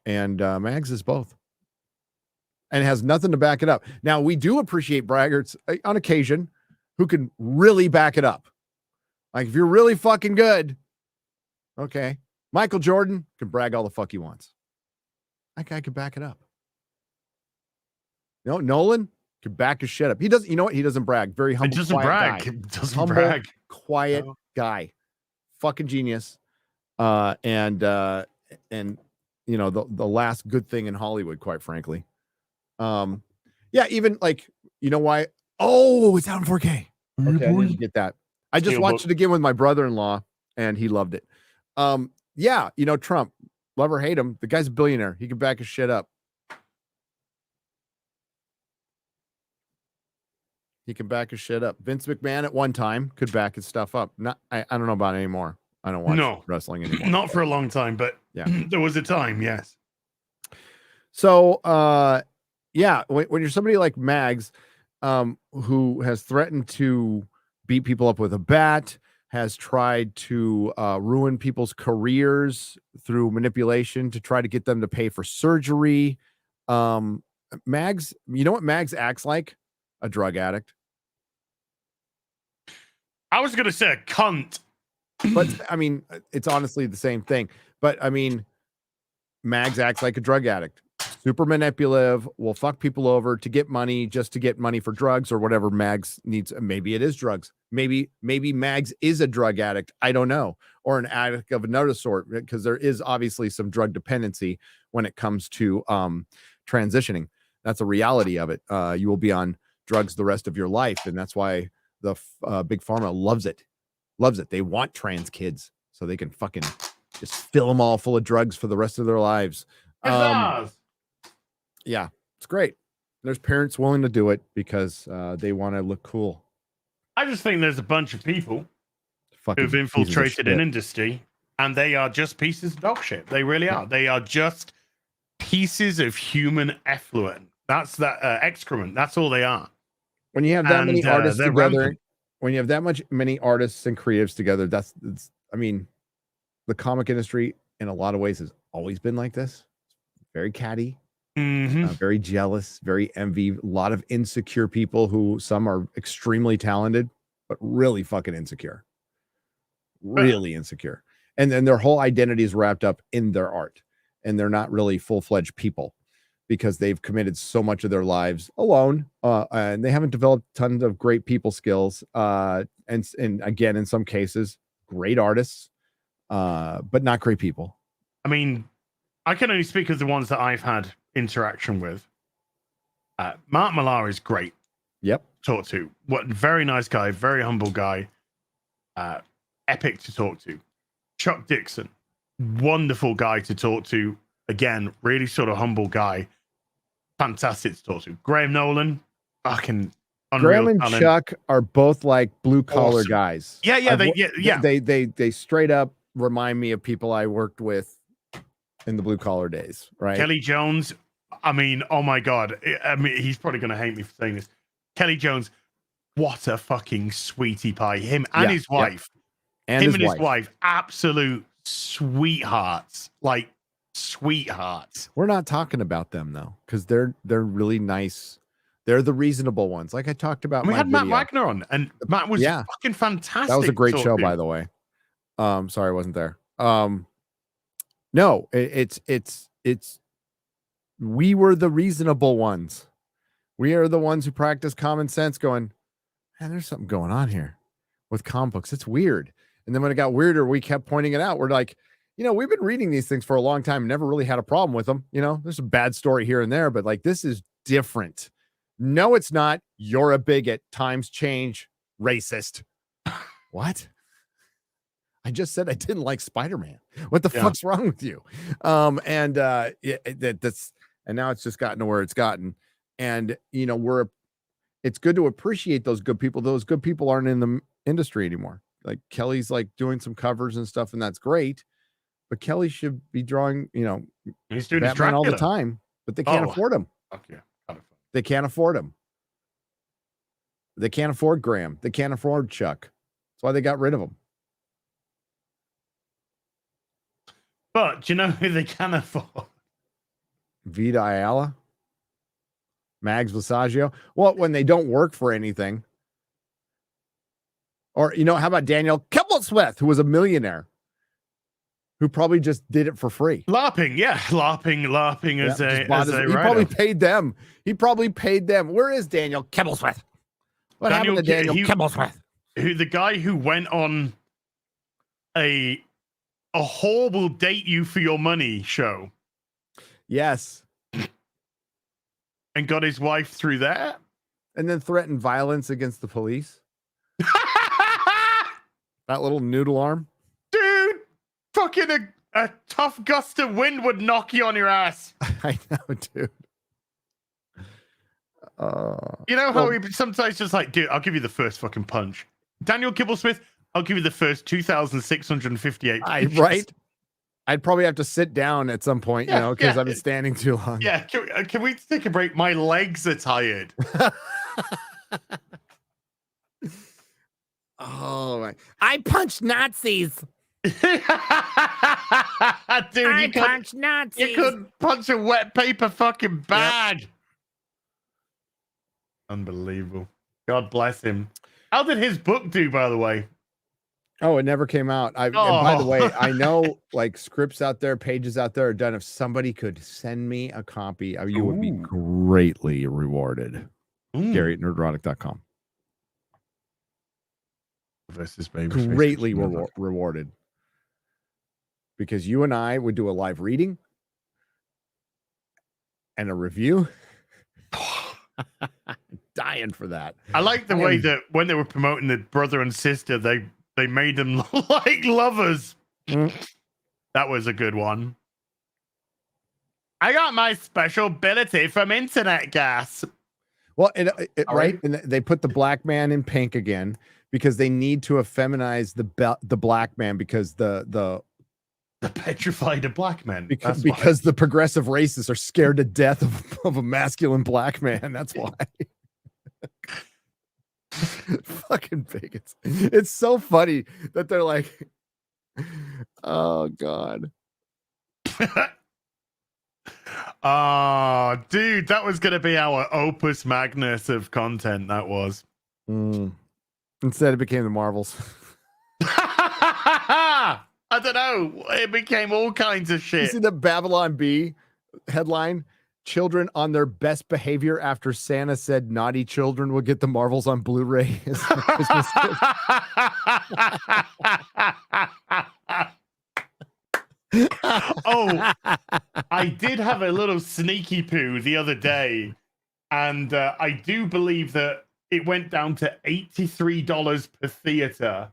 And Mags is both. And has nothing to back it up. Now, we do appreciate braggarts on occasion who can really back it up. Like, if you're really fucking good, okay. Michael Jordan can brag all the fuck he wants. That guy could back it up. You know, Nolan could back his shit up. He doesn't, you know what? He doesn't brag. Very humble, He doesn't quiet brag. guy. He doesn't Humble, brag. quiet guy. Fucking genius. And you know, the last good thing in Hollywood, quite frankly. Yeah, even like, you know why? Oh, it's out in 4K. Okay, I didn't get that. I just watched it again with my brother-in-law and he loved it. Yeah, you know, Trump, love or hate him, the guy's a billionaire. He can back his shit up. He can back his shit up. Vince McMahon at one time could back his stuff up. I don't know about it anymore. I don't watch wrestling anymore. Not for a long time, but yeah, there was a time, yes. So yeah, when you're somebody like Mags, who has threatened to beat people up with a bat, has tried to ruin people's careers through manipulation to try to get them to pay for surgery. Mags, you know what Mags acts like? A drug addict. I was going to say a cunt. But I mean, it's honestly the same thing. But I mean, Mags acts like a drug addict. Super manipulative, will fuck people over to get money, just to get money for drugs or whatever Mags needs. Maybe it is drugs. Maybe Mags is a drug addict. I don't know. Or an addict of another sort, because there is obviously some drug dependency when it comes to transitioning. That's a reality of it. You will be on drugs the rest of your life. And that's why the big pharma loves it. Loves it. They want trans kids so they can fucking just fill them all full of drugs for the rest of their lives. Yeah, it's great. There's parents willing to do it because they want to look cool. I just think there's a bunch of people Fucking who've infiltrated an industry and they are just pieces of dog shit. They really are. They are just pieces of human effluent. That's that excrement. That's all they are. When you have that many artists together, rampant. when you have that many artists and creatives together, I mean, the comic industry in a lot of ways has always been like this. Very catty, very jealous, very envy. A lot of insecure people who some are extremely talented, but really fucking insecure. Really insecure. And then their whole identity is wrapped up in their art. And they're not really full-fledged people because they've committed so much of their lives alone. And they haven't developed tons of great people skills. And again, in some cases, great artists, but not great people. I mean, I can only speak of the ones that I've had interaction with. Mark Millar is great. Yep. Talk to. What very nice guy, very humble guy. Epic to talk to. Chuck Dixon, wonderful guy to talk to. Again, really sort of humble guy. Fantastic to talk to. Graham Nolan, fucking unreal. Graham and talent. Chuck are both like blue collar Awesome. guys. Yeah, They straight up remind me of people I worked with in the blue collar days, right? Kelly Jones, I mean, oh my God. I mean, he's probably going to hate me for saying this. Kelly Jones, what a fucking sweetie pie. Him and his wife. And his wife. wife, absolute sweethearts. Like, sweethearts. We're not talking about them though, because they're really nice. They're the reasonable ones. Like I talked about. We my had Matt video. Wagner on, and Matt was Yeah. fucking fantastic. That was a great show, talking. by the way. Sorry, I wasn't there. No, it's we were the reasonable ones. We are the ones who practice common sense, going, man, there's something going on here with comic books. It's weird. And then when it got weirder, we kept pointing it out. We're like, we've been reading these things for a long time, never really had a problem with them. There's a bad story here and there, but like, this is different. No, it's not. You're a bigot. Times change. Racist. What? I just said I didn't like Spider-Man. What the fuck's wrong with you? And now it's just gotten to where it's gotten. And it's good to appreciate those good people. Those good people aren't in the industry anymore. Like Kelly's like doing some covers and stuff, and that's great. But Kelly should be drawing, he's doing Batman all the time, but they can't afford him. Okay. They can't afford him. They can't afford Graham. They can't afford Chuck. That's why they got rid of him. But do you know who they can afford? Vita Ayala, Mags Visaggio. Well, when they don't work for anything. Or, how about Daniel Kibblesmith, who was a millionaire, who probably just did it for free. LARPing as a he probably paid them. He probably paid them. Where is Daniel Kibblesmith? What happened to Daniel Kibblesmith? Who the guy who went on a horrible date you for your money show. Yes. And got his wife through that. And then threatened violence against the police. That little noodle arm. Dude, fucking a tough gust of wind would knock you on your ass. I know, dude. You know how he sometimes just like, dude, I'll give you the first fucking punch. Daniel Kibblesmith, I'll give you the first 2,658. Right? I'd probably have to sit down at some point, because I've been standing too long. Yeah, can we take a break? My legs are tired. Oh my! I punched Nazis. Dude, I punched Nazis. You couldn't punch a wet paper fucking bag. Yep. Unbelievable. God bless him. How did his book do, by the way? Oh, it never came out. And by the way, I know like scripts out there, pages out there are done. If somebody could send me a copy, you would be greatly rewarded. Gary at nerdrotic.com. Versus baby greatly rewarded. Because you and I would do a live reading and a review. Dying for that. I like the way that when they were promoting the brother and sister, they made them look like lovers. That was a good one. I got my special ability from internet gas. Well, right? And they put the black man in pink again because they need to effeminize the black man because the petrified black man. Because the progressive racists are scared to death of a masculine black man. That's why. Fucking bigots. It's so funny that they're like, oh God. Oh, dude, that was going to be our opus magnus of content. That was. Instead, it became the Marvels. I don't know. It became all kinds of shit. You see the Babylon Bee headline? Children on their best behavior after Santa said naughty children would get the Marvels on Blu-ray. Oh, I did have a little sneaky poo the other day, and I do believe that it went down to $83 per theater.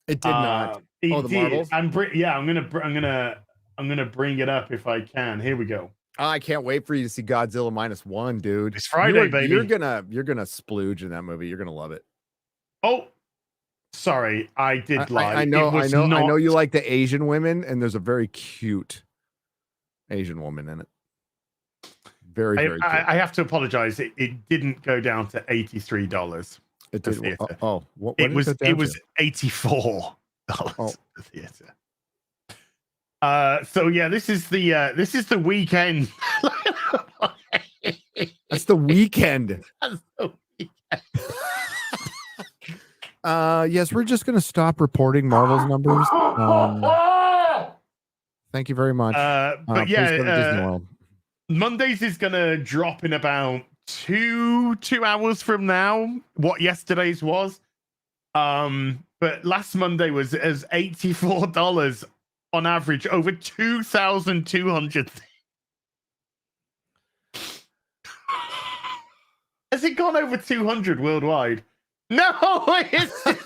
It did not. It the did. Marvels? I'm gonna bring it up if I can. Here we go. I can't wait for you to see Godzilla -1, dude. It's Friday, baby. You're gonna splooge in that movie. You're gonna love it. Oh, sorry, I did lie. I know you like the Asian women, and there's a very cute Asian woman in it. Very cute. I have to apologize. It didn't go down to $83. It did. It was $84 the theater. So yeah, this is the weekend. That's the weekend. That's the weekend. Yes, we're just gonna stop reporting Marvel's numbers. Thank you very much. But Please go to Disney World. Mondays is gonna drop in about two hours from now. What yesterday's was. But last Monday was as $84 on average, over 2,200. Has it gone over 200 worldwide? No, it's still.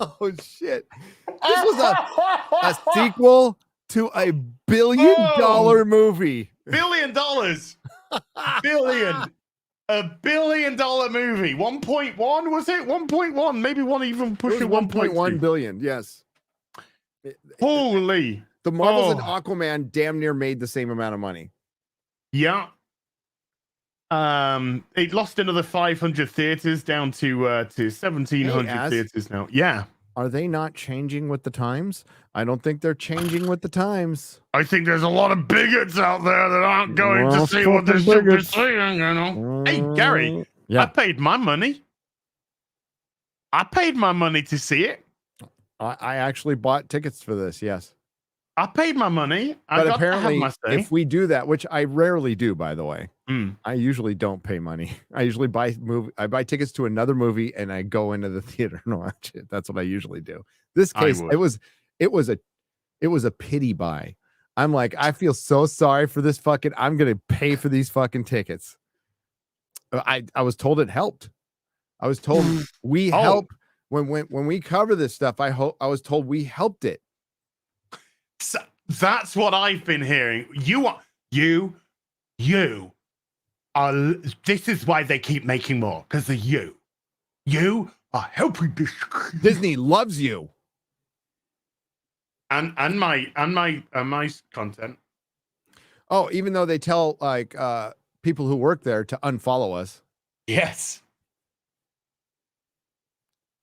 Oh shit! This was a sequel to a $1 billion movie. $1 billion. Billion. A $1 billion movie. 1.1 was it? 1.1. Maybe one even pushing 1.1 billion. Yes. Holy. The Marvels and Aquaman damn near made the same amount of money. Yeah. It lost another 500 theaters down to 1,700 theaters now. Yeah. Are they not changing with the times? I don't think they're changing with the times. I think there's a lot of bigots out there that aren't going to see what they should be seeing, you know. Hey, Gary, I paid my money. I paid my money to see it. I actually bought tickets for this, yes. I paid my money. But apparently, if we do that, which I rarely do, by the way, I usually don't pay money. I usually buy tickets to another movie and I go into the theater and watch it. That's what I usually do. This case, it was a pity buy. I'm like, I feel so sorry for this fucking. I'm gonna pay for these fucking tickets. I was told it helped. I was told we help when we cover this stuff. I was told we helped it. So that's what I've been hearing. You are. This is why they keep making more, because of you. You are helping this. Disney loves you. And my content. Oh, even though they tell like people who work there to unfollow us. Yes.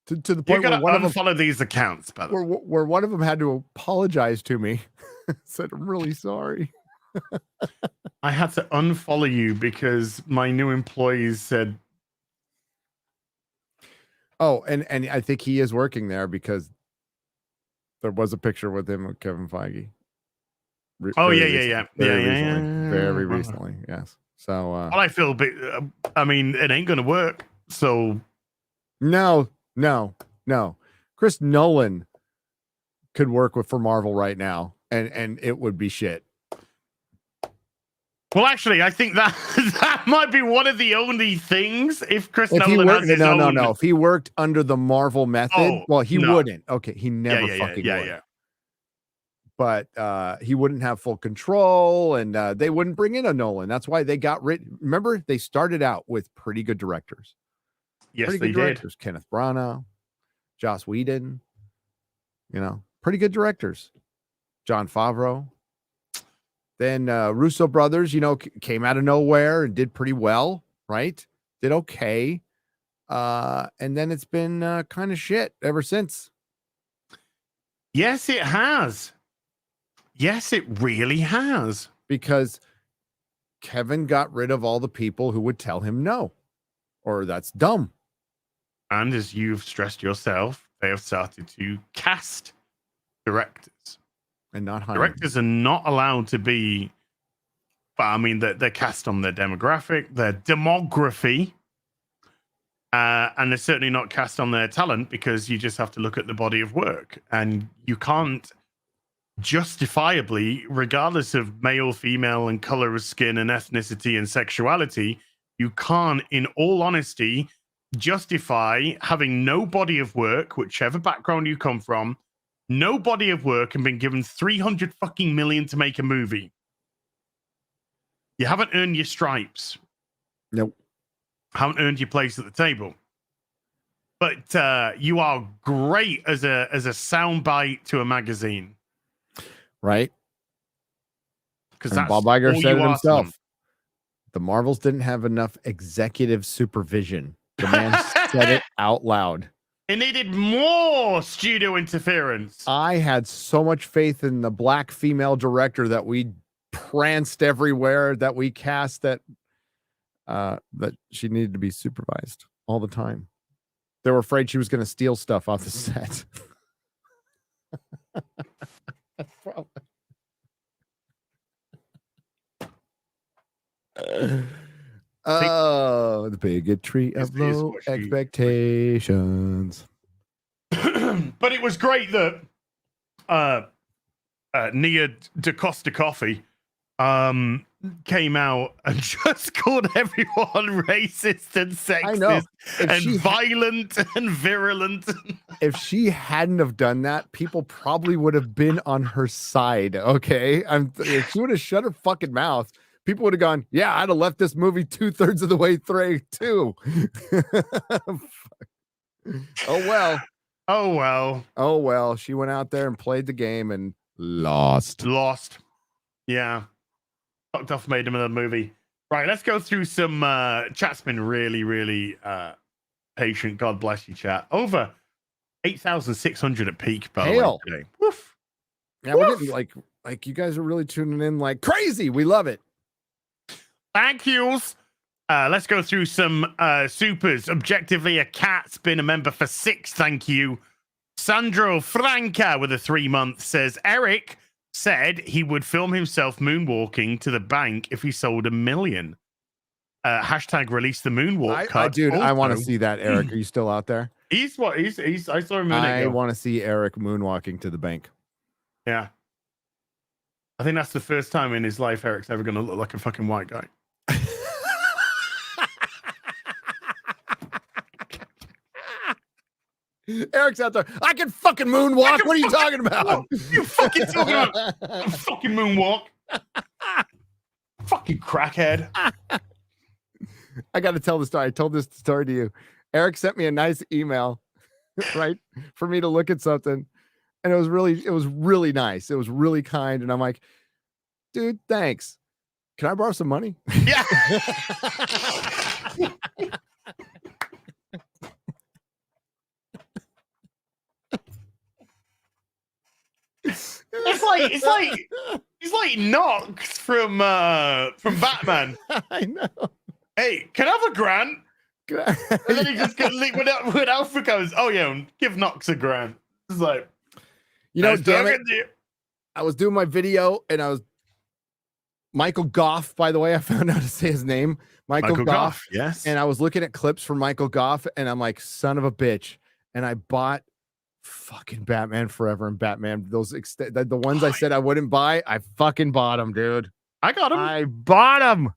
To the point where one of them unfollow these accounts, by the way. Where one of them had to apologize to me. Said, I'm really sorry. I had to unfollow you because my new employees said. Oh, and I think he is working there because there was a picture with him with Kevin Feige. Very recently, yes. So well, I feel a bit. I mean, it ain't gonna work. So no. Chris Nolan could work for Marvel right now, and it would be shit. Well, actually, I think that might be one of the only things. If Chris Nolan has his own... No. If he worked under the Marvel method, he wouldn't. Okay, he never would. Yeah. But he wouldn't have full control, and they wouldn't bring in a Nolan. That's why they got rid. Remember, they started out with pretty good directors. Yes, they did. Kenneth Branagh, Joss Whedon, pretty good directors. Jon Favreau. Then Russo brothers, came out of nowhere and did pretty well, right? Did okay. And then it's been kind of shit ever since. Yes, it has. Yes, it really has. Because Kevin got rid of all the people who would tell him no, or that's dumb. And as you've stressed yourself, they have started to cast directors. And not hire. Directors are not allowed to be, I mean, they're cast on their demographic, their demography, and they're certainly not cast on their talent, because you just have to look at the body of work. And you can't justifiably, regardless of male, female, and color of skin and ethnicity and sexuality, you can't, in all honesty, justify having no body of work, whichever background you come from, no body of work, and been given 300 fucking million to make a movie. You haven't earned your stripes. Nope. Haven't earned your place at the table. But you are great as a soundbite to a magazine. Right. Because Bob Iger said it himself. The Marvels didn't have enough executive supervision. The man said it out loud. It needed more studio interference. I had so much faith in the black female director that we pranced everywhere, that we cast, that she needed to be supervised all the time. They were afraid she was going to steal stuff off the set. Oh, the bigotry of low expectations. But it was great that Nia DaCosta Coffee came out and just called everyone racist and sexist and violent and virulent. If she hadn't have done that, people probably would have been on her side. Okay, if she would have shut her fucking mouth, people would have gone, yeah, I'd have left this movie 2/3 of the way through too. Oh well. Oh well. She went out there and played the game and lost. Yeah. Fucked off, made him another movie. Right, let's go through some chat's been really, really patient. God bless you, chat. Over 8,600 at peak, by the way, today. Woof. Yeah, we're getting like you guys are really tuning in like crazy. We love it. Thank yous. Let's go through some supers. Objectively, a cat's been a member for 6. Thank you. Sandro Franca with a 3-month says Eric said he would film himself moonwalking to the bank if he sold 1 million. Hashtag release the moonwalk cut. Dude, also, I want to see that. Eric, are you still out there? He's I saw him. I want to see Eric moonwalking to the bank. Yeah. I think that's the first time in his life Eric's ever going to look like a fucking white guy. Eric's out there. I can fucking moonwalk. What are you talking about? You fucking talking about fucking moonwalk. Fucking crackhead. I got to tell the story. I told this story to you. Eric sent me a nice email, right, for me to look at something, and it was really nice. It was really kind, and I'm like, dude, thanks. Can I borrow some money? Yeah. It's like Knox from Batman. I know. Hey, can I have a grant? And then he just gets when Alfred goes, oh yeah, give Knox a grant. It's like, you know, damn it. I was doing my video and I was Michael Goff, by the way. I found out to say his name. Michael Goff. Yes. And I was looking at clips from Michael Goff and I'm like, son of a bitch. And I bought fucking Batman Forever and Batman. The ones I said I wouldn't buy, I fucking bought them, dude. I got them. I bought them.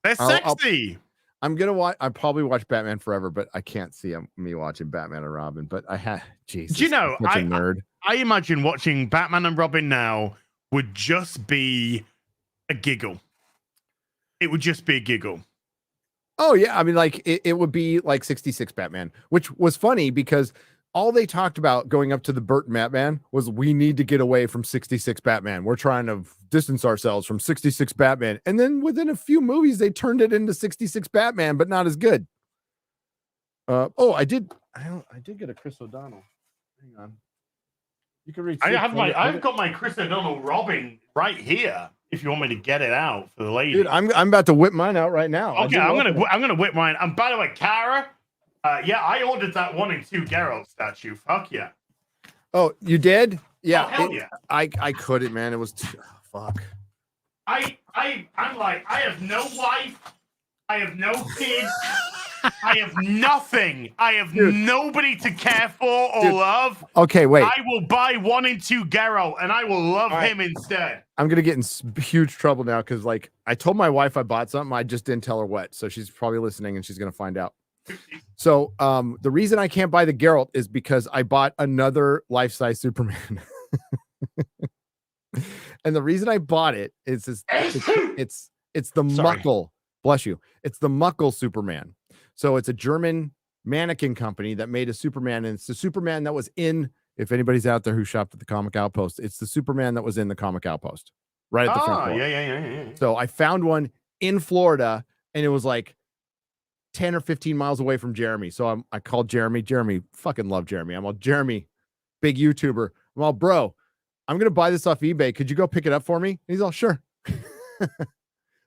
They're sexy. I'm gonna watch. I probably watch Batman Forever, but I can't see me watching Batman and Robin. But I had Jesus. Do you know? I'm such a nerd. I imagine watching Batman and Robin now would just be a giggle. It would just be a giggle. Oh yeah, I mean, like it would be like 66 Batman, which was funny because all they talked about going up to the Burton Batman was we need to get away from 66 Batman. We're trying to distance ourselves from 66 Batman. And then within a few movies, they turned it into 66 Batman, but not as good. I did get a Chris O'Donnell. Hang on. You can read. I've got my Chris O'Donnell Robin right here. If you want me to get it out for the lady. Dude, I'm about to whip mine out right now. Okay, I'm gonna whip mine. And by the way, Kara, yeah, I ordered that 1 and 2 Geralt statue. Fuck yeah. Oh, you did? Yeah. Oh, hell yeah. I couldn't, man. It was fuck. I'm like, I have no wife. I have no kids. I have nothing. I have nobody to care for or love. Okay, wait. I will buy 1 and 2 Geralt, and I will love him instead. I'm gonna get in huge trouble now because, like, I told my wife I bought something. I just didn't tell her what, so she's probably listening and she's gonna find out. So, the reason I can't buy the Geralt is because I bought another life-size Superman, and the reason I bought it is it's the Muckle. Bless you. It's the Muckle Superman. So it's a German mannequin company that made a Superman, and it's the Superman that was in. If anybody's out there who shopped at the Comic Outpost, it's the Superman that was in the Comic Outpost, right at the front door. Yeah. So I found one in Florida, and it was like 10 or 15 miles away from Jeremy. So I called Jeremy. Jeremy, fucking love Jeremy. I'm all, Jeremy, big YouTuber. I'm all, bro, I'm going to buy this off eBay. Could you go pick it up for me? He's all, sure.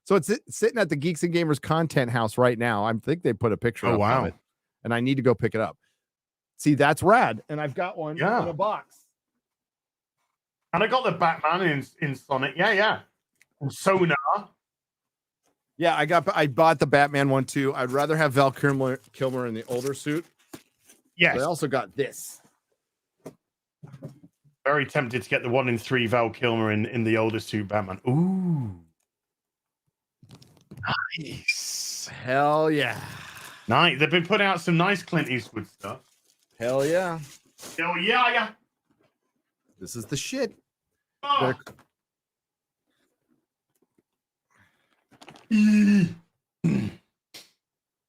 So it's sitting at the Geeks and Gamers content house right now. I think they put a picture up of it, and I need to go pick it up. See, that's rad. And I've got one in a box. And I got the Batman in Sonic. Yeah. And Sonar. Yeah, I bought the Batman one too. I'd rather have Val Kilmer in the older suit. Yes. But I also got this. Very tempted to get the 1 in 3 Val Kilmer in the older suit Batman. Ooh. Nice. Hell yeah. Nice. They've been putting out some nice Clint Eastwood stuff. Hell yeah. Hell yeah. This is the shit. Oh.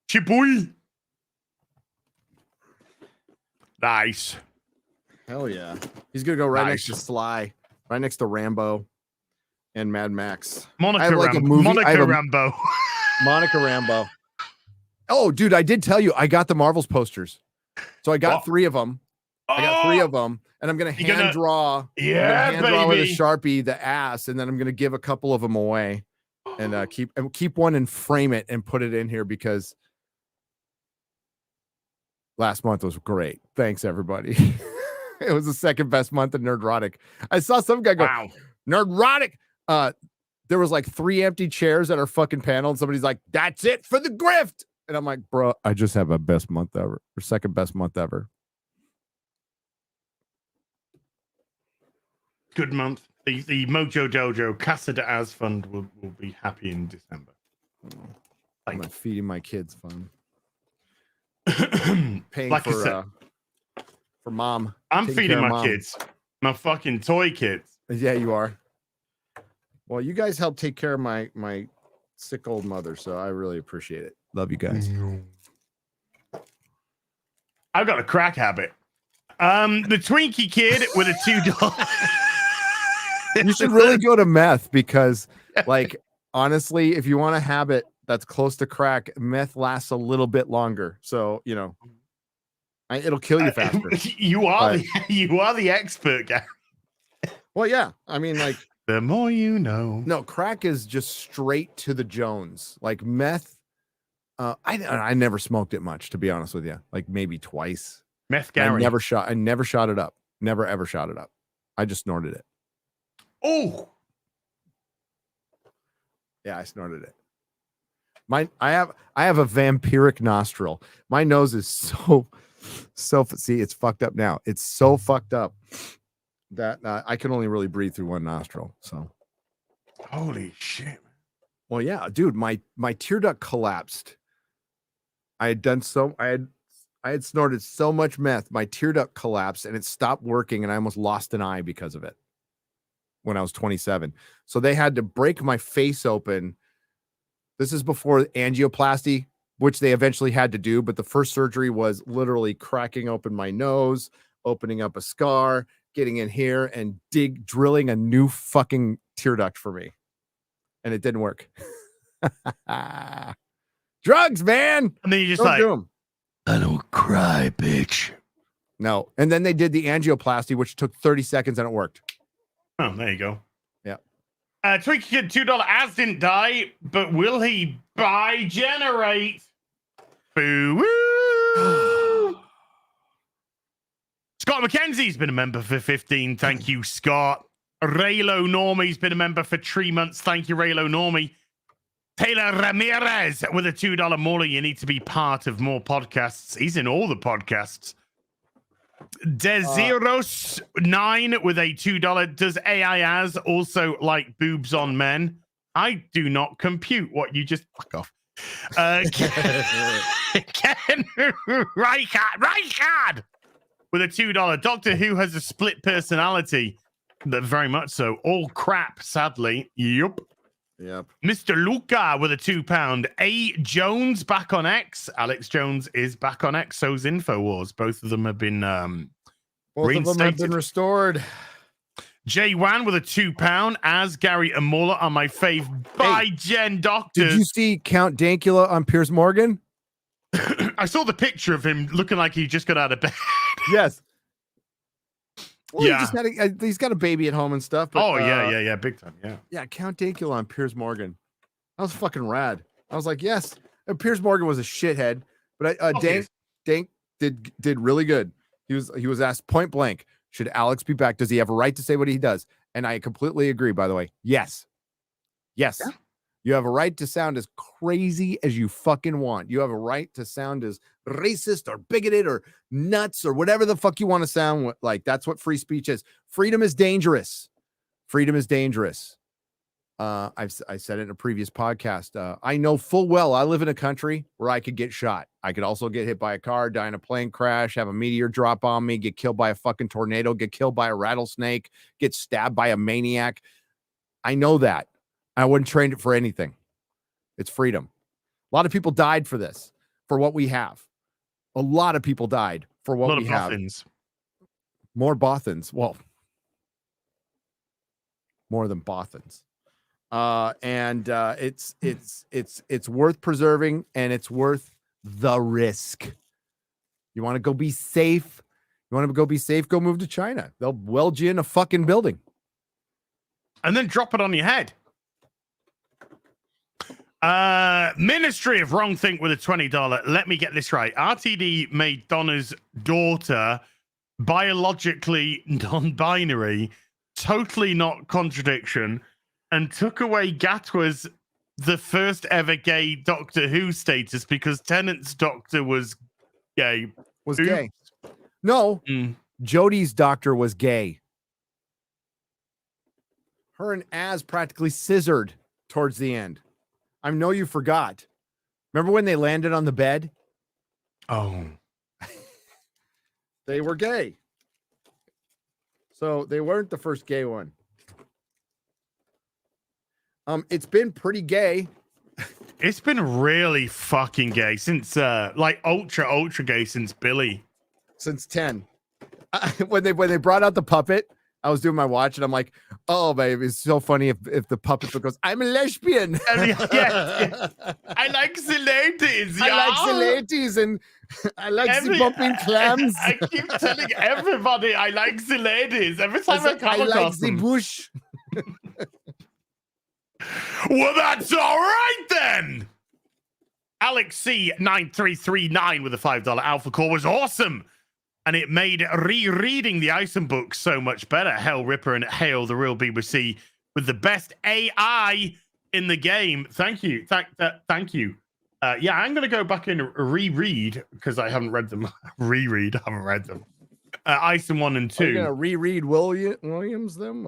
Chiboy. Nice. Hell yeah. He's gonna go right next to Sly, right next to Rambo and Mad Max. Monica Rambo. Monica Rambo. Oh, dude, I did tell you I got the Marvels posters. So I got 3 of them. I got 3 of them, and I'm gonna hand draw. Yeah, hand draw with a Sharpie the ass, and then I'm gonna give a couple of them away, and keep one and frame it and put it in here because last month was great. Thanks, everybody. It was the second best month of Nerdrotic. I saw some guy go, wow. Nerdrotic. There was like 3 empty chairs at our fucking panel, and somebody's like, that's it for the grift. And I'm like, bro, I just have a best month ever, or second best month ever. Good month. The Mojo Dojo Casa de Az Fund will be happy in December. I'm not feeding my kids fun. Paying like for mom. I'm feeding my kids. My fucking toy kids. Yeah, you are. Well, you guys help take care of my sick old mother, so I really appreciate it. Love you guys. I've got a crack habit. The Twinkie kid with a $2. You should really go to meth because, like, honestly, if you want a habit that's close to crack, meth lasts a little bit longer. So, you know, it'll kill you faster. You are the expert guy. Well, yeah. I mean, like, the more you know. No, crack is just straight to the Jones. Like meth, I never smoked it much, to be honest with you. Like maybe twice. Meth Gary. I never shot it up. Never ever shot it up. I just snorted it. Oh. Yeah, I snorted it. I have a vampiric nostril. My nose is so see, it's fucked up now. It's so fucked up that I can only really breathe through one nostril. So holy shit. Well, yeah, dude, my tear duct collapsed. I had snorted so much meth, my tear duct collapsed and it stopped working, and I almost lost an eye because of it when I was 27. So they had to break my face open. This is before angioplasty, which they eventually had to do, but the first surgery was literally cracking open my nose, opening up a scar, getting in here and drilling a new fucking tear duct for me. And it didn't work. Drugs, man. And then you just like, I don't cry, bitch. No. And then they did the angioplasty, which took 30 seconds and it worked. Oh, there you go. Yeah. Twinkie Kid $2 Az didn't die, but will he generate? Boo. Scott McKenzie's been a member for 15. Thank you, Scott. Raylo Normie's been a member for 3 months. Thank you, Raylo Normie. Taylor Ramirez with a $2 more. You need to be part of more podcasts. He's in all the podcasts. Desiros9 with a $2. Does AIAS also like boobs on men? I do not compute what you just fuck off. Ken Reichard with a $2. Doctor Who has a split personality. Very much so. All crap, sadly. Yep. Mr. Luca with a £2. A. Jones back on X. Alex Jones is back on X. So's InfoWars. Both of them have been restored. Jay Wan with a £2. As Gary and Muller are my fave by Gen Doctors. Did you see Count Dankula on Piers Morgan? I saw the picture of him looking like he just got out of bed. Yes. Well, Yeah. he just had he's got a baby at home and stuff. But, yeah, big time, yeah. Yeah, Count Dankula on Piers Morgan. That was fucking rad. I was like, yes. And Piers Morgan was a shithead, but Dank did really good. He was asked point blank, should Alex be back? Does he have a right to say what he does? And I completely agree, by the way. Yes. Yes. Yeah. You have a right to sound as crazy as you fucking want. You have a right to sound as racist or bigoted or nuts or whatever the fuck you want to sound like. That's what free speech is. Freedom is dangerous. Freedom is dangerous. I said it in a previous podcast. I know full well I live in a country where I could get shot. I could also get hit by a car, die in a plane crash, have a meteor drop on me, get killed by a fucking tornado, get killed by a rattlesnake, get stabbed by a maniac. I know that. I wouldn't trade it for anything. It's freedom. A lot of people died for this, for what we have. A lot of people died for what we have. More Bothans. Well, more than Bothans. It's worth preserving, and it's worth the risk. You want to go be safe? You want to go be safe? Go move to China. They'll weld you in a fucking building. And then drop it on your head. Ministry of Wrong Think with a $20. Let me get this right. RTD made Donna's daughter biologically non-binary, totally not contradiction, and took away Gatwa's the first ever gay Doctor Who status because Tennant's doctor was gay. Was gay. No, Jodie's doctor was gay. Her and Az practically scissored towards the end. I know you forgot. Remember when they landed on the bed? Oh. They were gay. So they weren't the first gay one. It's been pretty gay. It's been really fucking gay since like ultra gay since Billy. Since 10. When they brought out the puppet, I was doing my watch and I'm like, oh, babe, it's so funny if the puppet goes, I'm a lesbian. Yes. I like the ladies. I like the ladies and I like the popping clams. I keep telling everybody I like the ladies. Every time I come across like them. the bush. Well, that's all right then. Alex C9339 with a $5 alpha call was awesome. And it made rereading the Ison books so much better. Hell Ripper and Hail the Real BBC with the best AI in the game. Thank you. Thank you. Yeah, I'm going to go back and reread because I haven't read them. I haven't read them. Ison 1 and 2. Are you going to reread Williams them?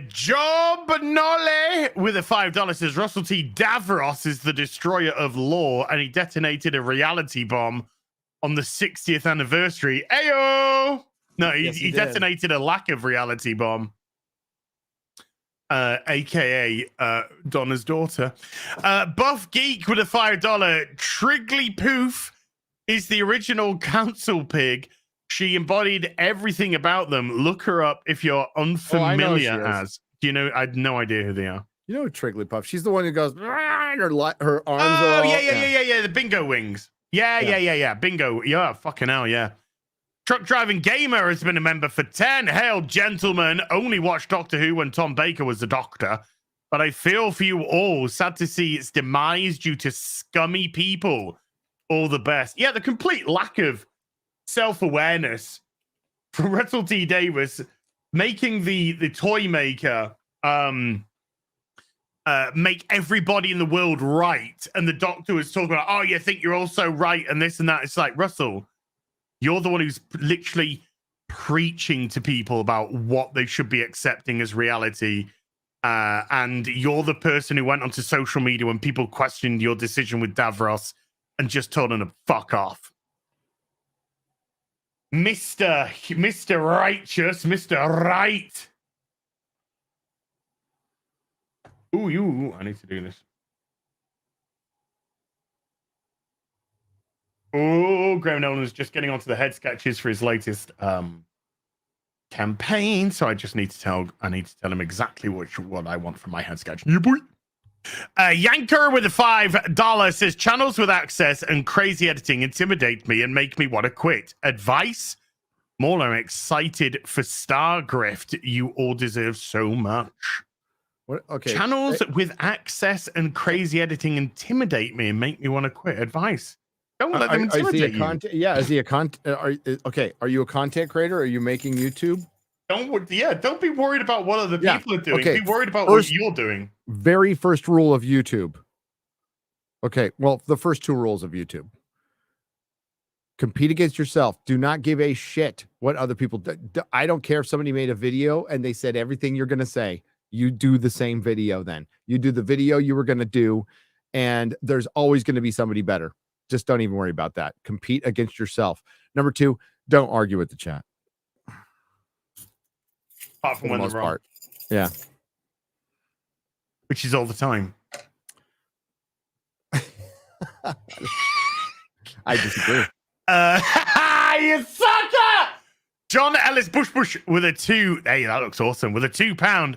Job Nolly with a $5 says Russell T. Davros is the destroyer of law and he detonated a reality bomb on the 60th anniversary. Ayo! No, he detonated a lack of reality bomb. AKA Donna's daughter. Buff Geek with a $5. Triggly Poof is the original council pig. She embodied everything about them. Look her up if you're unfamiliar as. Do you know? I had no idea who they are. You know Trigglypuff. She's the one who goes, her arms are all... yeah. The bingo wings. Yeah. Bingo. Yeah, fucking hell, yeah. Truck Driving Gamer has been a member for 10. Hail, gentlemen. Only watched Doctor Who when Tom Baker was the Doctor. But I feel for you all. Sad to see its demise due to scummy people. All the best. Yeah, the complete lack of self-awareness from Russell T. Davis making the toy maker make everybody in the world right. And the Doctor was talking about, oh, you think you're also right and this and that. It's like, Russell, you're the one who's literally preaching to people about what they should be accepting as reality. And you're the person who went onto social media when people questioned your decision with Davros and just told them to fuck off. Mr. Righteous, Mr. Right. Ooh, I need to do this. Oh, Graham Nolan is just getting onto the head sketches for his latest campaign, so I just need to tell him exactly what I want from my head sketch. Yeah, boy. Yanker with a $5 says channels with access and crazy editing intimidate me and make me want to quit. Advice? More, I'm excited for Star Grift. You all deserve so much. What? Okay. Channels with access and crazy editing intimidate me and make me want to quit. Advice? Don't let them intimidate you. Yeah, is he a okay? Are you a content creator? Are you making YouTube? Don't be worried about what other people are doing. Okay. Be worried about what you're doing. Very first rule of YouTube. Okay, well, the first 2 rules of YouTube. Compete against yourself. Do not give a shit what other people do. I don't care if somebody made a video and they said everything you're going to say. You do the same video then. You do the video you were going to do, and there's always going to be somebody better. Just don't even worry about that. Compete against yourself. Number 2, don't argue with the chat. Apart from For the when most they're wrong. part. Yeah. Which is all the time. I disagree. You sucker! John Ellis Bush with a 2. Hey, that looks awesome. With a £2.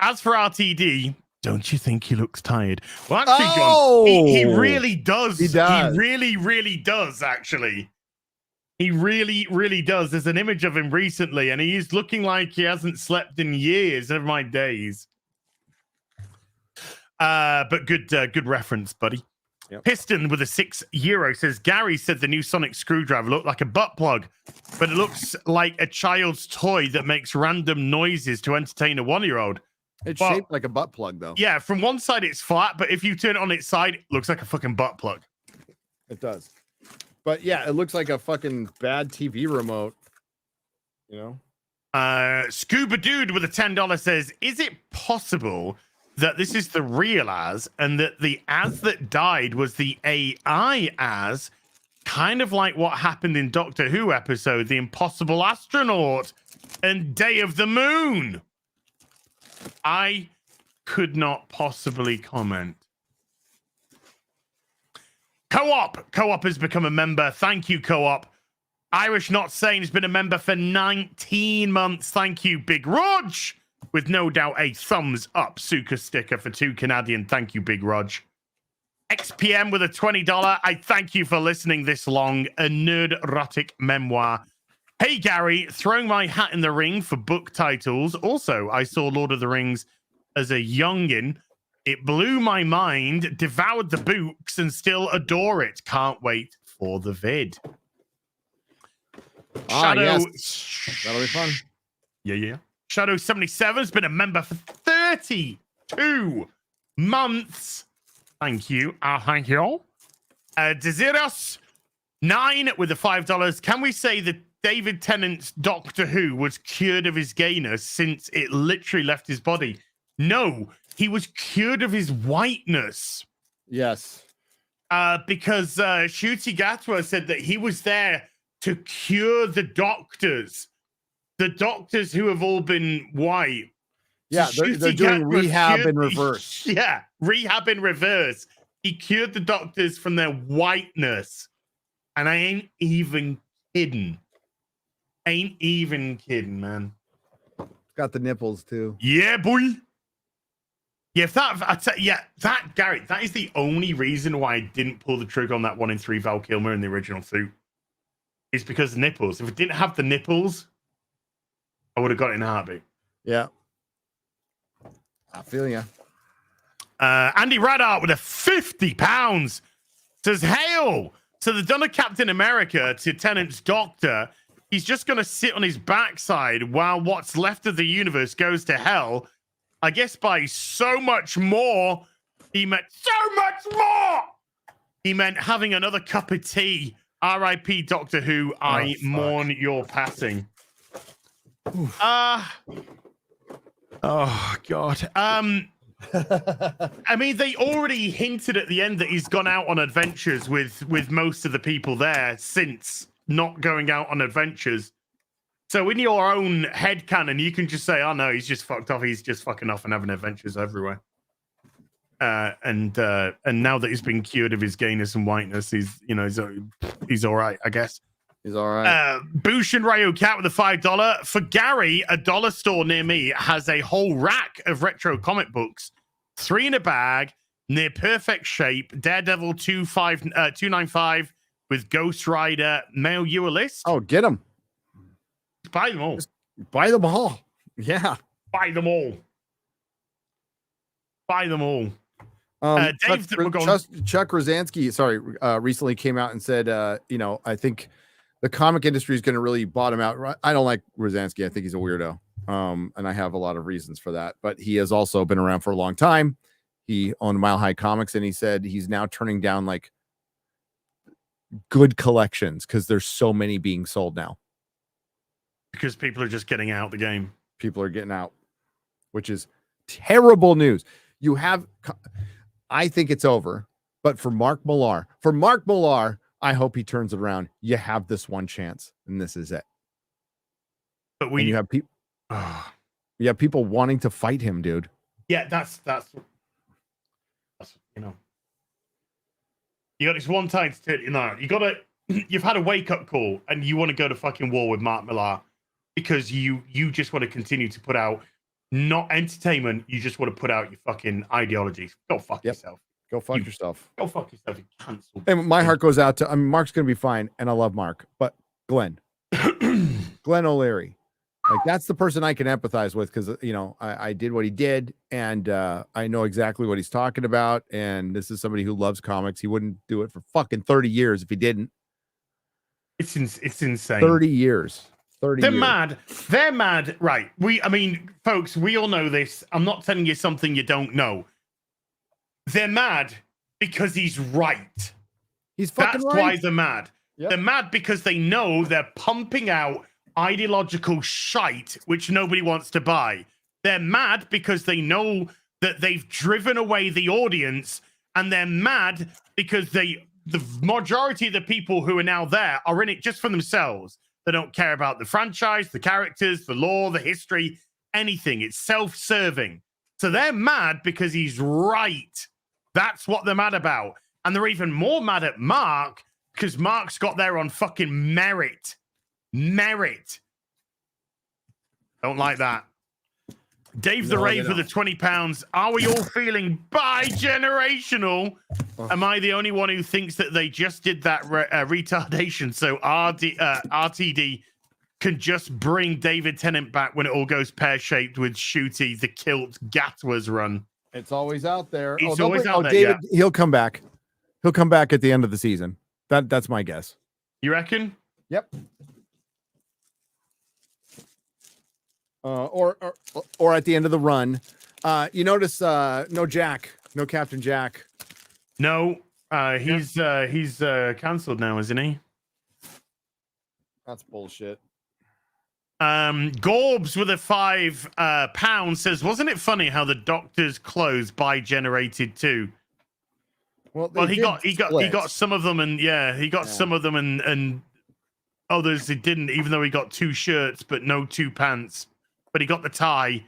As for RTD, don't you think he looks tired? Well, actually, John, he really does. He does. He really, really does, actually. He really, really does. There's an image of him recently, and he is looking like he hasn't slept in years, never mind days. But good reference, buddy. Yep. Piston with a €6 says, Gary said the new Sonic screwdriver looked like a butt plug, but it looks like a child's toy that makes random noises to entertain a 1-year-old. It's shaped like a butt plug, though. Yeah, from one side it's flat, but if you turn it on its side, it looks like a fucking butt plug. It does. But yeah, it looks like a fucking bad TV remote. You know? Scuba Dude with a $10 says, is it possible that this is the real Az and that the Az that died was the AI Az, kind of like what happened in Doctor Who episode The Impossible Astronaut and Day of the Moon? I could not possibly comment. Co-op has become a member. Thank you, Co-op. Irish Not Sane has been a member for 19 months. Thank you, Big Rog. With no doubt a thumbs up Suka sticker for 2 Canadian. Thank you, Big Rog. XPM with a $20. I thank you for listening this long. A nerd-erotic memoir. Hey, Gary, throwing my hat in the ring for book titles. Also, I saw Lord of the Rings as a youngin'. It blew my mind, devoured the books, and still adore it. Can't wait for the vid. Shadow, yes. That'll be fun. Yeah. Shadow 77 has been a member for 32 months. Thank you. Thank you all. Desiros 9 with the $5. Can we say that David Tennant's Doctor Who was cured of his gayness since it literally left his body? No, he was cured of his whiteness. Yes. Because Ncuti Gatwa said that he was there to cure the doctors who have all been white. Yeah, they're doing rehab in reverse. Yeah, rehab in reverse. He cured the doctors from their whiteness. And I ain't even kidding. Man. Got the nipples, too. Yeah, boy. Yeah, that Garrett, that is the only reason why I didn't pull the trigger on that 1 in 3 Val Kilmer in the original suit. It's because of nipples. If it didn't have the nipples, I would have got it in a heartbeat. Yeah. I feel you. Andy Radart with a £50 says, hail! So they've done a Captain America to Tennant's doctor. He's just going to sit on his backside while what's left of the universe goes to hell. I guess by so much more, he meant so much more. He meant having another cup of tea. R.I.P. Doctor Who. I mourn your passing. Oh God. I mean, they already hinted at the end that he's gone out on adventures with most of the people there since not going out on adventures. So in your own headcanon, you can just say, oh no, he's just fucked off. He's just fucking off and having adventures everywhere. And now that he's been cured of his gayness and whiteness, he's all right, I guess. He's all right. Bushin Ryu Cat with a $5. For Gary, a dollar store near me has a whole rack of retro comic books 3 in a bag, near perfect shape. Daredevil 295 with Ghost Rider. Mail you a list. Oh, get them. Buy them all. Just buy them all. Yeah. Buy them all. Buy them all. Dave, Chuck Rosansky, recently came out and said, I think the comic industry is going to really bottom out. I don't like Rosansky. I think he's a weirdo. And I have a lot of reasons for that. But he has also been around for a long time. He owned Mile High Comics, and he said he's now turning down like good collections because there's so many being sold now. Because people are just getting out the game. People are getting out, which is terrible news. I think it's over. But for Mark Millar, I hope he turns it around. You have this one chance, and this is it. But you have people. You have people wanting to fight him, dude. Yeah, that's you got this one time to you've had a wake up call, and you want to go to fucking war with Mark Millar because you just want to continue to put out not entertainment. You just want to put out your fucking ideologies. Go fuck yourself. Go fuck yourself. Go fuck yourself. You cancel. And my heart goes out to. Mark's gonna be fine, and I love Mark, but Glenn O'Leary. Like, that's the person I can empathize with because, I did what he did, and I know exactly what he's talking about. And this is somebody who loves comics. He wouldn't do it for fucking 30 years if he didn't. It's insane. 30 years. They're mad. They're mad. Right. Folks, we all know this. I'm not telling you something you don't know. They're mad because he's right. He's fucking right. That's why they're mad. Yep. They're mad because they know they're pumping out ideological shite which nobody wants to buy. They're mad because they know that they've driven away the audience, and they're mad because the majority of the people who are now there are in it just for themselves. They don't care about the franchise, the characters, the lore, the history, anything. It's self-serving. So they're mad because he's right. That's what they're mad about. And they're even more mad at Mark because Mark's got there on fucking merit. Don't like that. Dave the Rave for the £20. Are we all feeling bi-generational? Am I the only one who thinks that they just did that retardation so RTD can just bring David Tennant back when it all goes pear-shaped with Shooty, the kilt Gatwas run? It's always out there. It's always out there, David, yeah. He'll come back. He'll come back at the end of the season. That's my guess. You reckon? Yep. Or at the end of the run. You notice no Captain Jack. No, he's cancelled now, isn't he? That's bullshit. Gorbs with a £5 says, wasn't it funny how the Doctor's clothes bi-generated too? Well, he got some of them, and he got some of them, and others he didn't, even though he got 2 shirts but no 2 pants. But he got the tie,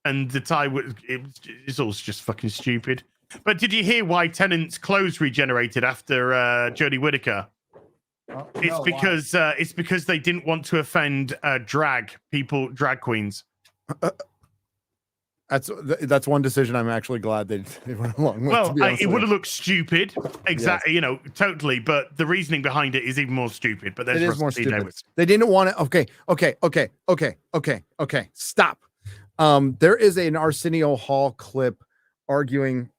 and the tie it's all just fucking stupid. But did you hear why Tennant's clothes regenerated after Jodie Whittaker? It's because they didn't want to offend drag queens. That's one decision I'm actually glad they went along with. Well, it would have looked stupid, exactly. Yes. Totally. But the reasoning behind it is even more stupid. But there's more stupid. They didn't want to. Okay. Stop. There is an Arsenio Hall clip arguing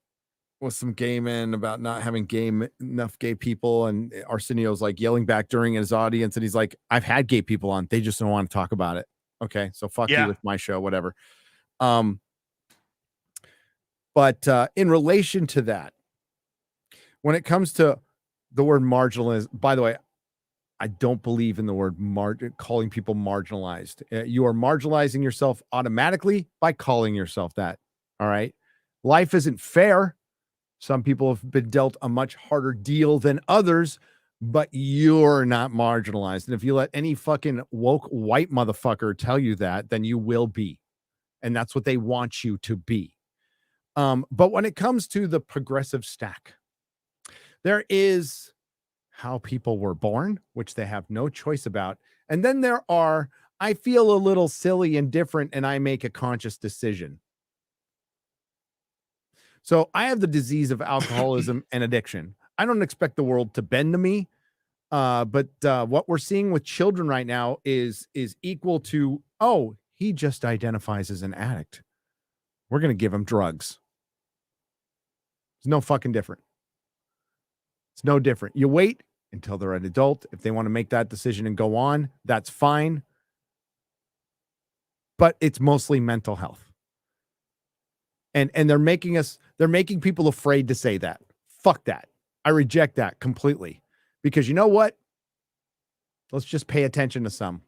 with some gay men about not having enough gay people, and Arsenio's like yelling back during his audience, and he's like, "I've had gay people on. They just don't want to talk about it." Okay, so fuck you with my show, whatever. But in relation to that, when it comes to the word marginalized, by the way, I don't believe in the word calling people marginalized. You are marginalizing yourself automatically by calling yourself that. All right. Life isn't fair. Some people have been dealt a much harder deal than others, but you're not marginalized. And if you let any fucking woke white motherfucker tell you that, then you will be. And that's what they want you to be. But when it comes to the progressive stack, there is how people were born, which they have no choice about. And then there are, I feel a little silly and different, and I make a conscious decision. So I have the disease of alcoholism and addiction. I don't expect the world to bend to me. But what we're seeing with children right now is equal to, oh, he just identifies as an addict. We're going to give him drugs. It's no fucking different. It's no different. You wait until they're an adult. If they want to make that decision and go on, that's fine. But it's mostly mental health. And they're making people afraid to say that. Fuck that. I reject that completely. Because you know what? Let's just pay attention to some.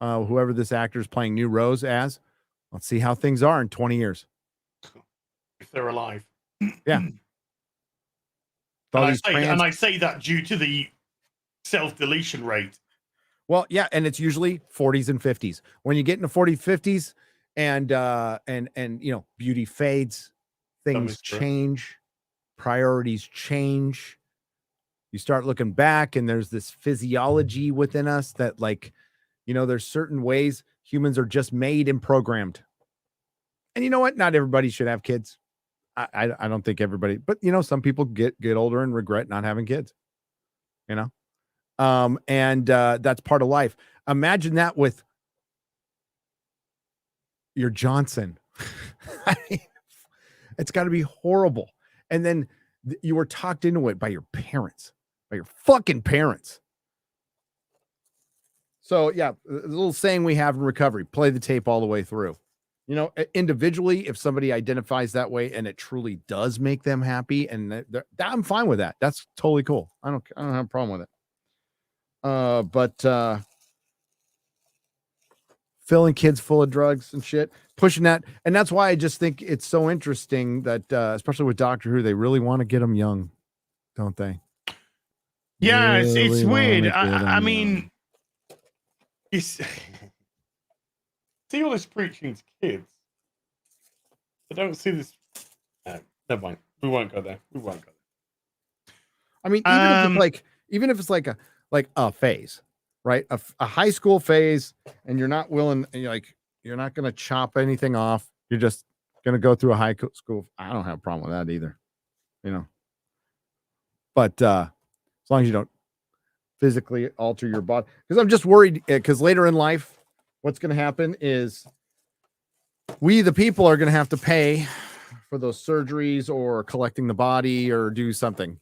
Whoever this actor is playing New Rose as, let's see how things are in 20 years. If they're alive. Yeah. And I say that due to the self-deletion rate. Well, yeah, and it's usually 40s and 50s. When you get into 40s, 50s, and you know, beauty fades, things change, priorities change. You start looking back, and there's this physiology within us that, like, you know, there's certain ways humans are just made and programmed. And you know what? Not everybody should have kids. I don't think everybody, but you know, some people get older and regret not having kids. You know, and that's part of life. Imagine that with your Johnson. I mean, it's got to be horrible. And then you were talked into it by your parents, by your fucking parents. So yeah, the little saying we have in recovery: play the tape all the way through. You know, individually, if somebody identifies that way and it truly does make them happy, and I'm fine with that. That's totally cool. I don't have a problem with it. But filling kids full of drugs and shit, pushing that, and that's why I just think it's so interesting that, especially with Doctor Who, they really want to get them young, don't they? Yeah, Really it's weird. I young. mean, it's see all this preaching to kids. I don't see this. Never mind. We won't go there. I mean, even if it's like a phase, right? A high school phase, and you're not willing, you're not going to chop anything off. You're just going to go through a high school. I don't have a problem with that either, you know. But as long as you don't physically alter your body, because I'm just worried, because later in life, what's going to happen is we, the people, are going to have to pay for those surgeries or collecting the body or do something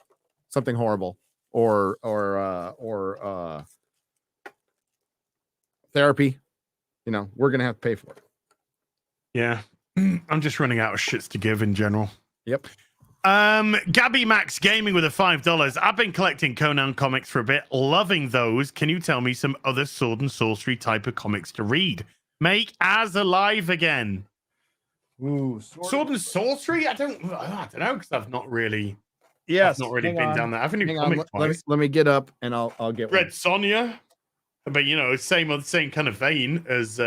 horrible or therapy. You know, we're going to have to pay for it. Yeah. I'm just running out of shits to give in general. Yep. Gabby Max Gaming with a $5. I've been collecting Conan comics for a bit, loving those. Can you tell me some other sword and sorcery type of comics to read? Make Az alive again. Ooh, sword and sorcery? I don't know, because I've not really been down there. I've only comic twice. Let me get up and I'll get Red one. Sonja, but you know, same kind of vein as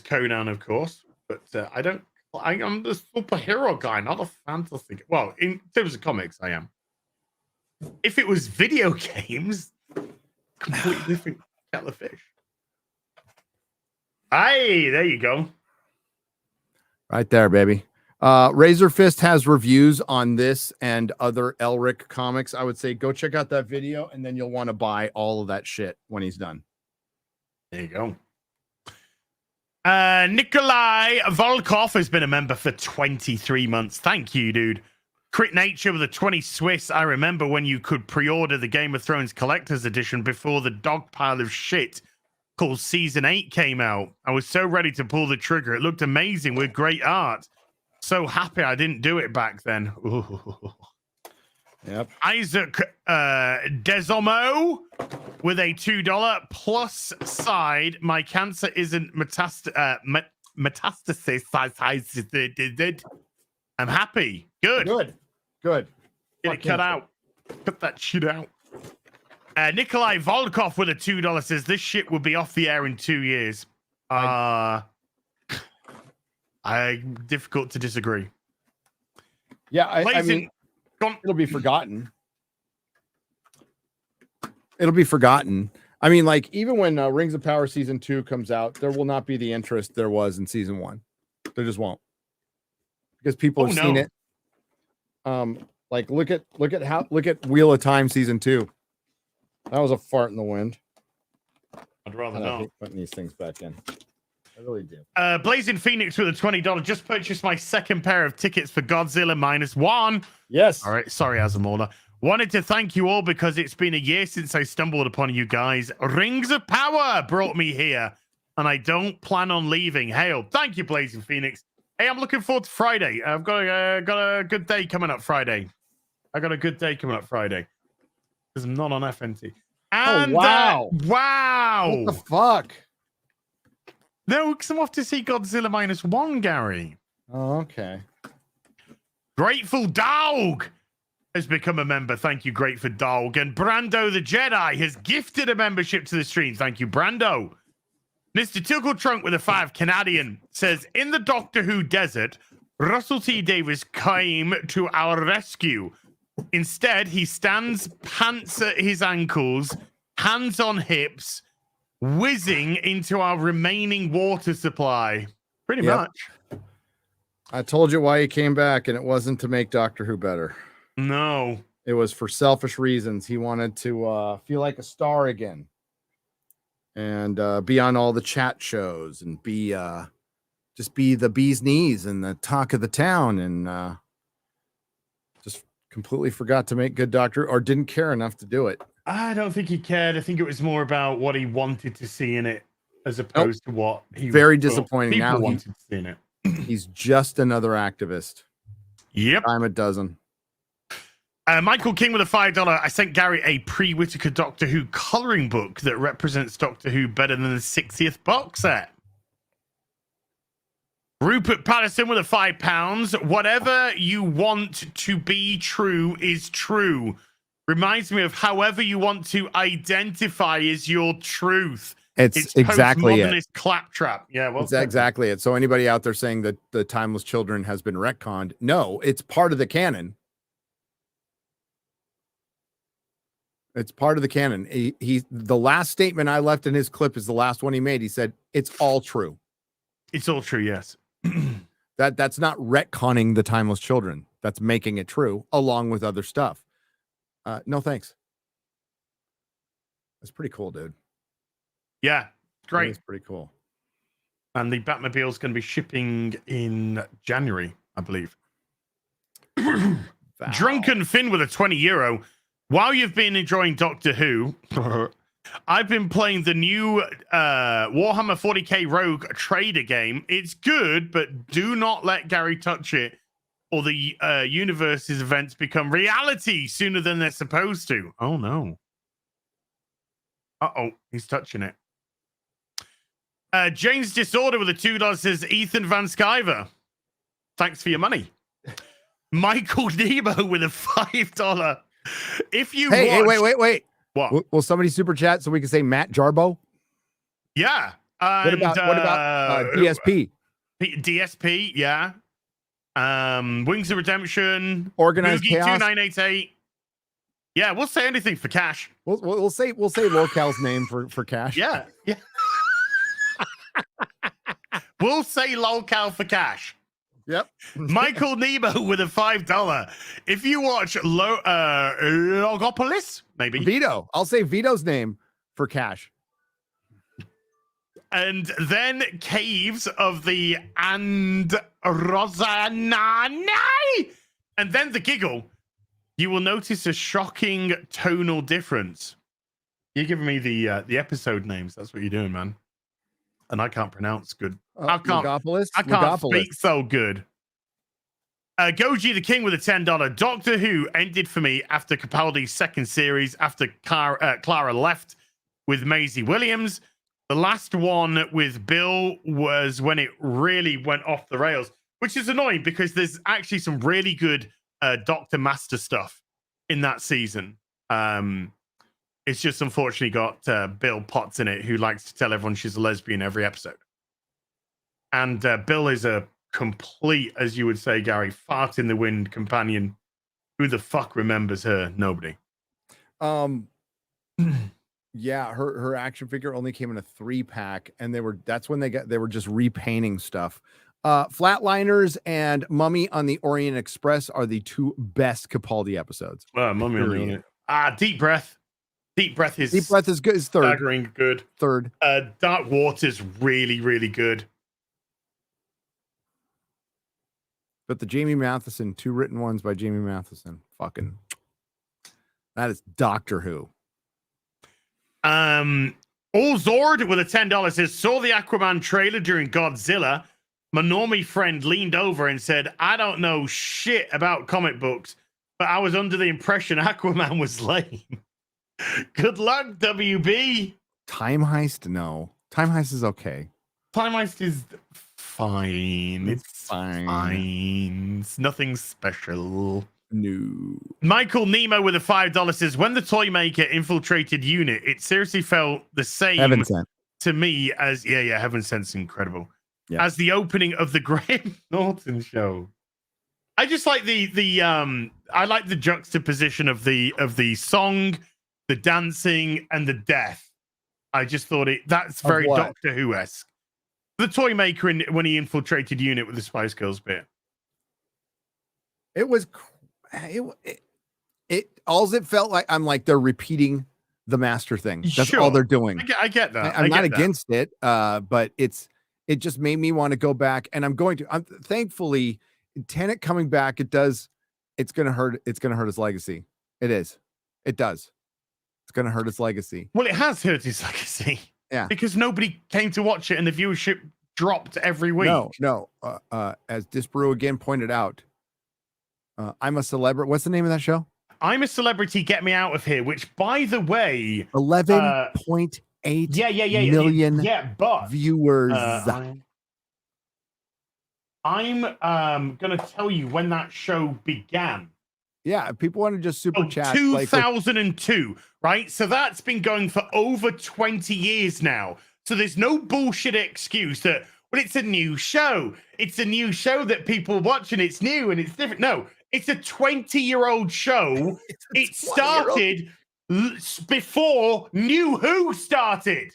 Conan, of course. But I'm the superhero guy, not a fantasy. Well, in terms of comics, I am. If it was video games, completely different kettle of fish. Hey, there you go. Right there, baby. Razor Fist has reviews on this and other Elric comics. I would say go check out that video, and then you'll want to buy all of that shit when he's done. There you go. Nikolai Volkov has been a member for 23 months. Thank you, dude. Crit Nature with a 20 Swiss. I remember when you could pre-order the Game of Thrones Collector's Edition before the dog pile of shit called Season 8 came out. I was so ready to pull the trigger. It looked amazing with great art. So happy I didn't do it back then. Ooh. Yep. Isaac Desomo with a $2 plus side. My cancer isn't metastasis. I'm happy. Good. Good. Get it cut out. Cut that shit out. Nikolai Volkov with a $2 says this shit will be off the air in 2 years. Difficult to disagree. Yeah, I mean, it'll be forgotten. It'll be forgotten. I mean, like, even when Rings of Power Season 2 comes out, there will not be the interest there was in Season 1. There just won't. because people have seen it. Like look at Wheel of Time season 2. That was a fart in the wind. I'd rather I not. hate putting these things back in. I really do. Blazing Phoenix with a $20. Just purchased my second pair of tickets for Godzilla -1. Yes. All right. Sorry, Azamola. Wanted to thank you all because it's been a year since I stumbled upon you guys. Rings of Power brought me here, and I don't plan on leaving. Hail. Thank you, Blazing Phoenix. Hey, I'm looking forward to Friday. I've got a good day coming up Friday. Because I'm not on FNT. And, wow. Wow. What the fuck? No, because I'm off to see Godzilla -1, Gary. Oh, okay. Grateful Dog has become a member. Thank you, Grateful Dog. And Brando the Jedi has gifted a membership to the stream. Thank you, Brando. Mr. Tickle Trunk with a 5 Canadian says, in the Doctor Who desert, Russell T. Davies came to our rescue. Instead, he stands, pants at his ankles, hands on hips, whizzing into our remaining water supply. Pretty much. I told you why he came back, and it wasn't to make Doctor Who better. No. It was for selfish reasons. He wanted to feel like a star again. And be on all the chat shows and just be the bee's knees and the talk of the town, and just completely forgot to make good Doctor, or didn't care enough to do it. I don't think he cared. I think it was more about what he wanted to see in it as opposed to what he very disappointing. People Now wanted to see in it. He's just another activist. Yep. Time a dozen. Michael King with a $5. I sent Gary a pre-Whittaker Doctor Who coloring book that represents Doctor Who better than the 60th box set. Rupert Patterson with a £5. Whatever you want to be true is true. Reminds me of however you want to identify as your truth. It's exactly it. Postmodernist claptrap. Yeah, well, it's exactly it. So anybody out there saying that the Timeless Children has been retconned, no, it's part of the canon. It's part of the canon. He the last statement I left in his clip is the last one he made. He said, it's all true. It's all true, yes. That's not retconning the Timeless Children. That's making it true, along with other stuff. No, thanks. That's pretty cool, dude. Yeah, great. It's pretty cool. And the Batmobile is going to be shipping in January, I believe. Drunken Finn with a €20. While you've been enjoying Doctor Who, I've been playing the new Warhammer 40k Rogue Trader game. It's good, but do not let Gary touch it, or the universe's events become reality sooner than they're supposed to. Oh, no. Uh-oh, he's touching it. James Disorder with a $2 says, Ethan Van Sciver, thanks for your money. Michael Nebo with a $5. If you hey, wait. What? Will somebody super chat so we can say Matt Jarbo? Yeah. What about DSP? DSP, yeah. Wings of Redemption, Organized Boogie Chaos 2988. Yeah, we'll say anything for cash. We'll say Local's name for cash. Yeah. We'll say Lolcal for cash. Yep. Michael Nebo with a $5. If you watch Logopolis, maybe Vito. I'll say Vito's name for cash. And then Caves of the Rosanani, and then the Giggle. You will notice a shocking tonal difference. You're giving me the episode names. That's what you're doing, man. And I can't pronounce good. I can't speak so good. Goji the King with a $10. Doctor Who ended for me after Capaldi's second series, after Clara left with Maisie Williams. The last one with Bill was when it really went off the rails, which is annoying because there's actually some really good Doctor Master stuff in that season. It's just unfortunately got Bill Potts in it, who likes to tell everyone she's a lesbian every episode. And Bill is a complete, as you would say, Gary, fart in the wind companion. Who the fuck remembers her? Nobody. Yeah, her action figure only came in a 3-pack, and that's when they were just repainting stuff. Flatliners and Mummy on the Orient Express are the two best Capaldi episodes. Mummy on the Period. Orient. Deep Breath. Deep Breath is good. Is third. staggering good. Third. Dark Water's really, really good. But the Jamie Matheson, 2 written ones by Jamie Matheson. Fucking. That is Doctor Who. All Zord with a $10 says, saw the Aquaman trailer during Godzilla. My normie friend leaned over and said, I don't know shit about comic books, but I was under the impression Aquaman was lame. Good luck, WB. Time Heist? No. Time Heist is okay. Time Heist is fine. It's fine. Fine. It's nothing special. No. Michael Nemo with a $5 says, when the toy maker infiltrated unit, it seriously felt the same Heaven Sent. to me as Heaven Sent's incredible. Yeah. As the opening of the Graham Norton show. I just like I like the juxtaposition of the song, the dancing, and the death. I just thought that's very Doctor Who-esque. The toy maker when he infiltrated unit with the Spice Girls bit. It was all it felt like. I'm like, they're repeating the master thing. That's all they're doing. I get that. I'm not against it, but it just made me want to go back, and I'm thankfully Tenet coming back. It's going to hurt his legacy. It is. It does. It's going to hurt his legacy. Well, it has hurt his legacy. Yeah. Because nobody came to watch it and the viewership dropped every week. No. As Disbrew again pointed out, I'm a Celebrity. What's the name of that show? I'm a Celebrity, Get Me Out of Here, which, by the way, 11.8 million viewers. I'm going to tell you when that show began. Yeah, people want to just super chat. 2002, right? So that's been going for over 20 years now. So there's no bullshit excuse that, well, it's a new show. It's a new show that people watch and it's new and it's different. No, it's a 20-year-old show. It started before New Who started.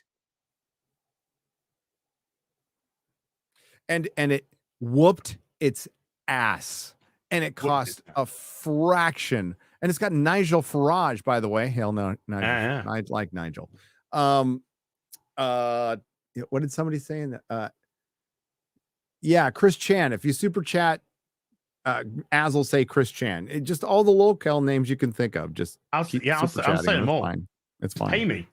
And it whooped its ass. And it cost a fraction. And it's got Nigel Farage, by the way. Hell no, Nigel. Yeah. I like Nigel. What did somebody say in that? Yeah, Chris Chan. If you super chat, Az will say Chris Chan. Just all the local names you can think of. Just I'll say them all. Fine. It's fine. Pay me.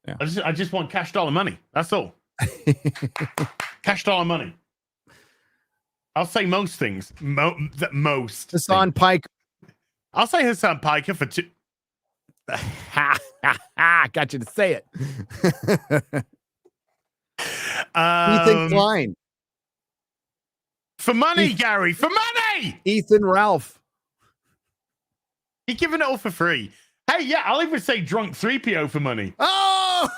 Yeah. I just want cash dollar money. That's all. Cash dollar money. I'll say most things. Most. Hassan Pike. I'll say Hassan Piker for two. Got you to say it. Ethan Klein. For money, Gary. For money. Ethan Ralph. You're giving it all for free. Hey, yeah, I'll even say drunk 3PO for money. Oh!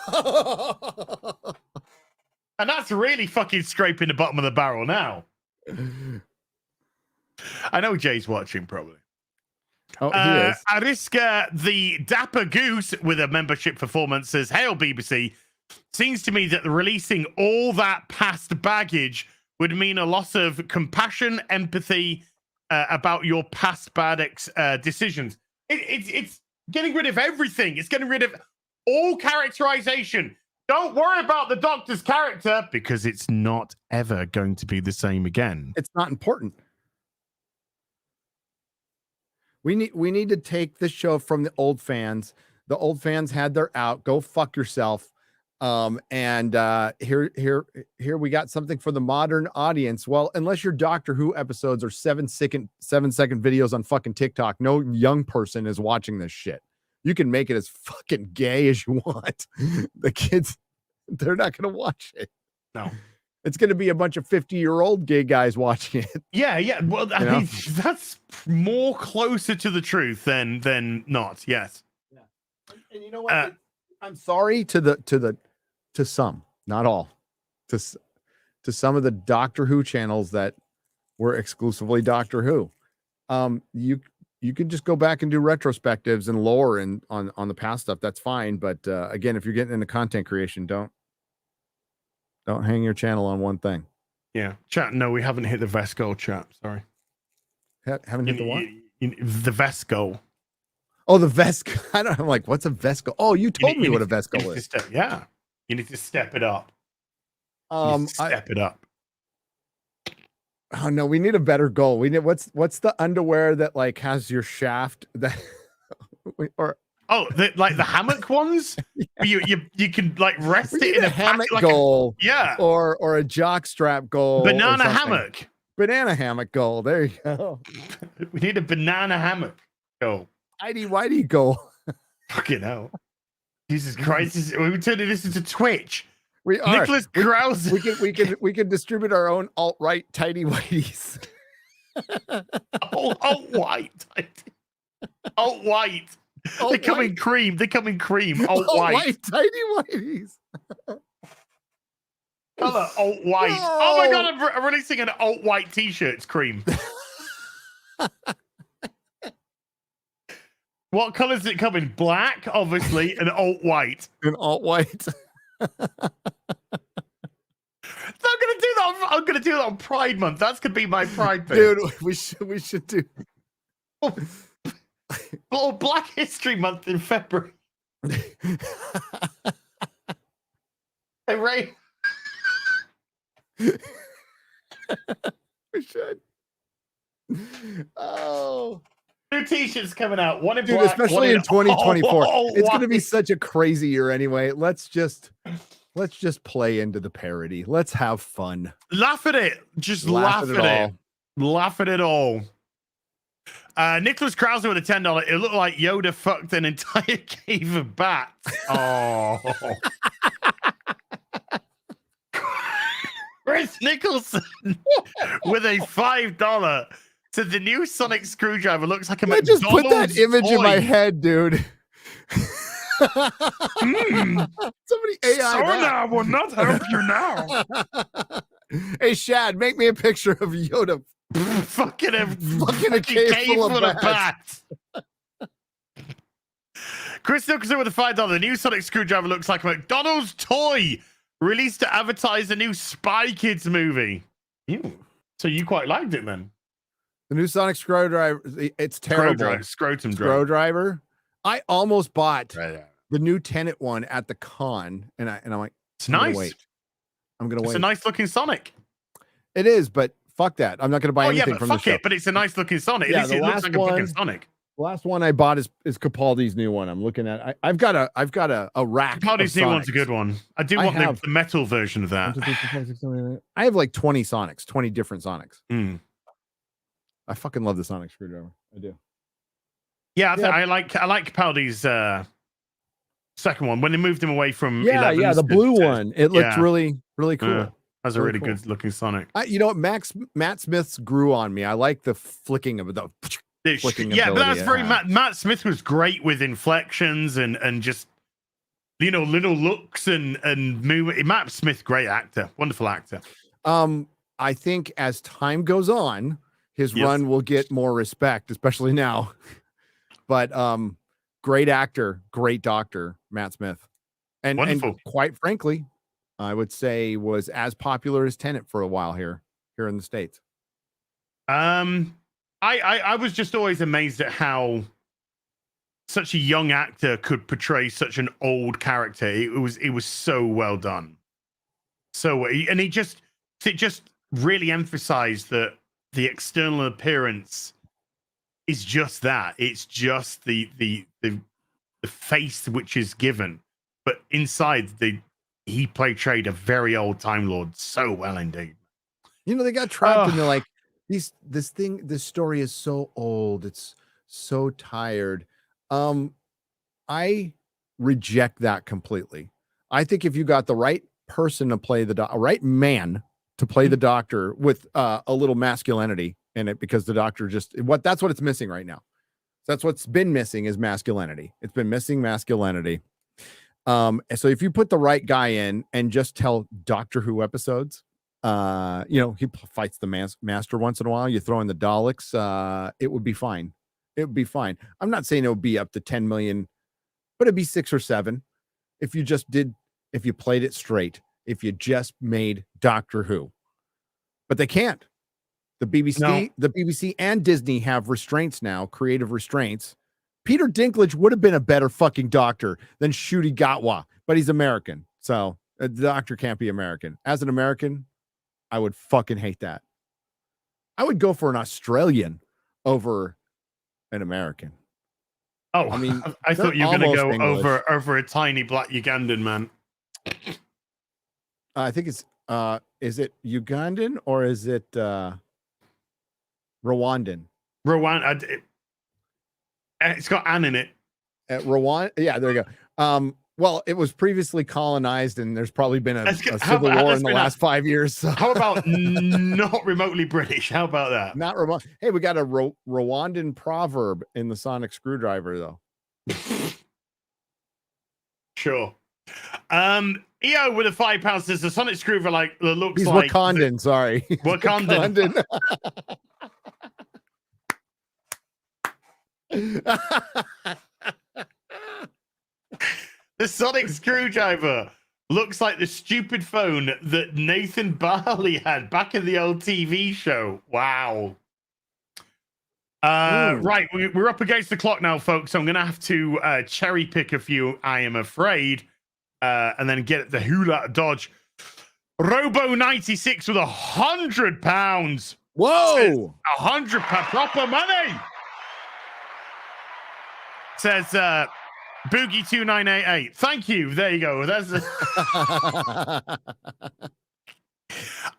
And that's really fucking scraping the bottom of the barrel now. I know Jay's watching, probably. Oh, he is. Ariska, the Dapper Goose, with a membership performance, says, Hail BBC. Seems to me that releasing all that past baggage would mean a loss of compassion, empathy about your past bad decisions. It's getting rid of everything. It's getting rid of all characterization. Don't worry about the Doctor's character because it's not ever going to be the same again. It's not important. We need to take this show from the old fans. The old fans had their out. Go fuck yourself. And here we got something for the modern audience. Well, unless your Doctor Who episodes are 7-second videos on fucking TikTok, no young person is watching this shit. You can make it as fucking gay as you want. The kids, they're not going to watch it. No. It's going to be a bunch of 50-year-old gay guys watching it. Yeah. Well, I mean, that's more closer to the truth than not. Yes. Yeah. And you know what? I'm sorry to some, not all, to some of the Doctor Who channels that were exclusively Doctor Who. You can just go back and do retrospectives and lore and on the past stuff. That's fine. But again, if you're getting into content creation, don't hang your channel on one thing. Yeah, chat. No, we haven't hit the vest goal, chat. Sorry. Haven't hit the what? The vest goal. Oh, the vest. I'm like, what's a vest goal? Oh, you told me what a vest goal is. Yeah, you need to step it up. Step it up. Oh no, we need a better goal. We need what's the underwear that like has your shaft that or like the hammock ones. Yeah. You can like rest it in a hammock like goal. Yeah. Or a jock strap goal. Banana hammock. Banana hammock goal. There you go. We need a banana hammock goal. Whitey goal. Fucking hell. Jesus Christ. We're turning this into Twitch. We are. Nicholas Krause. We can distribute our own alt-right tidy whiteys. Alt-white. Alt-white. They come in cream. Alt-white. Tidy whiteys. Color alt-white. No. Oh my god, I'm releasing an alt-white t-shirt. It's cream. What color does it come in? Black, obviously, and alt-white. And alt-white. I'm gonna do that on Pride Month. That's gonna be my Pride thing. Dude, we should do Black History Month in February. Hey Ray. We should. Oh. New t-shirts coming out. One in Dude, black, especially in 2024. It's going to be white. such a crazy year anyway. Let's just play into the parody. Let's have fun. Laugh at it. Just laugh at it. Laugh at it all. Nicholas Krause with a $10. It looked like Yoda fucked an entire cave of bats. Oh. Chris Nicholson with a $5. So the new Sonic screwdriver looks like a I just put that image in my head, dude. Somebody AI Sonar will not help you now. Hey Shad, make me a picture of Yoda fucking a cave full of bats. Chris Nicholson with a $5. The new Sonic screwdriver looks like a McDonald's toy released to advertise the new Spy Kids movie. Ew. So you quite liked it then? The new Sonic screwdriver, it's terrible. Screwdriver. I almost bought the new Tenet one at the con, and I'm like, it's nice. I'm gonna wait. It's a nice looking Sonic. It is, but fuck that. I'm not gonna buy anything from the show. But it's a nice looking Sonic. Yeah, At least it looks like a fucking Sonic. The last one I bought is Capaldi's new one. I'm looking at. I've got a rack. Capaldi's new one's a good one. I do want the metal version of that. I have like 20 Sonics, 20 different Sonics. Mm. I fucking love the Sonic screwdriver. I do. Yeah, I like Capaldi's second one when they moved him away from 11s the blue one. It looked really cool. That's a really good looking Sonic. You know what, Matt Smith's grew on me. I like the flicking of the flicking. Yeah, but that's very Matt Smith was great with inflections and just little looks and movement. Matt Smith, great actor, wonderful actor. I think as time goes on, his run will get more respect, especially now. But great actor, great doctor, Matt Smith. And quite frankly, I would say was as popular as Tenet for a while here in the States. I was just always amazed at how such a young actor could portray such an old character. It was so well done. And it just really emphasized that the external appearance is just that. It's just the face which is given, but inside he portrayed a very old Time Lord so well indeed. You know, they got trapped and they're like, this story is so old, it's so tired. I reject that completely. I think if you got the right person to play right man to play the doctor with a little masculinity in it, because the doctor that's what it's missing right now. That's what's been missing is masculinity. It's been missing masculinity. So if you put the right guy in and just tell Doctor Who episodes, he fights the master once in a while, you throw in the Daleks, it would be fine. It would be fine. I'm not saying it would be up to 10 million, but it'd be 6 or 7 if you played it straight, if you just made Doctor Who. but they can't. The BBC, No. the BBC and Disney have restraints now, creative restraints. Peter Dinklage would have been a better fucking doctor than Ncuti Gatwa, but he's American. So a doctor can't be American. As an American, I would fucking hate that. I would go for an Australian over an American. Oh, I mean, I thought you were going to go almost English. over a tiny black Ugandan man. I think it's is it Ugandan or is it Rwandan? Rwanda. It's got Ann in it. Rwanda. Yeah, there you go. Well, it was previously colonized, and there's probably been a civil war in the last 5 years. So. How about not remotely British? How about that? Not remote. Hey, we got a Rwandan proverb in the Sonic Screwdriver, though. Sure. EO with a £5 says the Sonic Screwdriver looks He's like Wakandan. Sorry, Wakandan. The Sonic Screwdriver looks like the stupid phone that Nathan Barley had back in the old TV show. Wow. Right, we're up against the clock now, folks. So I'm going to have to cherry pick a few, I am afraid, and then get the hula dodge. Robo 96 with £100. Whoa! £100 proper money. Says Boogie 2988. Thank you. There you go. That's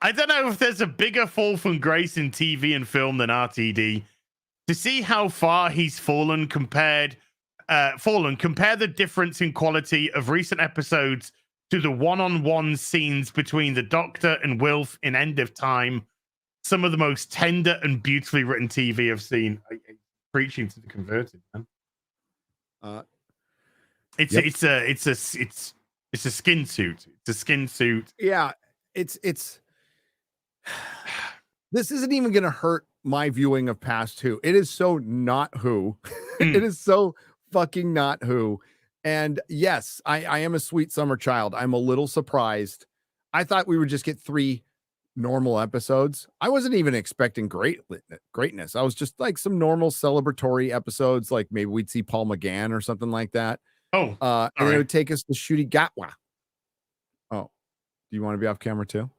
I don't know if there's a bigger fall from grace in TV and film than RTD. To see how far he's fallen, compare the difference in quality of recent episodes to the one-on-one scenes between the Doctor and Wilf in End of Time. Some of the most tender and beautifully written TV I've seen. Preaching to the converted, man. It's a skin suit. It's a skin suit. Yeah, it's this isn't even going to hurt my viewing of past Who. It is so not Who. It is so fucking not Who. And yes, I am a sweet summer child. I'm a little surprised. I thought we would just get 3 normal episodes. I wasn't even expecting greatness. I was just like some normal celebratory episodes, like maybe we'd see Paul McGann or something like that. Oh, and then it would take us to Ncuti Gatwa. Oh, do you want to be off camera too?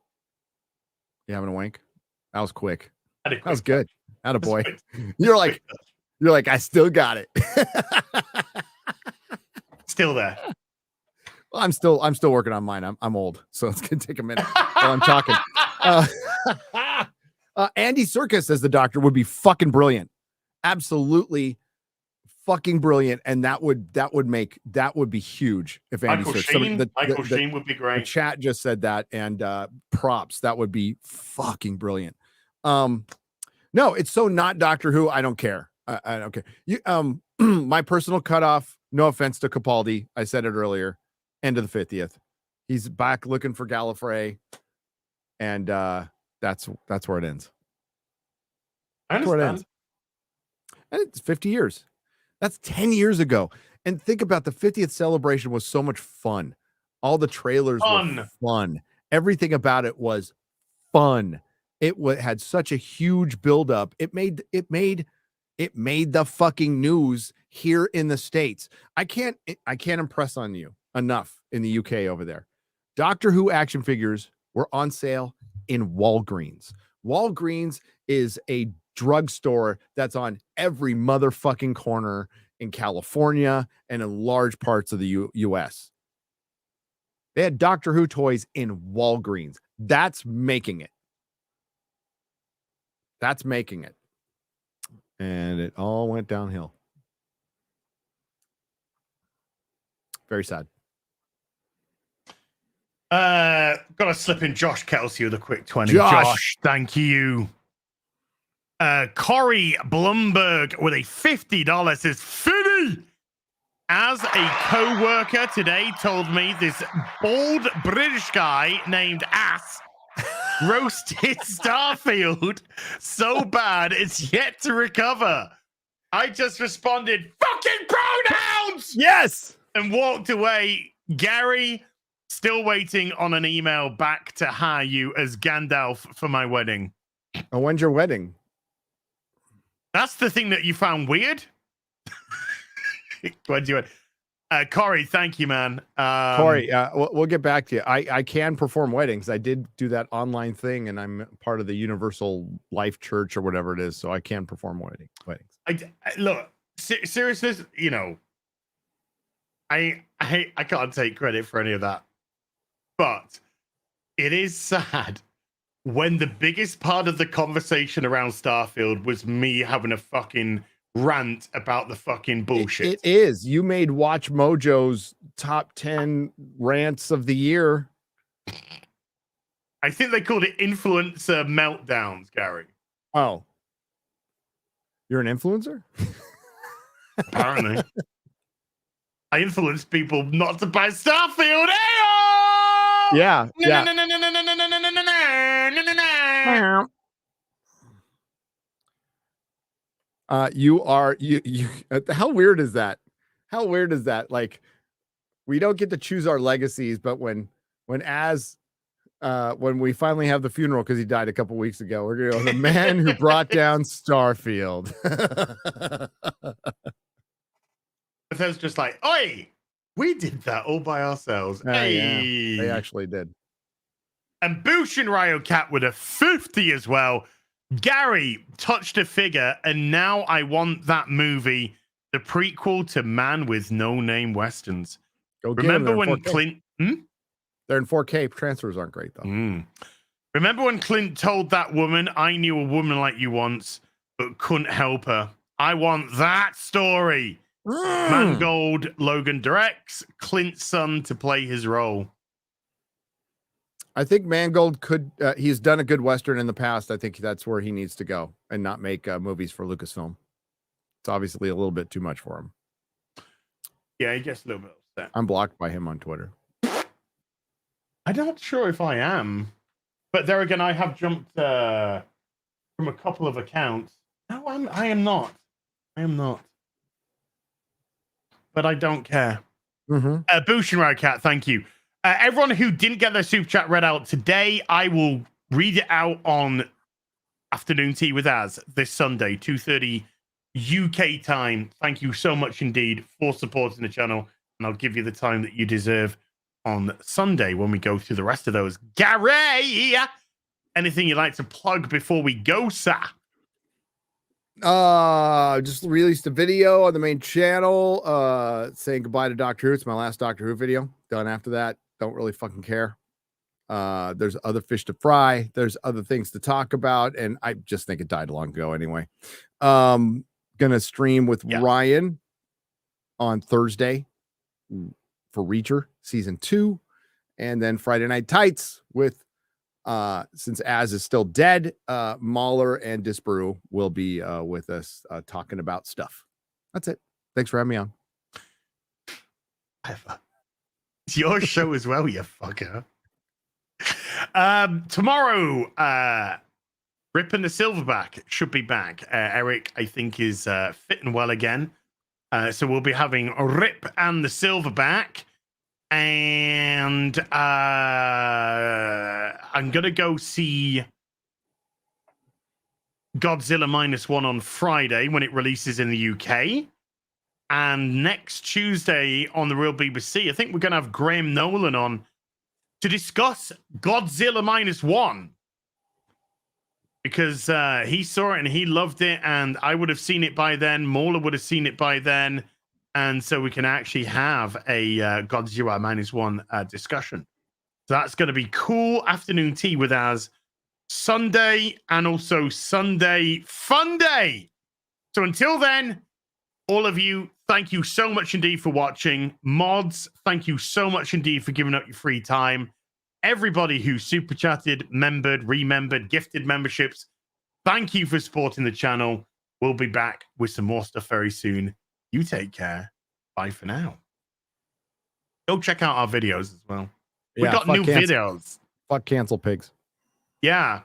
You having a wank? That was quick. That was good. Atta boy. You're like, I still got it. Still there. Well, I'm still working on mine. I'm old, so it's gonna take a minute while I'm talking. Andy Serkis as the Doctor would be fucking brilliant. Absolutely fucking brilliant. And that would be huge if Andy Serkis. Michael Sheen would be great. The chat just said that, and props. That would be fucking brilliant. No, it's so not Doctor Who. I don't care. I don't care. You my personal cutoff, no offense to Capaldi. I said it earlier. End of the 50th. He's back looking for Gallifrey. And that's where it ends. I understand. That's where it ends. And it's 50 years. That's 10 years ago. And think about the 50th celebration was so much fun. All the trailers were fun. Everything about it was fun. It had such a huge buildup. It made the fucking news here in the States. I can't impress on you enough in the UK over there. Doctor Who action figures were on sale in Walgreens. Walgreens is a drugstore that's on every motherfucking corner in California and in large parts of the US. They had Doctor Who toys in Walgreens. That's making it. That's making it. And it all went downhill. Very sad. Gotta slip in Josh Kelsey with a quick 20. Josh, thank you. Corey Blumberg with a $50 says, Finny! As a co-worker today told me this bald British guy named Ass roasted Starfield so bad it's yet to recover. I just responded, fucking pronouns! Yes! And walked away. Gary, Still waiting on an email back to hire you as Gandalf for my wedding. Oh, when's your wedding? That's the thing that you found weird. When's your Corey, thank you, man. Corey, we'll get back to you. I can perform weddings. I did do that online thing, and I'm part of the Universal Life Church or whatever it is, so I can perform weddings. Look, seriousness, you know, I can't take credit for any of that, but it is sad when the biggest part of the conversation around Starfield was me having a fucking rant about the fucking bullshit. It is. You made Watch Mojo's top 10 rants of the year. I think they called it influencer meltdowns, Gary. Oh. You're an influencer? Apparently. I influenced people not to buy Starfield. Yeah. You how weird is that? How weird is that? Like, we don't get to choose our legacies, but when we finally have the funeral because he died a couple weeks ago, we're gonna go, the man who brought down Starfield. Bethesda's just like, oi, we did that all by ourselves. Hey, yeah, they actually did. And Bushin Ryo Cat with a 50 as well. Gary touched a figure, and now I want that movie, the prequel to Man with No Name Westerns. Remember when Clint? They're in 4K. Transfers aren't great though. Remember when Clint told that woman, "I knew a woman like you once, but couldn't help her." I want that story. Mangold Logan directs, Clint's son to play his role. I think Mangold could. He's done a good Western in the past. I think that's where he needs to go and not make movies for Lucasfilm. It's obviously a little bit too much for him. Yeah, he gets a little bit upset. I'm blocked by him on Twitter. I'm not sure if I am, but there again, I have jumped from a couple of accounts. No, I am not. I am not. But I don't care. Bushin Cat, thank you. Everyone who didn't get their super chat read out today, I will read it out on Afternoon Tea with Az this Sunday, 2:30 UK time. Thank you so much indeed for supporting the channel, and I'll give you the time that you deserve on Sunday when we go through the rest of those. Gary, anything you'd like to plug before we go, sir? Just released a video on the main channel saying goodbye to Doctor Who. It's my last Doctor Who video. Done after that. Don't really fucking care. There's other fish to fry. There's other things to talk about, and I just think it died long ago anyway. Gonna stream with Ryan on Thursday for Reacher season 2, and then Friday Night Tights with since Az is still dead, Millar and Disparu will be with us talking about stuff. That's it. Thanks for having me on. It's your show as well, you fucker. Tomorrow, Rip and the Silverback should be back. Eric, I think, is fitting well again. So we'll be having Rip and the Silverback. And I'm going to go see Godzilla -1 on Friday when it releases in the UK. And next Tuesday on the Real BBC, I think we're going to have Graham Nolan on to discuss Godzilla -1. Because he saw it and he loved it, and I would have seen it by then. Mauler would have seen it by then. And so we can actually have a Godzilla -1 discussion. So that's going to be cool. Afternoon Tea with us Sunday, and also Sunday Fun Day. So until then, all of you, thank you so much indeed for watching. Mods, thank you so much indeed for giving up your free time. Everybody who super chatted, membered, remembered, gifted memberships, thank you for supporting the channel. We'll be back with some more stuff very soon. You take care. Bye for now. Go check out our videos as well. We got new videos. Fuck cancel pigs. Yeah.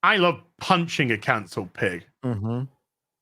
I love punching a cancelled pig. Mm-hmm.